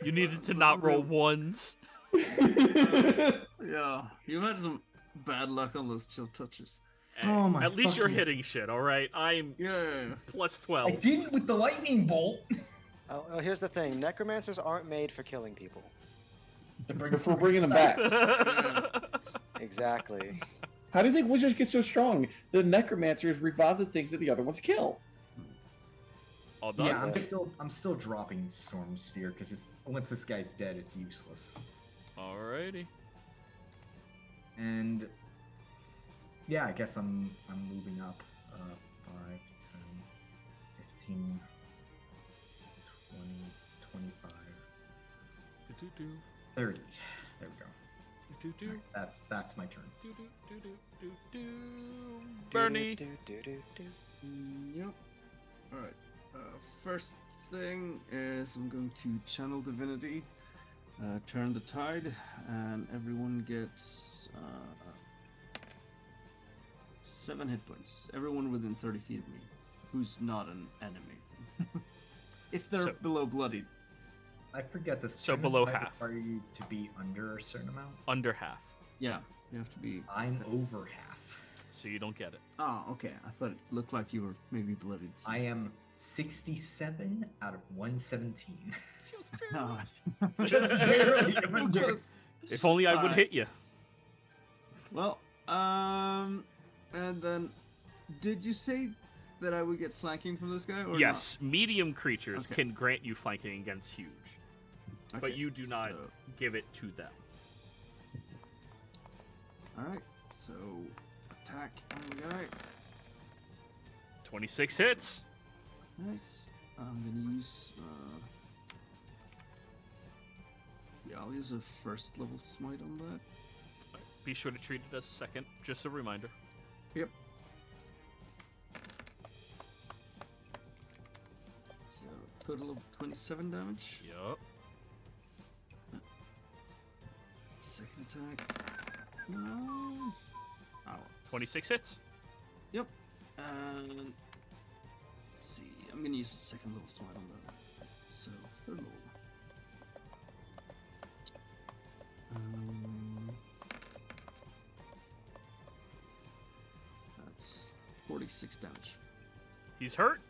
You needed to not roll ones. Yeah, you've had some bad luck on those chill touches. Oh my At least you're fucking- hitting shit, alright? I'm Yeah. plus I 12. didn't with the lightning bolt. Oh, here's the thing: necromancers aren't made for killing people. If we're bringing them back. Exactly. How do you think wizards get so strong? The necromancers revive the things that the other ones kill. All done? Yeah, I'm still dropping Storm Sphere because it's once this guy's dead, it's useless. Alrighty. And yeah, I guess I'm moving up 5, 10, 15, 20, 25, Do-do-do. 30. There we go. Do-do-do. Alright, that's my turn. Do-do-do-do-do-do. Bernie. Yep. Alright. First thing is I'm going to channel divinity, turn the tide, and everyone gets 7 hit points. Everyone within 30 feet of me who's not an enemy. If they're below bloodied. I forget this. So below type half. Require you to be under a certain amount? Under half. Yeah, you have to be... I'm over half. So you don't get it. Oh, okay. I thought it looked like you were maybe bloodied. I am 67 out of 117. No. Just barely under. If only I would Alright. hit you. Well, and then... Did you say that I would get flanking from this guy, or Yes, medium creatures Okay. can grant you flanking against huge. not? But Okay, you do not so- give it to them. Alright, so... Attack on the guy. 26 hits. Nice. I'm gonna use... Yeah, I'll use a first level smite on that. Be sure to treat it as a second. Just a reminder. Yep. So, total of 27 damage. Yup. Second attack. No. Oh. 26 hits. Yep. And let's see. I'm gonna use a second level smite on that. So, third level. That's 46 damage. He's hurt.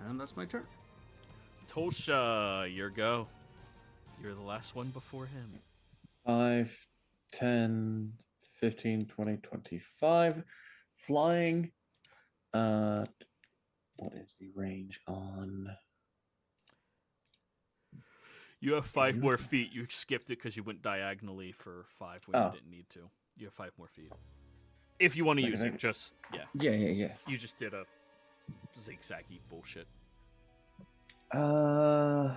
And that's my turn. Tosha, your go. You're the last one before him. 5, 10, 15, 20, 25. Flying. What is the range on? You have 5 more feet. You skipped it because you went diagonally for 5 when Oh. you didn't need to. You have 5 more feet. If you want to use Okay. it, just, yeah. Yeah. You just did a zigzaggy bullshit. I'll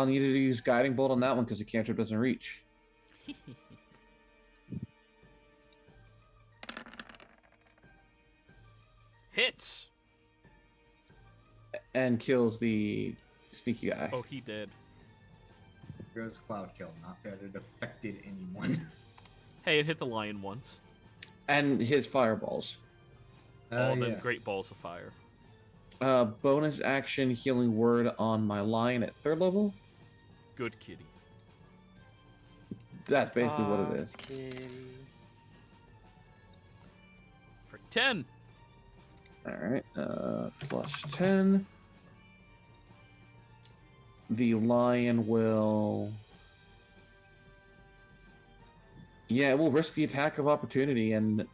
need to use guiding bolt on that one because the cantrip doesn't reach. Hits! And kills the sneaky guy. Oh, he did. Goes Cloud Kill. Not that it affected anyone. Hey, it hit the lion once. And his fireballs. All them great balls of fire. Bonus action healing word on my lion at 3rd level. Good kitty. That's basically what it is. Kitty. For 10. Alright, plus 10. The lion will... Yeah, it will risk the attack of opportunity and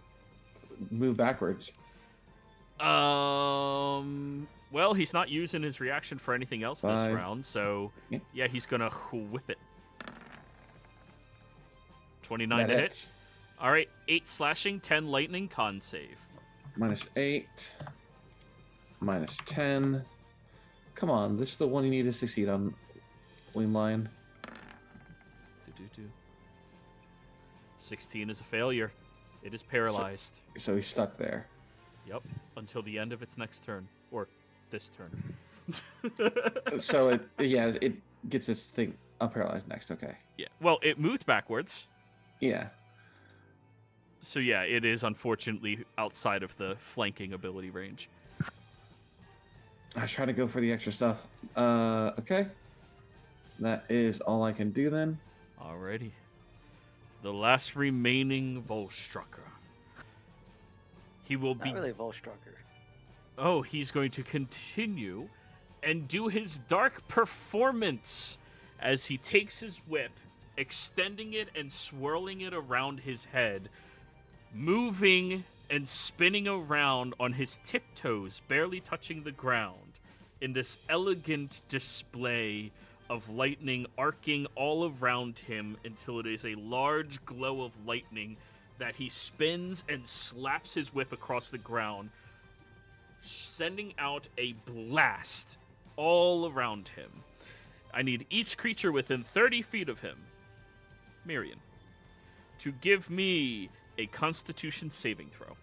move backwards. Well, he's not using his reaction for anything else this 5. round, so Yeah. yeah, he's gonna whip it. 29 That to hit. hits. All right, 8 slashing, 10 lightning, con save. Minus 8. Minus 10. Come on, this is the one you need to succeed on, Wing Lion. 16 is a failure. It is paralyzed. So he's stuck there. Yep, until the end of its next turn, or this turn. So it gets its thing unparalyzed next. Okay. Yeah. Well, it moved backwards. Yeah. So yeah, it is unfortunately outside of the flanking ability range. I was trying to go for the extra stuff. Okay. That is all I can do then. Alrighty. The last remaining Volstrucker. He will be... Not really Volstrucker. Oh, he's going to continue and do his dark performance as he takes his whip, extending it and swirling it around his head, moving and spinning around on his tiptoes, barely touching the ground, in this elegant display of lightning arcing all around him until it is a large glow of lightning that he spins and slaps his whip across the ground, sending out a blast all around him. I need each creature within 30 feet of him, Mirian, to give me a Constitution saving throw.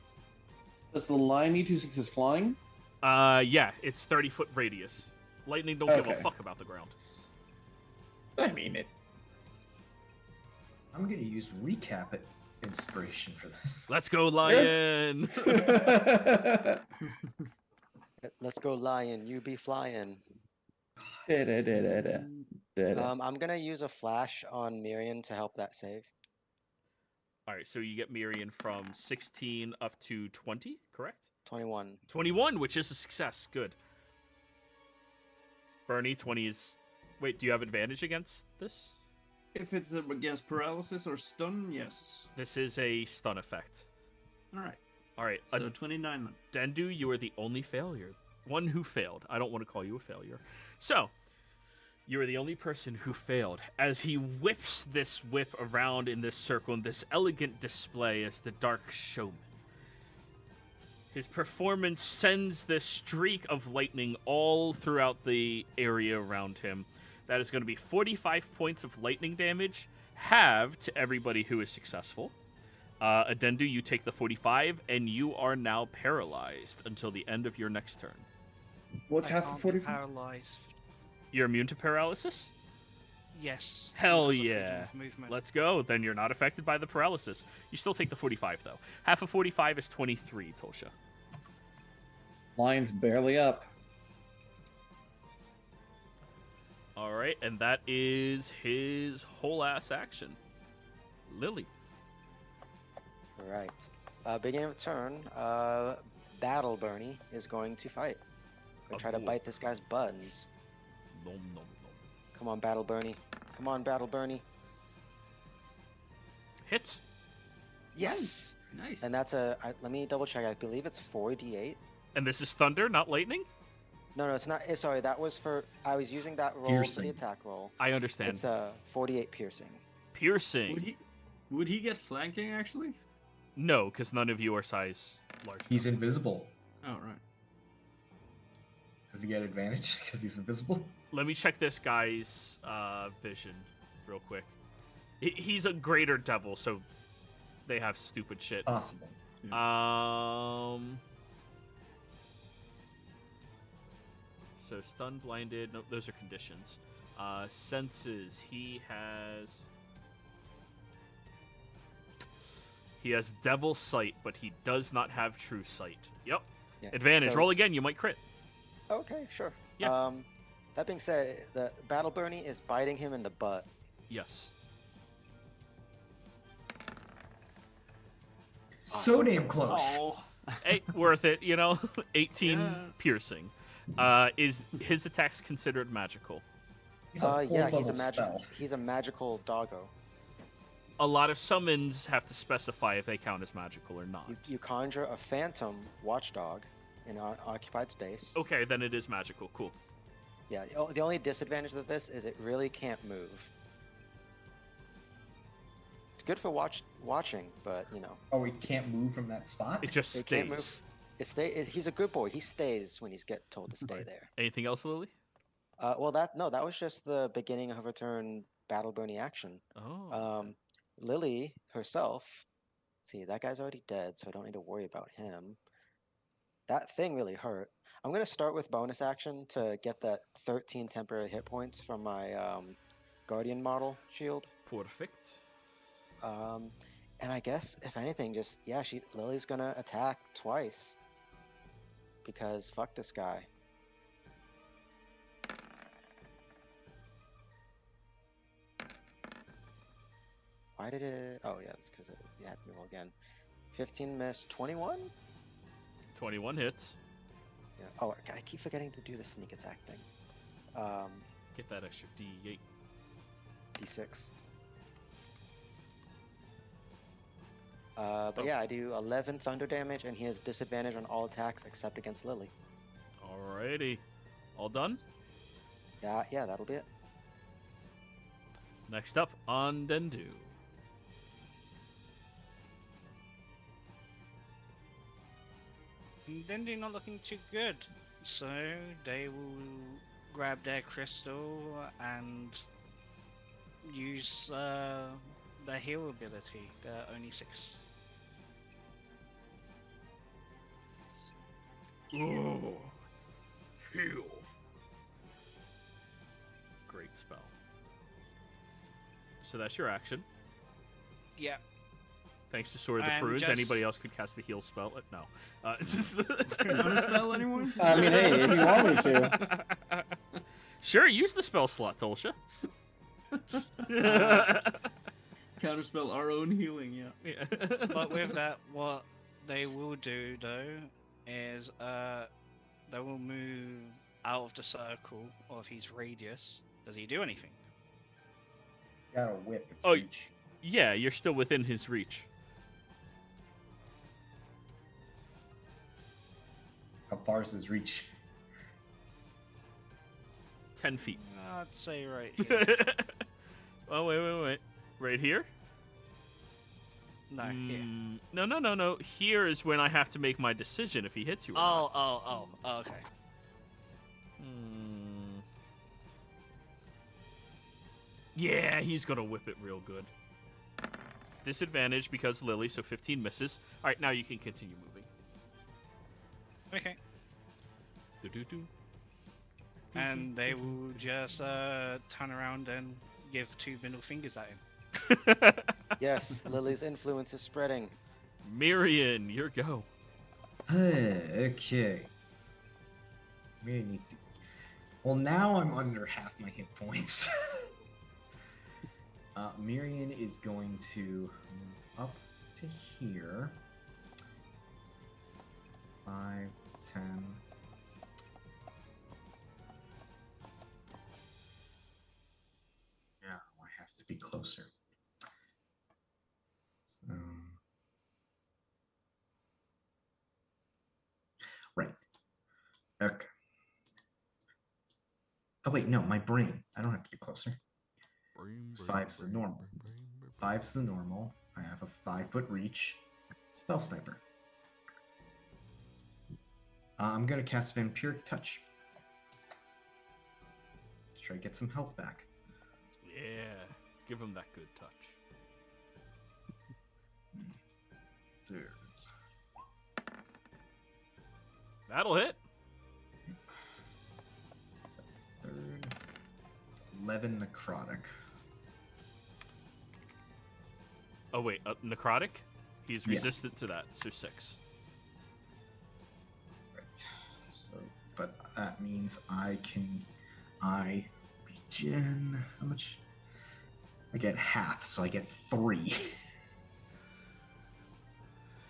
Does the lion need to since it's flying? Yeah, it's 30-foot radius. Lightning don't give a Okay. fuck about the ground. I mean it. I'm gonna use recap it inspiration for this. Let's go, lion! Let's go, lion. You be flying. I'm gonna use a flash on Miriam to help that save. All right, so you get Miriam from 16 up to 20, correct? 21. 21, which is a success. Good. Bernie, 20 is... Wait, do you have advantage against this? If it's against paralysis or stun, yes. This is a stun effect. All right. All right. So 29 then. Dendu, you are the only failure. One who failed. I don't want to call you a failure. So, you are the only person who failed. As he whips this whip around in this circle in this elegant display as the Dark Showman. His performance sends this streak of lightning all throughout the area around him. That is going to be 45 points of lightning damage, halved to everybody who is successful. Adendu, you take the 45, and you are now paralyzed until the end of your next turn. What's I half can't of be 45? paralyzed. You're immune to paralysis? Yes. Hell because of freedom yeah. of movement. Let's go. Then you're not affected by the paralysis. You still take the 45, though. Half of 45 is 23, Tolsha. Lion's barely up. All right, and that is his whole ass action. Lily. Right. Beginning of turn, Battle Bernie is going to fight. Or try to boy. bite this guy's buttons. Nom, nom, nom. Come on, Battle Bernie. Come on, Battle Bernie. Hits. Yes! Nice. And that's let me double check. I believe it's 4d8. And this is thunder, not lightning? No, it's not. Sorry, that was for. I was using that roll for Piercing. the attack roll. I understand. It's 48 piercing. Piercing. Would he get flanking actually? No, because none of you are size large. He's invisible. Oh right. Does he get advantage because he's invisible? Let me check this guy's vision real quick. He's a greater devil, so they have stupid shit. Possible. So stunned, blinded. Nope, those are conditions. Senses. He has devil sight, but he does not have true sight. Yep. Yeah. Advantage. So- Roll again. You might crit. Okay, sure. Yeah. That being said, the Battle Bernie is biting him in the butt. Yes. So damn close. Oh. Hey, worth it. 18 Yeah. piercing. Is his attacks considered magical? He's a Yeah, fourth level spell. he's a magical doggo. A lot of summons have to specify if they count as magical or not. You conjure a phantom watchdog in an occupied space. Okay, then it is magical. Cool. Yeah, the only disadvantage of this is it really can't move. It's good for watching, but Oh, he can't move from that spot? It just It can't move. stays. He's a good boy. He stays when he's told to stay there. Anything else, Lily? That was just the beginning of her turn Battle Bernie action. Oh. Lily herself, see, that guy's already dead, so I don't need to worry about him. That thing really hurt. I'm going to start with bonus action to get that 13 temporary hit points from my Guardian model shield. Perfect. And I guess, if anything, Lily's going to attack twice. Because fuck this guy. Why did it... Oh, yeah, it's because you had to roll again. 15 miss, 21? 21 hits. Yeah. Oh, I keep forgetting to do the sneak attack thing. Get that extra D8. D6. But yeah, I do 11 thunder damage, and he has disadvantage on all attacks except against Lily. Alrighty. All done? That'll be it. Next up, on Dendu. Dendu not looking too good, so they will grab their crystal and use their heal ability. They're only 6. Oh, heal. Great spell. So that's your action. Yeah. Thanks to Sword of the And Prunes, just- anybody else could cast the heal spell. No. Counterspell, anyone? I mean, hey, if you want me to. Sure, use the spell slot, Tolsha. Counterspell our own healing, yeah. Yeah. But with that, what they will do though is they will move out of the circle of his radius. Does he do anything? Got a whip. It's Oh, reach. Yeah, you're still within his reach. How far is his reach? 10 feet. I'd say right here. Oh, wait. Right here? No, here. No. Here is when I have to make my decision if he hits you or not. Oh, okay. Yeah, he's gonna whip it real good. Disadvantage because Lily, so 15 misses. Alright, now you can continue moving. Okay. Do-do-do. And they will just turn around and give 2 middle fingers at him. Yes, Lily's influence is spreading. Mirian, your go. Okay. Mirian needs to. Well, now I'm under half my hit points. Mirian is going to move up to here. 5, 10. Yeah, I have to be closer. So. Right. Okay. Oh wait, no, my brain. I don't have to be closer. It's 5's the normal. 5's the normal. I have a 5-foot reach. Spell sniper. I'm gonna cast Vampiric Touch. Try to get some health back. Yeah, give him that good touch. There. That'll hit. Third. It's 11 necrotic. Oh wait, necrotic? He's Yeah. resistant to that, so 6. Right. So, but that means I regen. How much? I get half, so I get 3.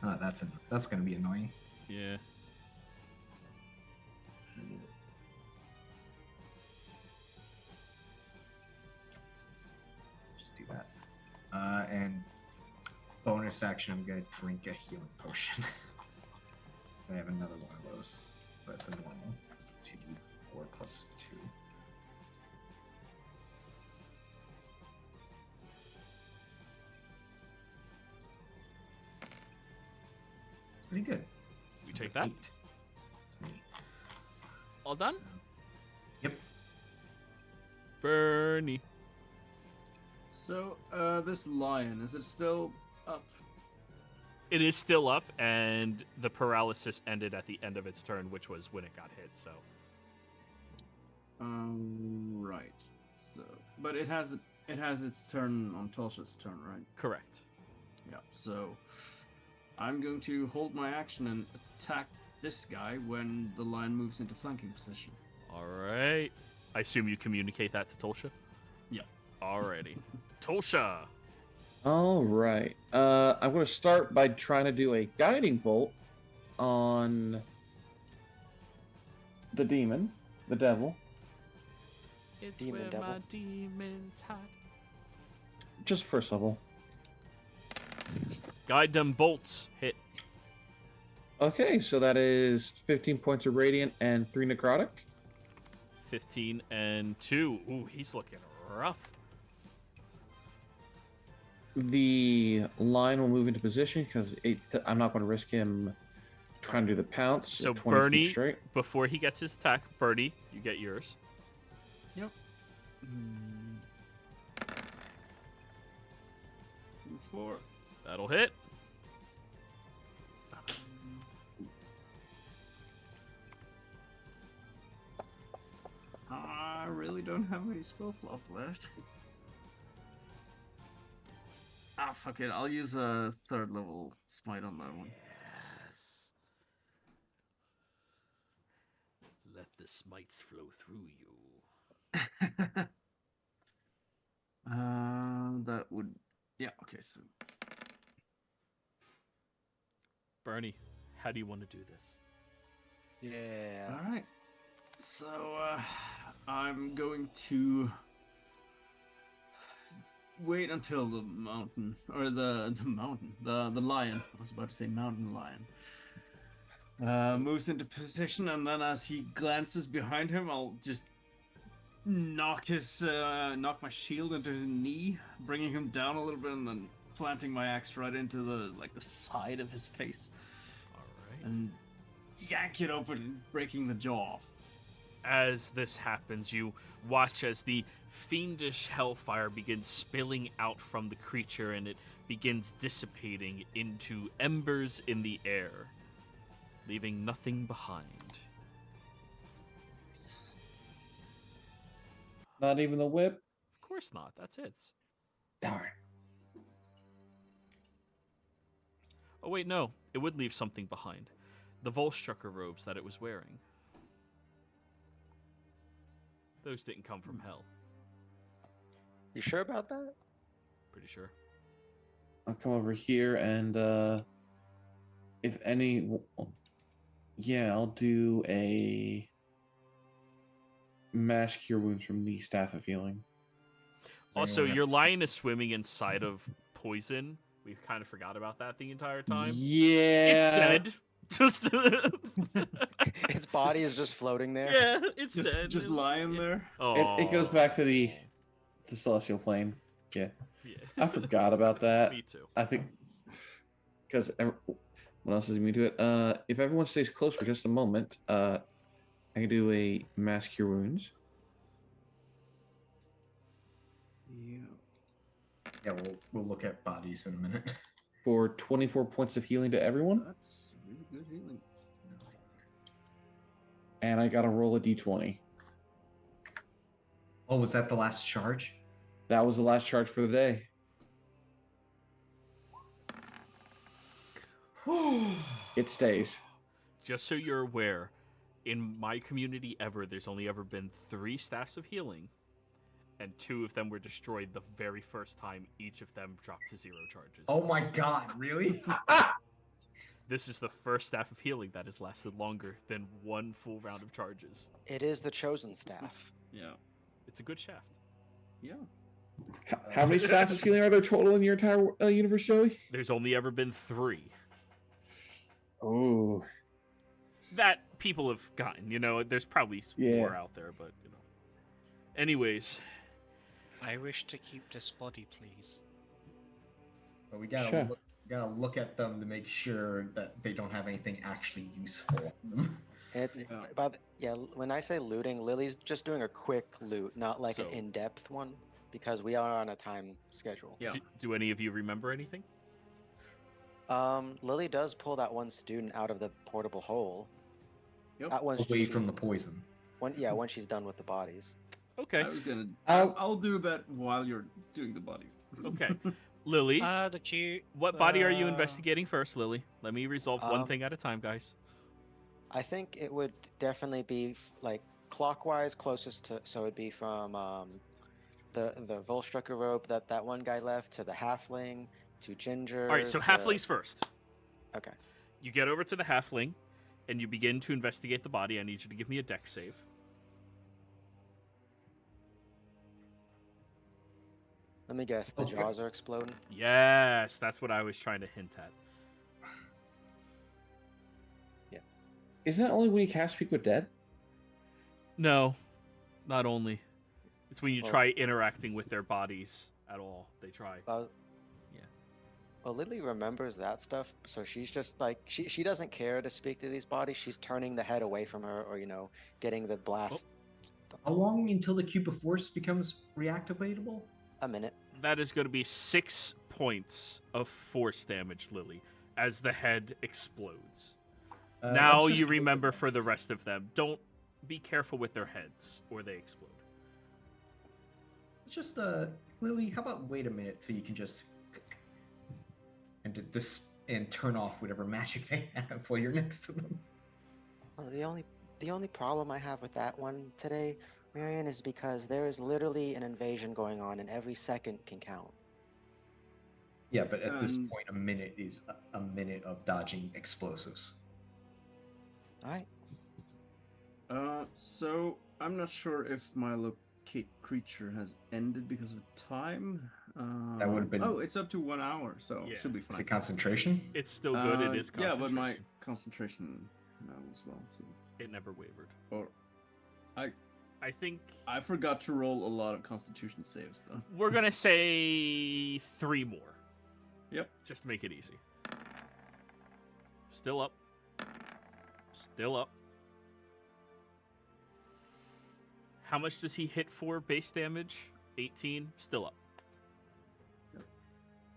That's gonna be annoying. Yeah. Just do that. And bonus action, I'm gonna drink a healing potion. I have another one of those, but it's a normal. 2d4 plus 2. Pretty good. We take that. 8. Me. All done? Yep. Bernie. So, this lion, is it still up? It is still up, and the paralysis ended at the end of its turn, which was when it got hit, so. Right. So, but it has its turn on Tolsha's turn, right? Correct. Yeah. So, I'm going to hold my action and attack this guy when the lion moves into flanking position. Alright. I assume you communicate that to Tolsha? Yeah. Alrighty. Tolsha! All right. I'm going to start by trying to do a guiding bolt on the demon, the devil. It's Demon where devil. my demons hide. Just first level. Guide them bolts. Hit. Okay, so that is 15 points of radiant and 3 necrotic. 15 and 2. Ooh, he's looking rough. The line will move into position because I'm not going to risk him trying to do the pounce. So at 20 feet Bernie, straight. before he gets his attack, Bernie, you get yours. Yep. 4. That'll hit. I really don't have any spell slots left. fuck it. I'll use a 3rd level smite on that one. Yes. Let the smites flow through you. That would. Yeah. Okay. So. Bernie, how do you want to do this? Yeah. All right. So I'm going to wait until the mountain or the lion. I was about to say mountain lion. Moves into position, and then as he glances behind him, I'll just knock my shield into his knee, bringing him down a little bit, and then planting my axe right into the side of his face, All right. and yank it open, breaking the jaw off. As this happens, you watch as the fiendish hellfire begins spilling out from the creature, and it begins dissipating into embers in the air, leaving nothing behind. Not even the whip? Of course not. That's it. Darn. Oh, wait, no. It would leave something behind. The Volstrucker robes that it was wearing. Those didn't come from hell. You sure about that? Pretty sure. I'll come over here and, if any... Yeah, I'll do a mass cure wounds from the Staff of Healing. Also, your lion is swimming inside of poison. We kind of forgot about that the entire time. Yeah. It's dead. Just Its body is just floating there. yeah, it's Just dead. It's- lying there. It goes back to the Celestial Plane. Yeah. Yeah. I forgot about that. Me too. I think because what else is immune to it? If everyone stays close for just a moment, I can do a mass cure wounds. Yeah, we'll look at bodies in a minute. For 24 points of healing to everyone, That's really good healing. and I gotta roll a d20. Oh, was that the last charge? That was the last charge for the day. It stays. Just so you're aware, in my community there's only ever been 3 staffs of healing, and 2 of them were destroyed the very first time each of them dropped to 0 charges. Oh my god, really? This is the first staff of healing that has lasted longer than 1 full round of charges. It is the chosen staff. Yeah. It's a good shaft. Yeah. How many staffs of healing are there total in your entire universe, Joey? There's only ever been 3 Oh. that people have gotten. You know, there's probably Yeah. more out there, but you know. Anyways, I wish to keep this body, please. But we gotta Sure. look at them to make sure that they don't have anything actually useful on them. And it's when I say looting, Lily's just doing a quick loot, not like an So- in-depth one, because we are on a time schedule. Yeah. do any of you remember anything? Lily does pull that one student out of the portable hole. Yep. Once Away she's- from the poison. Once she's done with the bodies. Okay. I was gonna. I'll- I'll do that while you're doing the bodies. Okay. Lily, The cute. what body are you investigating first, Lily? Let me resolve one Um, thing at a time, guys. I think it would definitely be like clockwise closest to, so it'd be from the Volstrucker robe that one guy left to the halfling to Ginger. All right, so to- halflings first. Okay. You get over to the halfling, and you begin to investigate the body. I need you to give me a dex save. Let me guess. The Okay. jaws are exploding. Yes, that's what I was trying to hint at. Isn't that only when you cast Speak with Dead? No, not only. It's when you Well- try interacting with their bodies at all. They try. Yeah. Well, Lily remembers that stuff, so she's just like she doesn't care to speak to these bodies. She's turning the head away from her, or getting the blast. How long until the cube of force becomes reactivatable? A minute. That is going to be 6 points of force damage, Lily, as the head explodes. Now let's just you look remember at- for the rest of them. Don't be careful with their heads, or they explode. It's just Lily, how about wait a minute till you can just and and turn off whatever magic they have while you're next to them. Well, the only problem I have with that one today, Marion, is because there is literally an invasion going on, and every second can count. Yeah, but at this And- point, a minute is a minute of dodging explosives. All right. So I'm not sure if my locate creature has ended because of time. That would've been- Oh, it's up to 1 hour, so Yeah. it should be Is fine. it concentration? It's still good. It is Yeah, concentration. but my concentration now as well. So. It never wavered. Or I think I forgot to roll a lot of Constitution saves though. we're gonna say 3 more. Yep. Just to make it easy. Still up. Still up. How much does he hit for base damage? 18. Still up.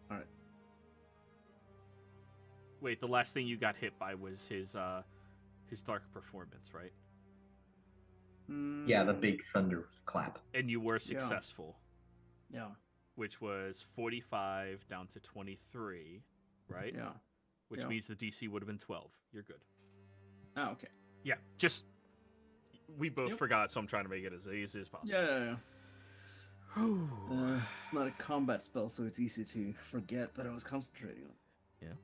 All right. Wait, the last thing you got hit by was his dark performance, right? Yeah, the big thunder clap. And you were successful, Yeah. which was 45 down to 23, right? Yeah. Which Yeah. means the DC would have been 12. You're good. Ah, okay. Yeah, just we both Yep. forgot, so I'm trying to make it as easy as possible. Yeah. Whew. It's not a combat spell, so it's easy to forget that I was concentrating on it.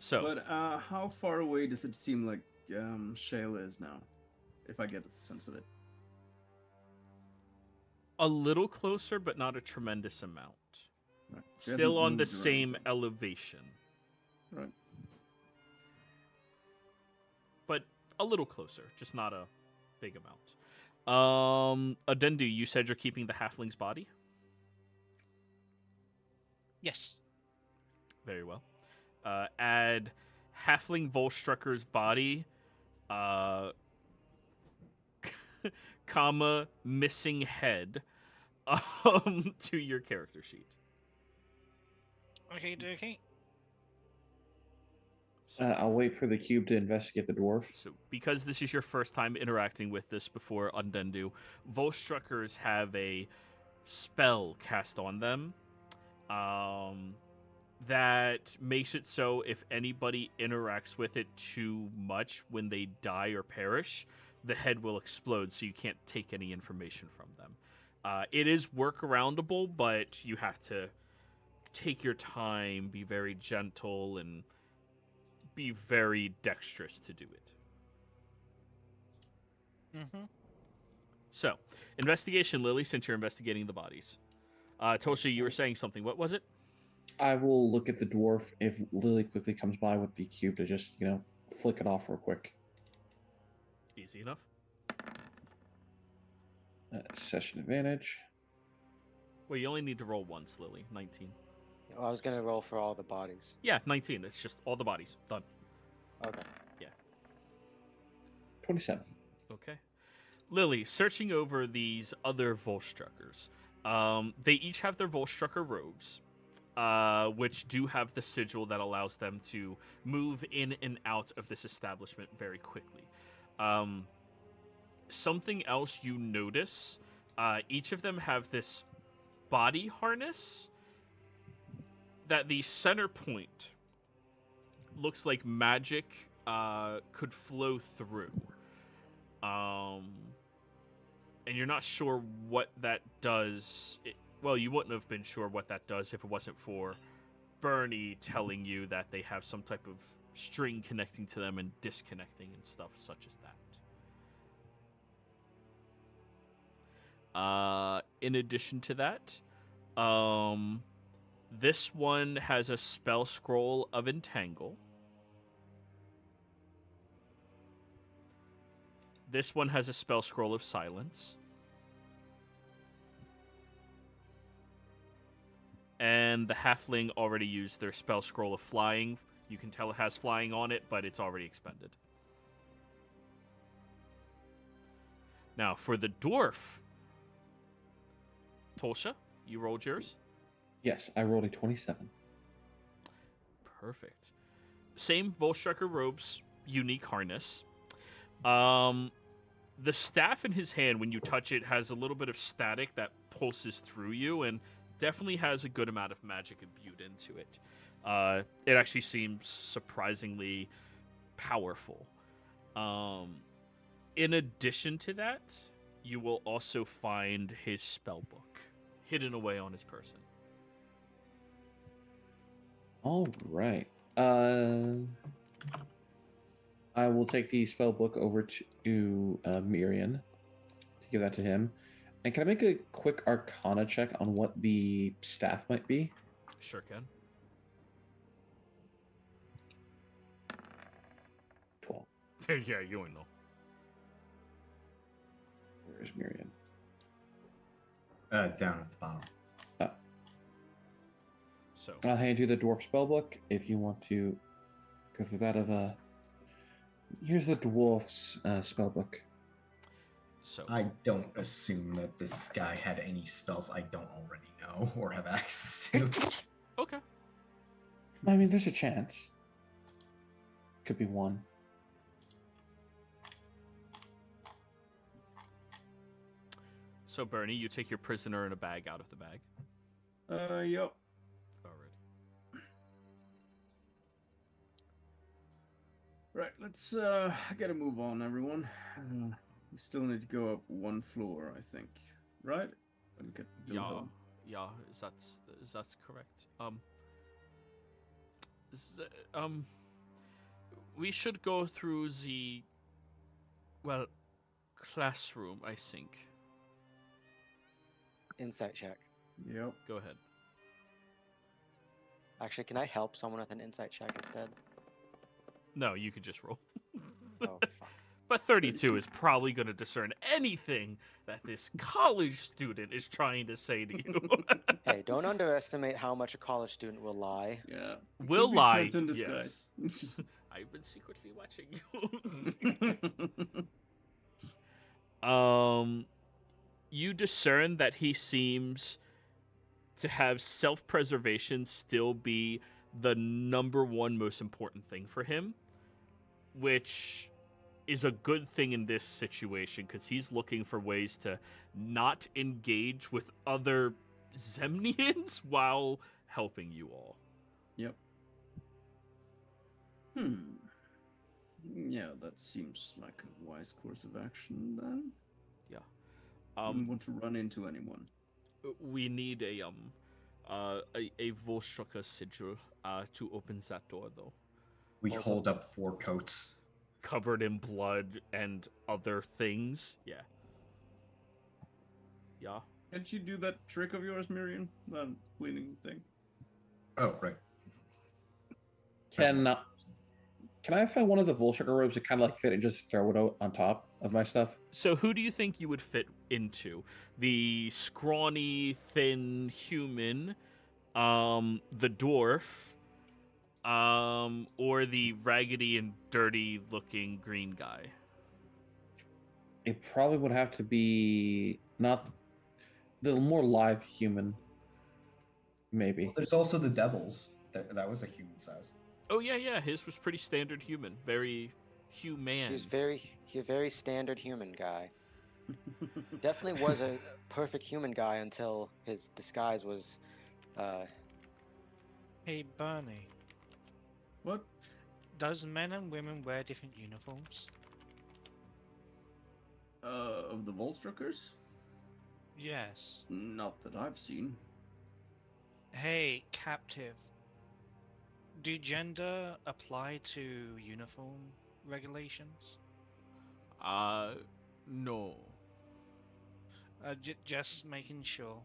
So, But how far away does it seem like Shayla is now? If I get a sense of it. a little closer, but not a tremendous amount. Right. She hasn't Still on the moved or same anything. elevation, Right. but a little closer, just not a big amount. Adendu, you said you're keeping the halfling's body? Yes. Very well. Add halfling Volstrucker's body, comma, missing head, to your character sheet. Okay. So, I'll wait for the cube to investigate the dwarf. so because this is your first time interacting with this before Undendu, Volstruckers have a spell cast on them that makes it so if anybody interacts with it too much when they die or perish, the head will explode, so you can't take any information from them. It is workaroundable, but you have to take your time, be very gentle, and be very dexterous to do it. Mm-hmm. So, investigation, Lily, since you're investigating the bodies. Tosha, you were saying something. What was it? I will look at the dwarf if Lily quickly comes by with the cube to just, flick it off real quick. Easy enough. Session advantage. Well, you only need to roll once, Lily. 19. Well, I was gonna roll for all the bodies. Yeah, 19. It's just all the bodies. Done. Okay. 27. Okay. Lily, searching over these other Volstruckers, they each have their Volstrucker robes, which do have the sigil that allows them to move in and out of this establishment very quickly. Something else you notice, each of them have this body harness that the center point looks like magic could flow through. And you're not sure what that does. Well, you wouldn't have been sure what that does if it wasn't for Bernie telling you that they have some type of string connecting to them and disconnecting and stuff such as that. In addition to that, this one has a spell scroll of Entangle. This one has a spell scroll of Silence. And the halfling already used their spell scroll of Flying. You can tell it has flying on it, but it's already expended. Now, for the dwarf, Tolsha, you rolled yours? Yes, I rolled a 27. Perfect. Same Volstrucker robes, unique harness. The staff in his hand, when you touch it, has a little bit of static that pulses through you and definitely has a good amount of magic imbued into it. It actually seems surprisingly powerful. In addition to that, you will also find his spell book hidden away on his person. All right. I will take the spell book over to Miriam to give that to him. And can I make a quick Arcana check on what the staff might be? Sure can. 12. Yeah, you wouldn't know. Where's Miriam? Down at the bottom. So I'll hand you the dwarf spellbook if you want to go through that. Here's the dwarf's spellbook. So I don't assume that this guy had any spells I don't already know or have access to. okay. I mean, there's a chance. Could be one. So Bernie, you take your prisoner in a bag out of the bag. Yep. Alright. Right, let's get a move on, everyone. We still need to go up one floor, I think. Right? And get Wilhelm. Yeah, is that correct? We should go through the classroom, I think. Insight check. Yep. Go ahead. Actually, can I help someone with an insight check instead? No, you could just roll. Oh, fuck. But 32 is probably going to discern anything that this college student is trying to say to you. Hey, don't underestimate how much a college student will lie. Yeah. It Will could be lie, Kent in disguise. yes. I've been secretly watching you. You discern that he seems to have self-preservation still be the number one most important thing for him, which is a good thing in this situation because he's looking for ways to not engage with other Zemnians while helping you all. Yep. Yeah, that seems like a wise course of action then. Yeah. Don't want to run into anyone. We need a Volstrucker sigil to open that door, though. We Also- hold up 4 coats. Covered in blood and other things. Yeah. Yeah. Can't you do that trick of yours, Miriam? That cleaning thing? Oh, right. Can I find one of the Volshugger robes that kind of like fit and just throw it out on top of my stuff? So who do you think you would fit into? The scrawny, thin human, the dwarf, or the raggedy and dirty looking green guy? It probably would have to be not the more live human. Maybe. There's also the devils. That was a human size. Oh yeah, his was pretty standard human, very human. He's a very standard human guy. Definitely was a perfect human guy until his disguise was, Hey, Bernie, What? does men and women wear different uniforms? Of the Volstruckers? Yes. Not that I've seen. Hey, captive. Do gender apply to uniform regulations? No. Just making sure.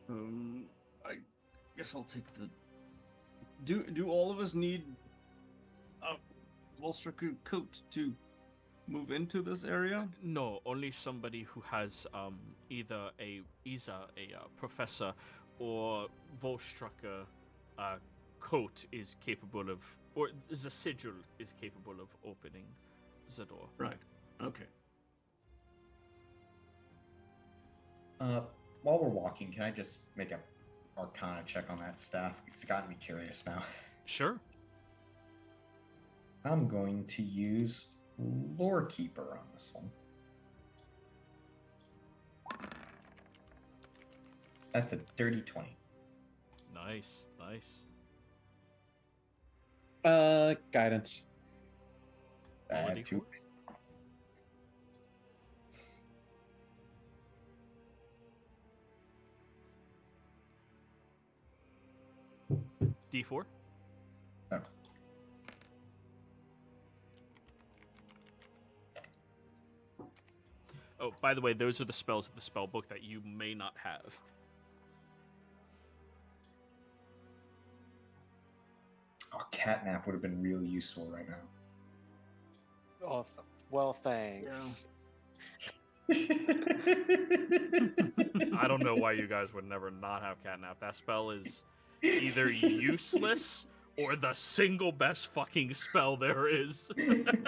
I guess I'll take the. Do all of us need a Volstrucker coat to move into this area? No, only somebody who has either a professor or Volstrucker coat is capable of, or the sigil is capable of opening the door. Right. Okay. While we're walking, can I just make a Arcana check on that staff? It's gotten me curious now. Sure. I'm going to use Lore Keeper on this one. That's a dirty 20. Nice. Guidance. Roll a Add D4. 2. D4. Oh. Oh, by the way, those are the spells of the spell book that you may not have. Oh, catnap would have been really useful right now. Oh, well, thanks. I don't know why you guys would never not have catnap. That spell is either useless or the single best fucking spell there is.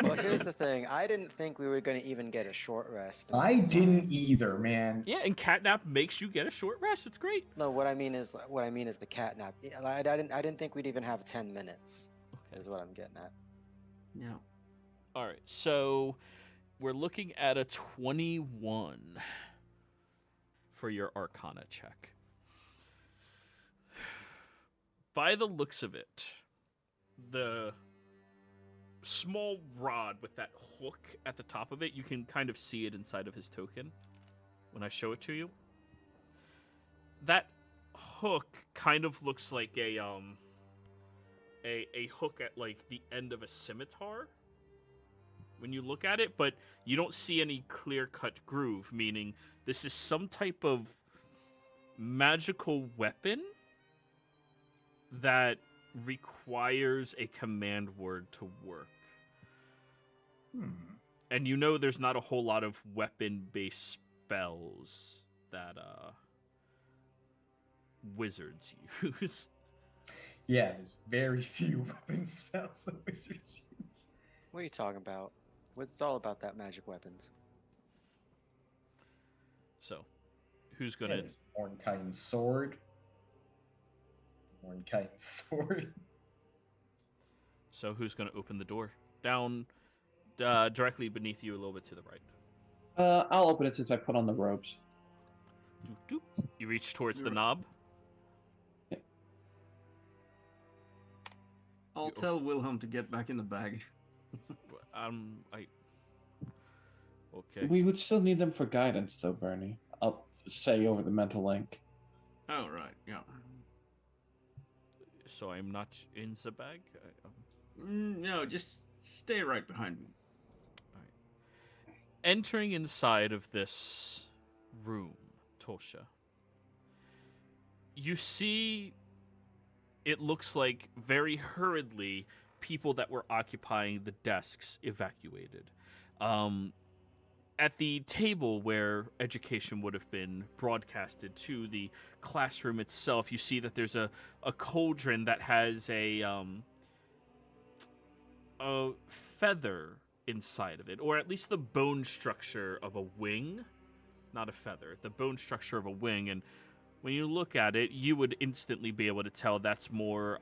Well, here's the thing. I didn't think we were going to even get a short rest. I didn't either, man. Yeah, and catnap makes you get a short rest. It's great. No, what I mean is the catnap. I didn't think we'd even have 10 minutes. Okay. Is what I'm getting at. Yeah. All right, so we're looking at a 21 for your Arcana check. By the looks of it, the small rod with that hook at the top of it, you can kind of see it inside of his token when I show it to you. That hook kind of looks like a hook at like the end of a scimitar when you look at it, but you don't see any clear-cut groove, meaning this is some type of magical weapon that requires a command word to work. And you know there's not a whole lot of weapon-based spells that wizards use. Yeah, there's very few weapon spells that wizards use. What are you talking about? It's all about that magic weapons. So, who's Yeah, gonna... there's Mornkai's sword. Mornkai's sword. So who's gonna open the door? Down, directly beneath you, a little bit to the right. I'll open it since I put on the robes. Doop, doop. You reach towards the knob. I'll tell Wilhelm to get back in the bag. Okay. We would still need them for guidance, though, Bernie. I'll say over the mental link. Oh, right, yeah. So I'm not in the bag? No, just stay right behind me. Entering inside of this room, Tosha, you see it looks like very hurriedly people that were occupying the desks evacuated. At the table where education would have been broadcasted to the classroom itself, you see that there's a cauldron that has a feather inside of it, or at least the bone structure of a wing, not a feather, the bone structure of a wing. And when you look at it, you would instantly be able to tell that's more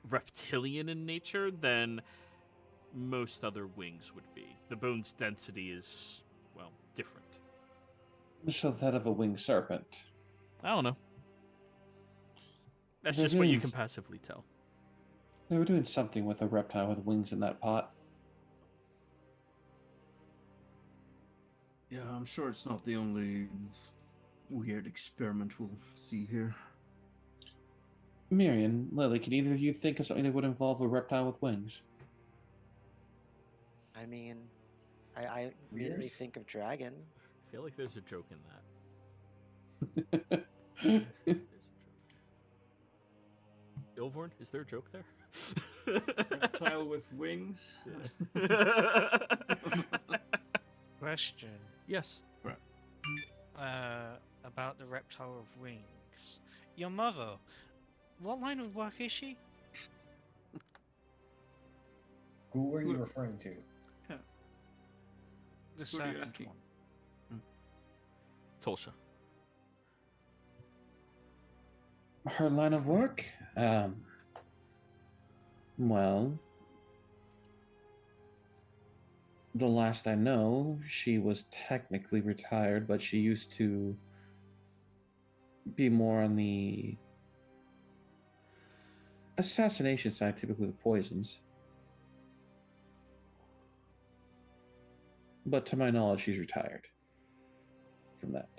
reptilian in nature than most other wings would be. The bone's density is, well, different. So that of a winged serpent. I don't know. That's They're just what you doing- can passively tell. They were doing something with a reptile with wings in that pot. Yeah, I'm sure it's not the only weird experiment we'll see here. Miriam, Lily, can either of you think of something that would involve a reptile with wings? I mean, I really Yes. think of dragon. I feel like there's a joke in that. Ilvorn, is there a joke there? Reptile with wings? Question Yes. about the reptile of wings. Your mother, what line of work is she? Who are you referring to? The Who are you serpent asking? one. Tolsha. Her line of work? Well, the last I know, she was technically retired, but she used to be more on the assassination side, typically with poisons. But to my knowledge, she's retired from that.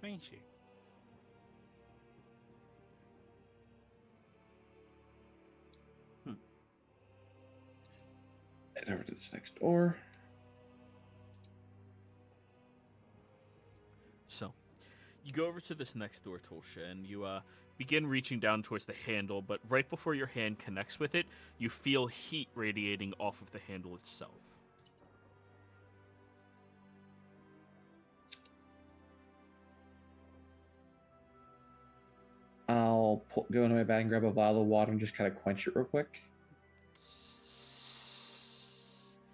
Thank you. Head over to this next door. So, you go over to this next door, Tolsha, and you begin reaching down towards the handle, but right before your hand connects with it, you feel heat radiating off of the handle itself. I'll go into my bag and grab a vial of water and just kind of quench it real quick.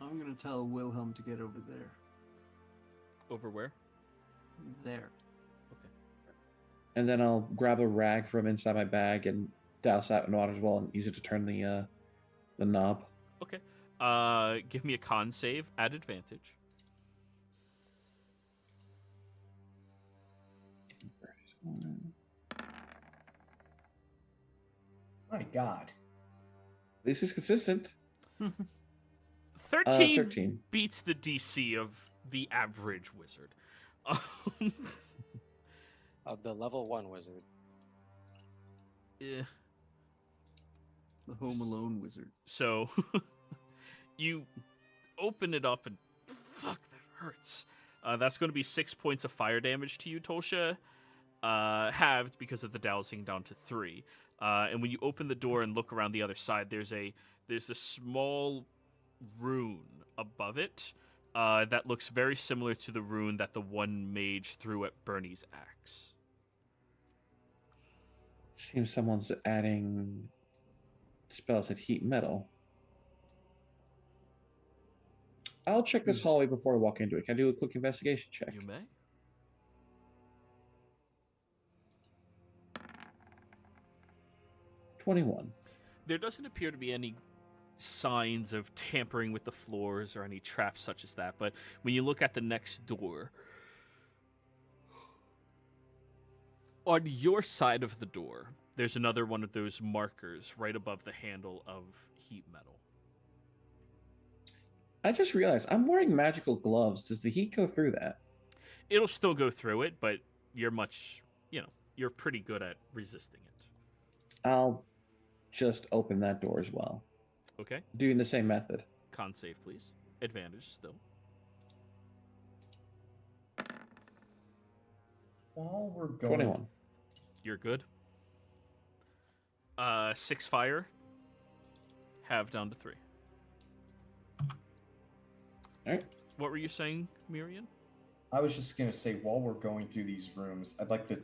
I'm gonna tell Wilhelm to get over there. Over where? There. Okay. And then I'll grab a rag from inside my bag and douse that in water as well and use it to turn the knob. Okay. Give me a con save at advantage. My God. At least it's consistent. 13, 13. beats the DC of the average wizard. Of the level 1 wizard. Yeah. The Home Alone wizard. So, you open it up and fuck, that hurts. That's going to be 6 points of fire damage to you, Tolsha. Halved because of the dowsing down to 3. And when you open the door and look around the other side, there's a small rune above it that looks very similar to the rune that the one mage threw at Bernie's axe. Seems someone's adding spells that heat metal. I'll check this hallway before I walk into it. Can I do a quick investigation check? You may. $21. There doesn't appear to be any signs of tampering with the floors or any traps such as that, but when you look at the next door, on your side of the door, there's another one of those markers right above the handle of heat metal. I just realized I'm wearing magical gloves. Does the heat go through that? It'll still go through it, but you're you're pretty good at resisting it. I'll just open that door as well. Okay. Doing the same method. Con save, please. Advantage still. While we're going... 21. You're good. 6 fire. Have down to 3. Alright. What were you saying, Miriam? I was just going to say, while we're going through these rooms, I'd like to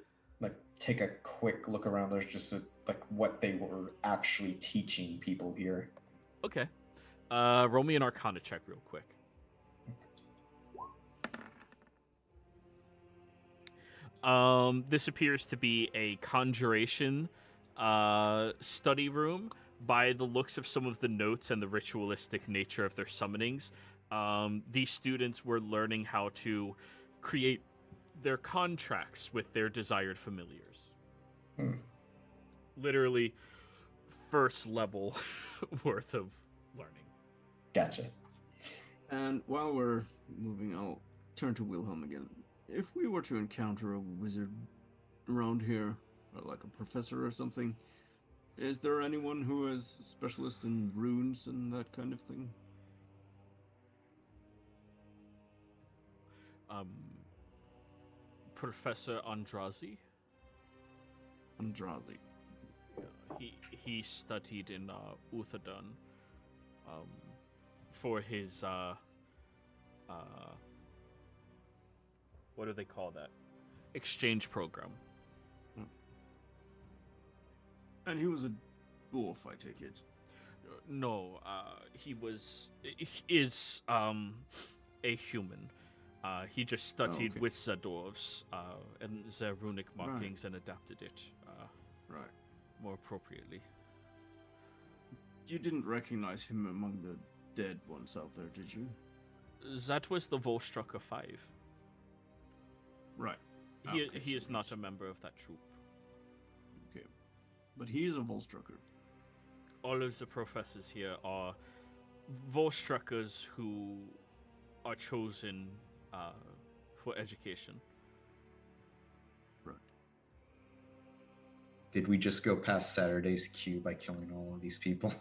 take a quick look around. There's just what they were actually teaching people here. Okay. Roll me an Arcana check real quick. This appears to be a conjuration study room. By the looks of some of the notes and the ritualistic nature of their summonings, these students were learning how to create their contracts with their desired familiars. Literally, first level worth of learning. Gotcha. And while we're moving, I'll turn to Wilhelm again. If we were to encounter a wizard around here, or like a professor or something, is there anyone who is a specialist in runes and that kind of thing? Professor Andrazi. Andrazi. He studied in Uthodurn for his what do they call that? Exchange program. And he was a dwarf, I take it. No, he is a human. He just studied okay. with the dwarves and their runic markings and adapted it Right. more appropriately. You didn't recognize him among the dead ones out there, did you? That was the Volstrucker 5. Right. He Okay, he so is not he's- a member of that troop. Okay. But he is a Volstrucker. All of the professors here are Volstruckers who are chosen for education. Right. Did we just go past Saturday's queue by killing all of these people?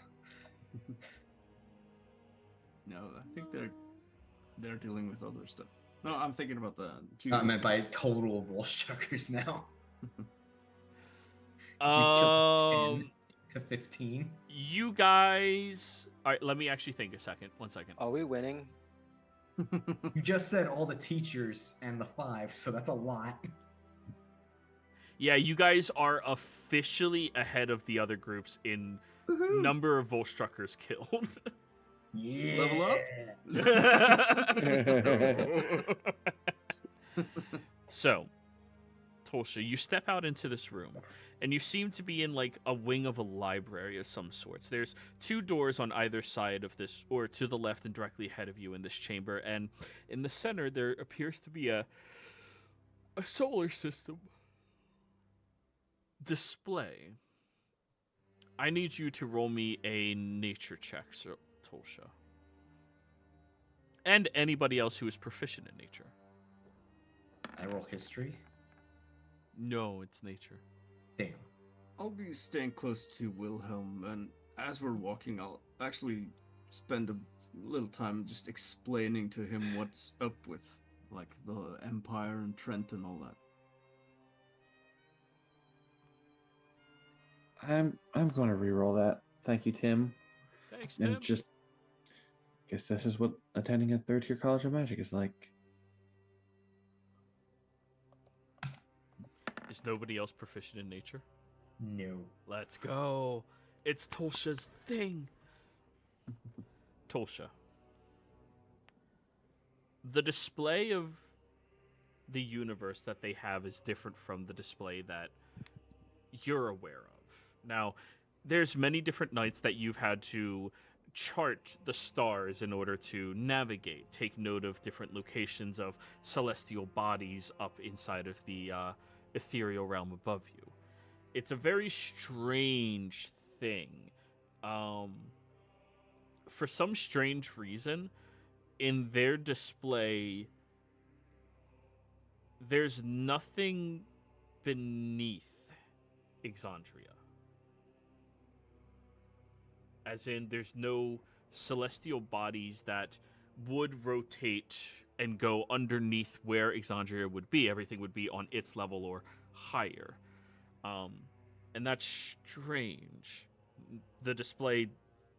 No, I think they're dealing with other stuff. No, I'm thinking about the two. I meant by total of Volstruckers now. So you Um, killed 10 to 15. you guys. All right, let me actually think a second. 1 second. Are we winning? You just said all the teachers and the 5, so that's a lot. Yeah, you guys are officially ahead of the other groups in number of Volstruckers killed. Yeah. Level up? So, Tulsha, you step out into this room, and you seem to be in like a wing of a library of some sorts. There's 2 doors on either side of this, or to the left and directly ahead of you in this chamber, and in the center there appears to be a solar system display. I need you to roll me a nature check, Sir Tulsha. And anybody else who is proficient in nature. I roll history? No, it's nature. Damn. I'll be staying close to Wilhelm, and as we're walking, I'll actually spend a little time just explaining to him what's up with, like, the Empire and Trent and all that. I'm going to re-roll that. Thank you, Tim. Thanks, Tim. And just guess this is what attending a 3rd-tier college of magic is like. Is nobody else proficient in nature? No. Let's go. It's Tulsha's thing. Tulsha. The display of the universe that they have is different from the display that you're aware of. Now, there's many different nights that you've had to chart the stars in order to navigate, take note of different locations of celestial bodies up inside of the ethereal realm above you. It's a very strange thing. For some strange reason, in their display, there's nothing beneath Exandria. As in, there's no celestial bodies that would rotate and go underneath where Exandria would be. Everything would be on its level or higher. And that's strange. The display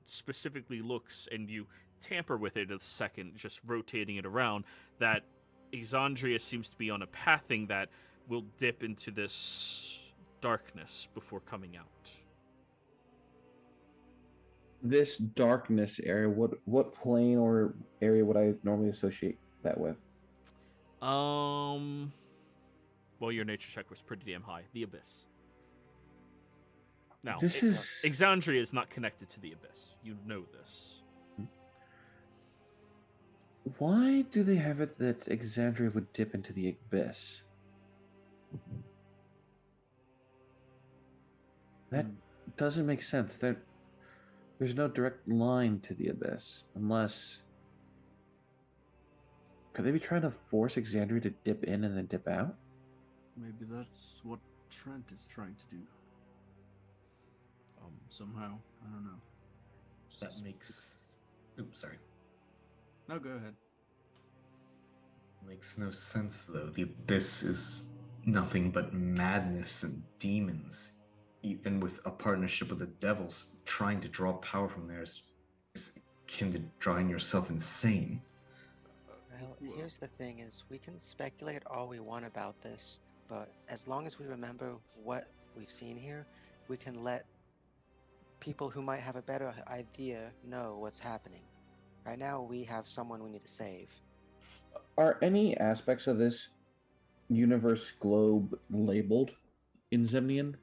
specifically looks, and you tamper with it a second, just rotating it around, that Exandria seems to be on a pathing that will dip into this darkness before coming out. This darkness area, what plane or area would I normally associate that with? Well, your nature check was pretty damn high. The Abyss. Now, This is Exandria is not connected to the Abyss. You know this. why do they have it that Exandria would dip into the abyss? That doesn't make sense. There's no direct line to the abyss, unless could they be trying to force Exandria to dip in and then dip out? Maybe that's what Trent is trying to do. Somehow. I don't know. That makes... Oops, sorry. No, go ahead. Makes no sense, though. The Abyss is nothing but madness and demons. Even with a partnership with the devils, trying to draw power from there is akin to drawing yourself insane. Well, here's the thing is, we can speculate all we want about this, but as long as we remember what we've seen here, we can let people who might have a better idea know what's happening. Right now, we have someone we need to save. Are any aspects of this universe globe labeled in Zemnian?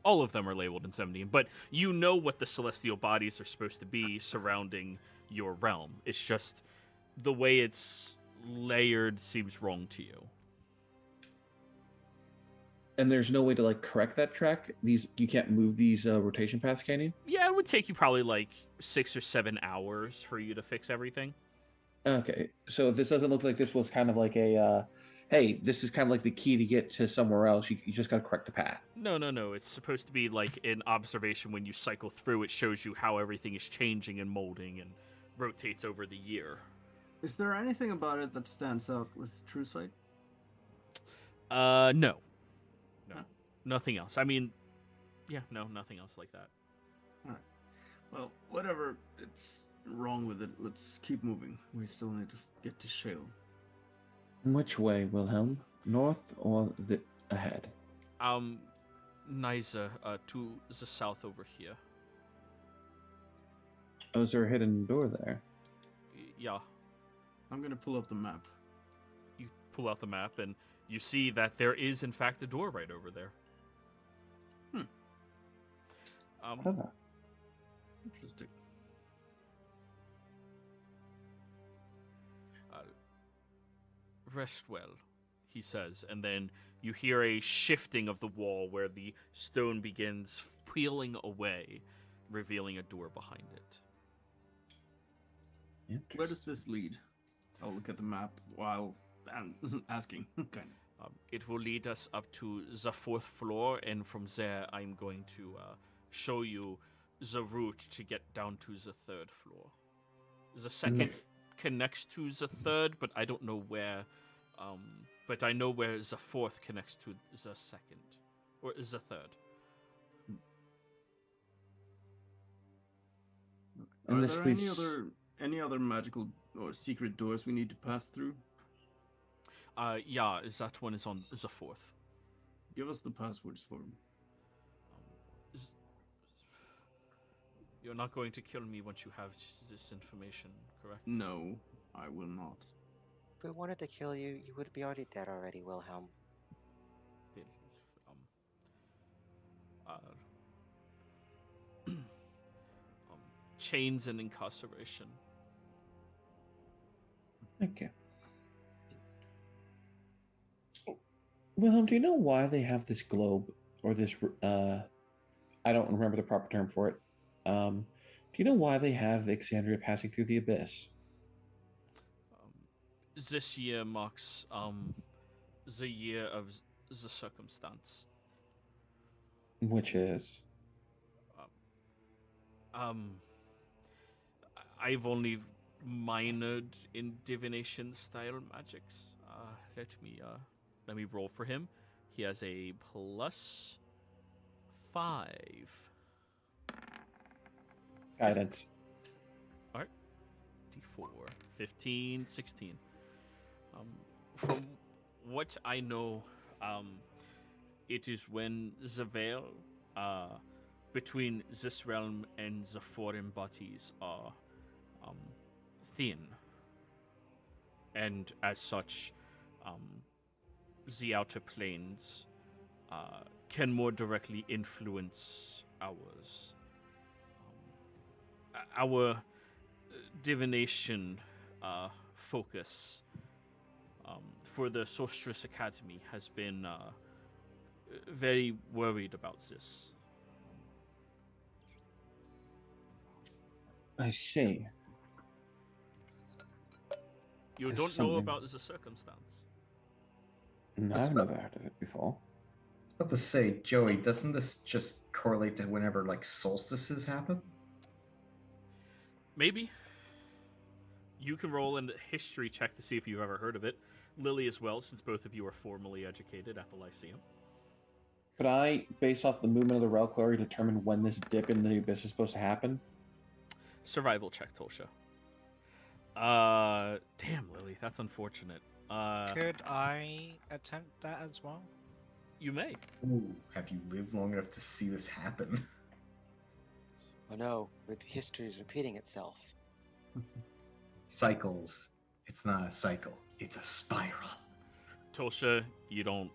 All of them are labeled in Zemnian, but you know what the celestial bodies are supposed to be surrounding your realm. It's just the way it's layered seems wrong to you. And there's no way to like correct that track. You can't move these rotation paths, can you? Yeah, it would take you probably like 6 or 7 hours for you to fix everything. Okay, so this doesn't look like this was kind of like a, hey, this is kind of like the key to get to somewhere else. You just got to correct the path. No. It's supposed to be like an observation when you cycle through. It shows you how everything is changing and molding and rotates over the year. Is there anything about it that stands out with True Sight? No. Huh. Nothing else. I mean, yeah, no, nothing else like that. Alright. Well, whatever it's wrong with it, let's keep moving. We still need to get to Shale. Which way, Wilhelm? North or ahead? Neither, to the south over here. Oh, is there a hidden door there? Yeah. I'm gonna pull up the map. You pull out the map and you see that there is in fact a door right over there. Interesting. Rest well, he says, and then you hear a shifting of the wall where the stone begins peeling away, revealing a door behind it. Where does this lead? I'll look at the map while I'm asking. Kind of. It will lead us up to the 4th floor, and from there I'm going to show you the route to get down to the 3rd floor. The second connects to the 3rd, but I don't know where. But I know where the 4th connects to the 2nd, or is the 3rd. Are there any other magical or secret doors we need to pass through? Yeah, that one is on the 4th. Give us the passwords for them. You're not going to kill me once you have this information, correct? No, I will not. If we wanted to kill you, you would be already dead already, Wilhelm. Chains and incarceration. Thank you. Wilhelm, do you know why they have this globe or this? I don't remember the proper term for it. Do you know why they have Exandria passing through the abyss? This year marks the year of the circumstance. Which is? I've only minored in divination style magics. Let me roll for him. He has a +5. Guidance. All right. D4, 15, 16. From what I know, it is when the veil between this realm and the foreign bodies are thin, and as such, the outer planes can more directly influence ours. Our divination focus for the Sorceress Academy has been very worried about this. I see. You There's don't know something- about the circumstance. No, I've never heard of it before. I was about to say, Joey, doesn't this just correlate to whenever like solstices happen? Maybe. You can roll a history check to see if you've ever heard of it. Lily as well, since both of you are formally educated at the Lyceum. Could I, based off the movement of the reliquary, determine when this dip in the abyss is supposed to happen? Survival check, Tolsha. Damn, Lily, that's unfortunate. Could I attempt that as well? You may. Ooh, have you lived long enough to see this happen? Oh no, history is repeating itself. Cycles. It's not a cycle. It's a spiral. Tolsha, you don't.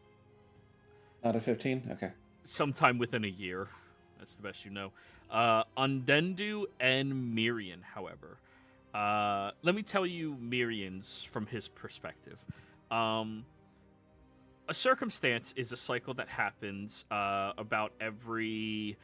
Out of 15? Okay. Sometime within a year. That's the best you know. Undendu and Mirian, however. Let me tell you Mirian's from his perspective. A circumstance is a cycle that happens about every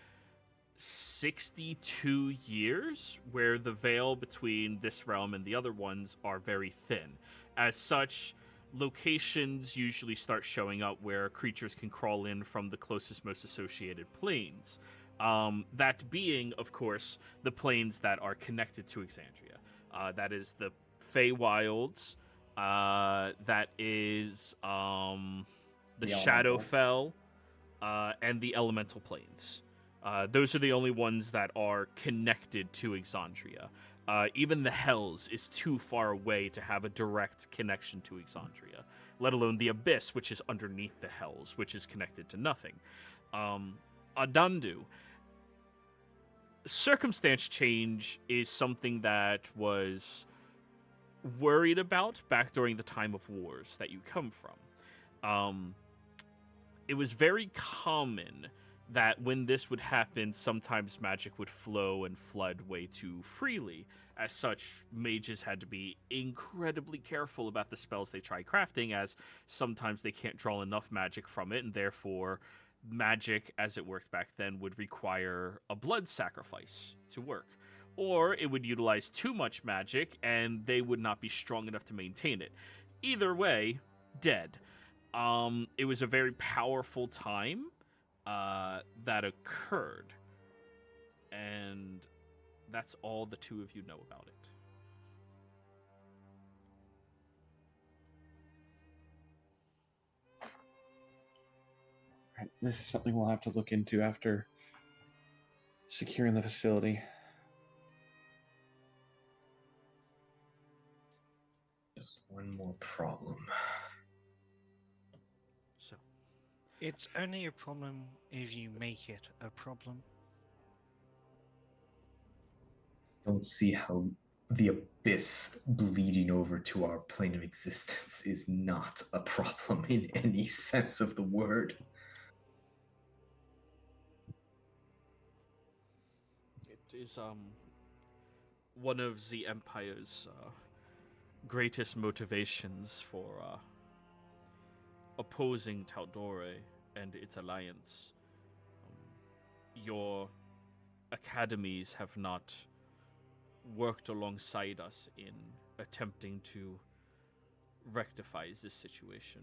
62 years, where the veil between this realm and the other ones are very thin. As such, locations usually start showing up where creatures can crawl in from the closest, most associated planes. That being, of course, the planes that are connected to Exandria. That is the Feywilds. That is the Shadowfell, and the Elemental Planes. Those are the only ones that are connected to Exandria. Even the Hells is too far away to have a direct connection to Exandria, let alone the Abyss, which is underneath the Hells, which is connected to nothing. Adandu. Circumstance change is something that was worried about back during the time of wars that you come from. It was very common that when this would happen, sometimes magic would flow and flood way too freely. As such, mages had to be incredibly careful about the spells they try crafting, as sometimes they can't draw enough magic from it, and therefore magic, as it worked back then, would require a blood sacrifice to work. Or it would utilize too much magic, and they would not be strong enough to maintain it. Either way, dead. It was a very powerful time that occurred, and that's all the two of you know about it. Right. This is something we'll have to look into after securing the facility. Just one more problem. So, It's only a problem if you make it a problem. Don't see how the abyss bleeding over to our plane of existence is not a problem in any sense of the word. it is one of the Empire's greatest motivations for opposing Tal'Dorei and its alliance. Your academies have not worked alongside us in attempting to rectify this situation.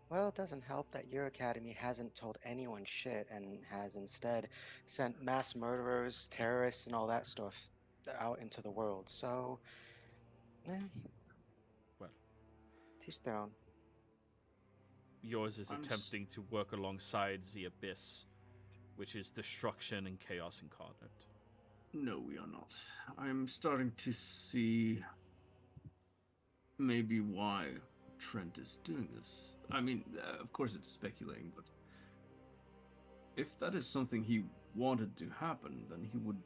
Well, it doesn't help that your academy hasn't told anyone shit and has instead sent mass murderers, terrorists, and all that stuff out into the world. So, Well, teach their own. yours is I'm attempting to work alongside the Abyss, which is destruction and chaos incarnate. No, we are not. I'm starting to see maybe why Trent is doing this. I mean, of course it's speculating, but if that is something he wanted to happen, then he would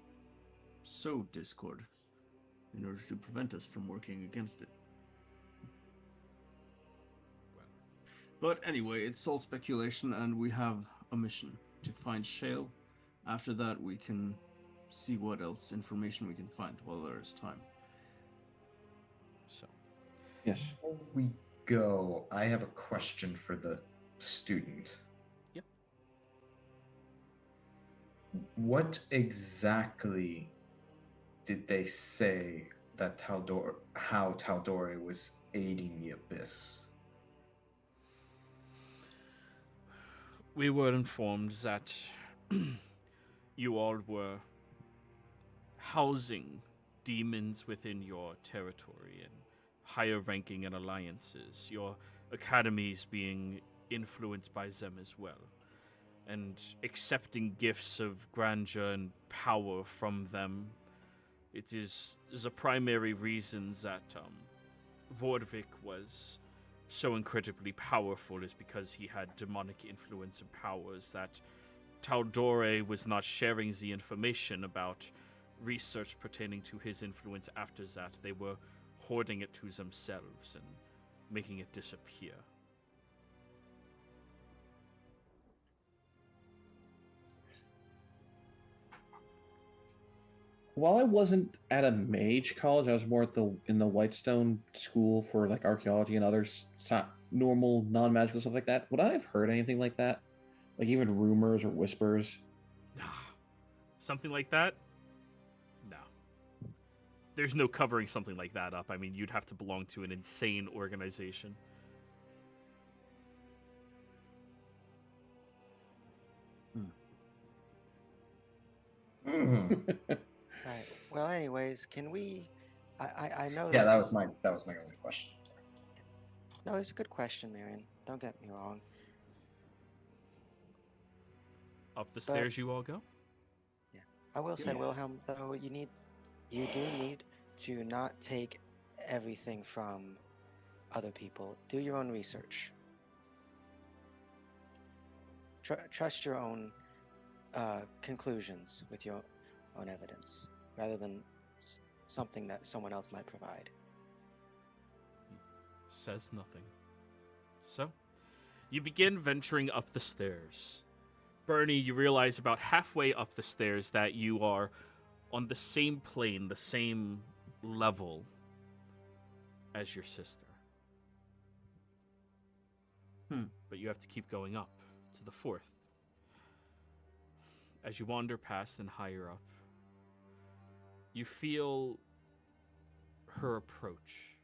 sow discord in order to prevent us from working against it. But anyway, it's all speculation, and we have a mission to find Shale. After that, we can see what else information we can find while there is time. So, Yes. Before we go, I have a question for the student. Yep. What exactly did they say that how Tal'Dorei was aiding the Abyss? we were informed that you all were housing demons within your territory and higher ranking in alliances, your academies being influenced by them as well, and accepting gifts of grandeur and power from them. It is the primary reason that Vordvik was so incredibly powerful, is because he had demonic influence and powers that Tal'Dorei was not sharing the information about research pertaining to his influence. After that, they were hoarding it to themselves and making it disappear. While I wasn't at a mage college, I was more at in the Whitestone School for like archaeology and other normal, non-magical stuff like that, would I have heard anything like that? Like even rumors or whispers? Something like that? No. There's no covering something like that up. I mean, you'd have to belong to an insane organization. Right. Well, anyways, can we? I know. Yeah, this... that was my only question. No, it's a good question, Marion. Don't get me wrong. Up the stairs you all go? Yeah. I will say, Yeah. Wilhelm, though, you do need to not take everything from other people. Do your own research. Trust your own conclusions with your own evidence, rather than something that someone else might provide. Says nothing. So, you begin venturing up the stairs. Bernie, you realize about halfway up the stairs that you are on the same plane, the same level as your sister. But you have to keep going up to the 4th. As you wander past and higher up, you feel her approach.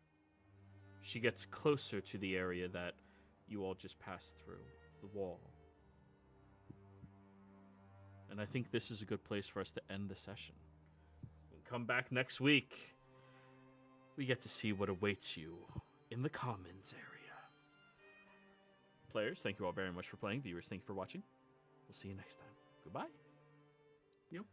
She gets closer to the area that you all just passed through, the wall. And I think this is a good place for us to end the session. We'll come back next week. We get to see what awaits you in the Commons area. Players, thank you all very much for playing. Viewers, thank you for watching. We'll see you next time. Goodbye. Yep.